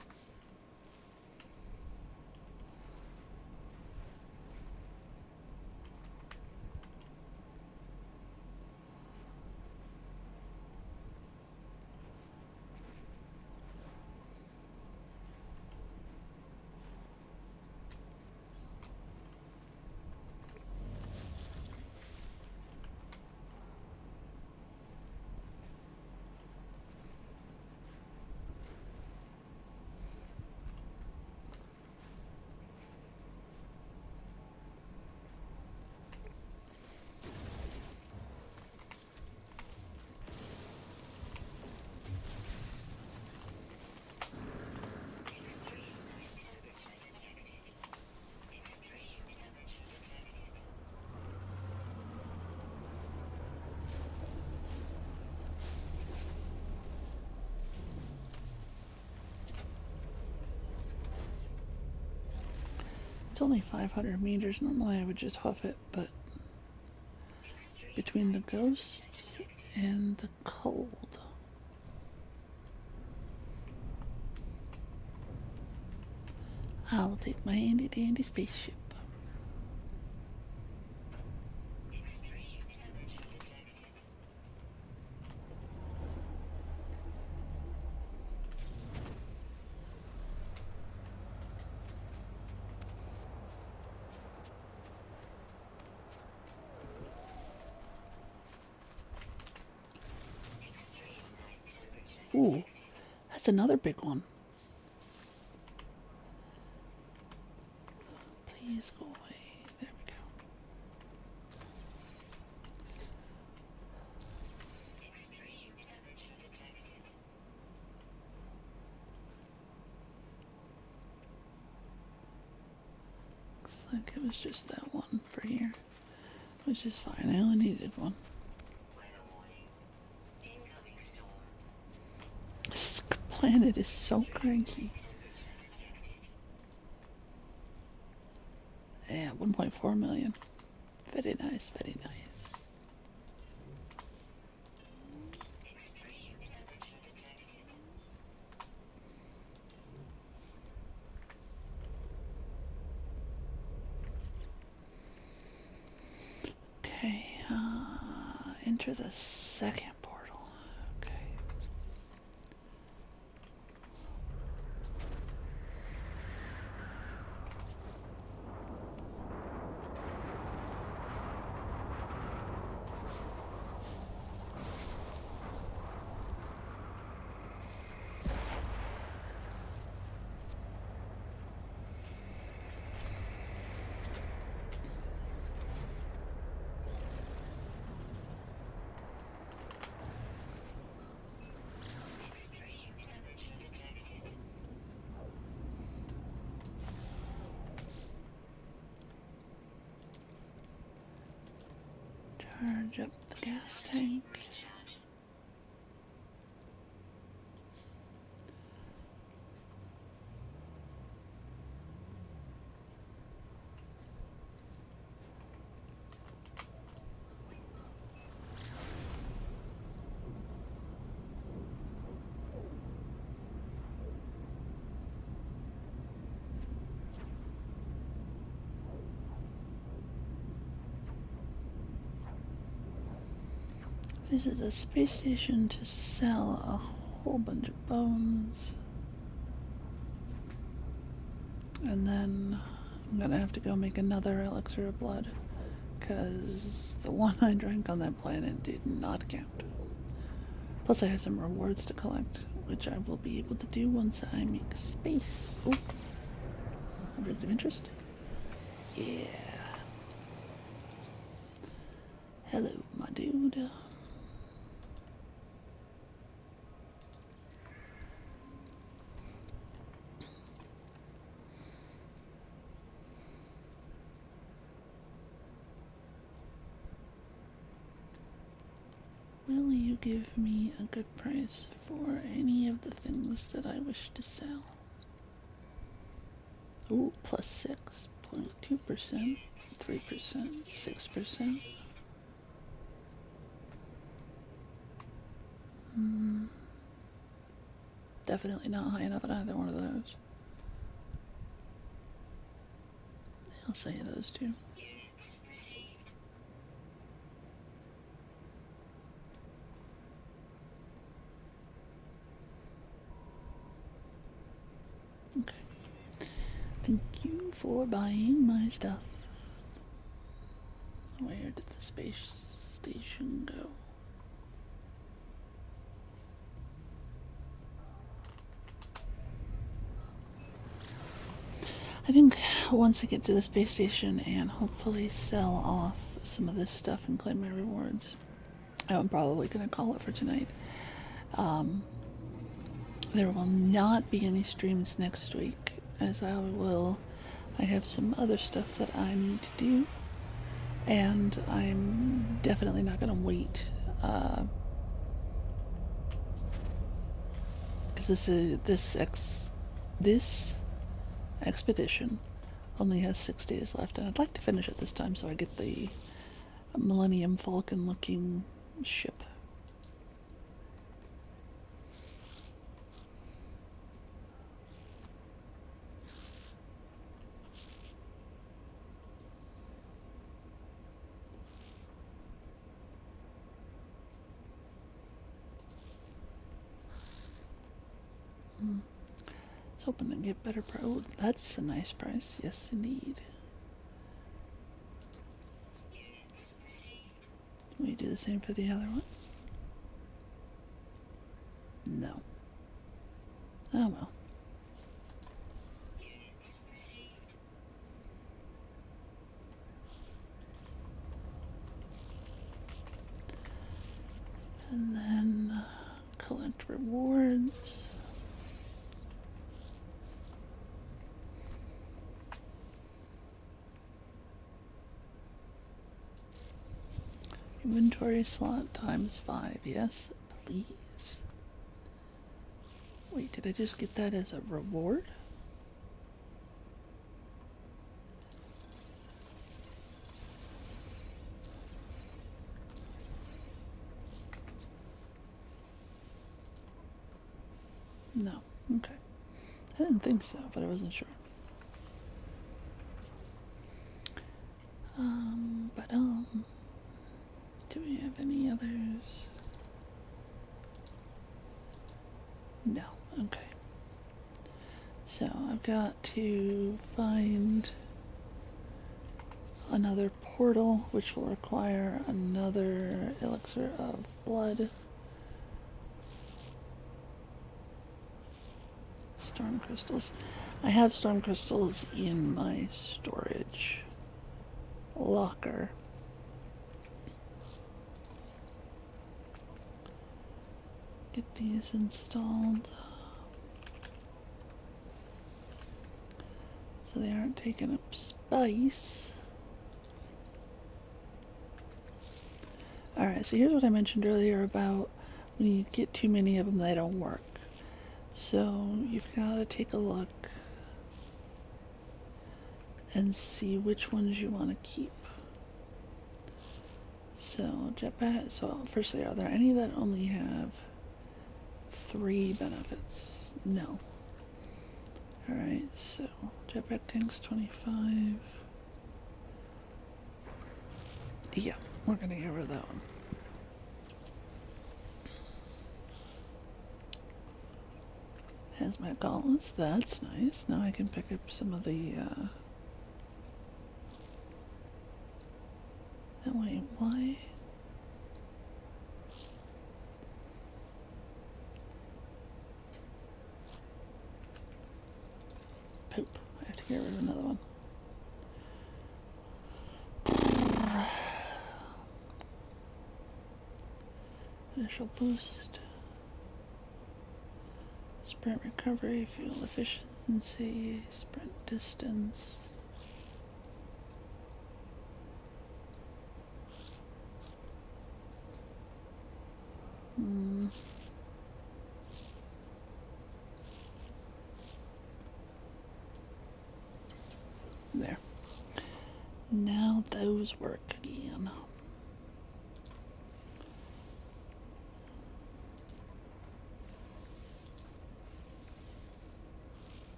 It's only 500 meters. Normally I would just hoof it, but between the ghosts and the cold. I'll take my handy dandy spaceship. Ooh, that's another big one. like it was just that one for here, which is fine. I only needed one. This planet is so cranky. Yeah, 1.4 million. Very nice, very nice. Okay, enter the second portal. Okay. Charge up the gas tank. This is a space station to sell a whole bunch of bones. And then I'm gonna have to go make another elixir of blood, because the one I drank on that planet did not count. Plus I have some rewards to collect, which I will be able to do once I make space. Oh, object of interest? Yeah. Hello, my dude. Will you give me a good price for any of the things that I wish to sell? Ooh, plus 6.2%, 3%, 6%. Definitely not high enough at either one of those. I'll say those two. Okay. Thank you for buying my stuff. Where did the space station go? I think once I get to the space station and hopefully sell off some of this stuff and claim my rewards, I'm probably going to call it for tonight. There will not be any streams next week, as I have some other stuff that I need to do, and I'm definitely not going to wait, because this expedition only has 6 days left, and I'd like to finish it this time so I get the Millennium Falcon looking ship. I was hoping to get better price. Oh, that's a nice price. Yes, indeed. Will you do the same for the other one? No. Oh well. And then collect rewards. Inventory slot times 5. Yes, please. Wait, did I just get that as a reward? No. Okay. I didn't think so, but I wasn't sure. But do we have any others? No. Okay. So I've got to find another portal, which will require another elixir of blood. Storm crystals. I have storm crystals in my storage locker. Get these installed so they aren't taking up space. Alright, so here's what I mentioned earlier about when you get too many of them, they don't work. So you've got to take a look and see which ones you want to keep. So jetpack. So firstly, are there any that only have 3 benefits? No. Alright, so jetpack tanks 25. Yeah, we're gonna get rid of that one. Hazmat gauntlets, that's nice. Now I can pick up some of the no, wait, why? Poop. I have to get rid of another one. Initial boost. Sprint recovery, fuel efficiency, sprint distance. There. Now those work again.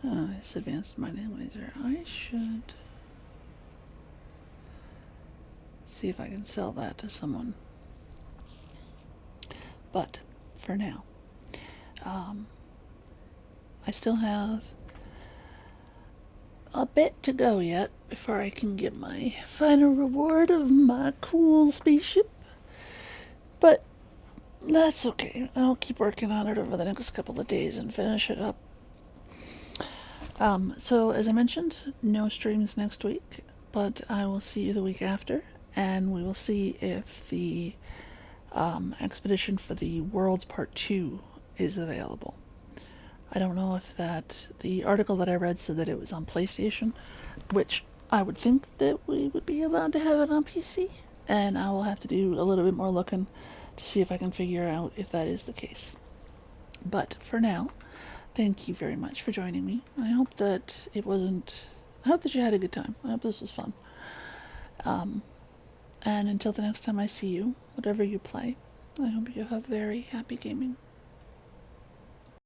Oh, it's advanced mining laser. I should see if I can sell that to someone. But for now, I still have a bit to go yet before I can get my final reward of my cool spaceship. But that's okay. I'll keep working on it over the next couple of days and finish it up. So as I mentioned, no streams next week, but I will see you the week after, and we will see if the expedition for the Worlds Part 2 is available. I don't know if the article that I read said that it was on PlayStation, which I would think that we would be allowed to have it on PC, and I will have to do a little bit more looking to see if I can figure out if that is the case. But for now, thank you very much for joining me. I hope that I hope that you had a good time. I hope this was fun. And until the next time I see you, whatever you play, I hope you have very happy gaming.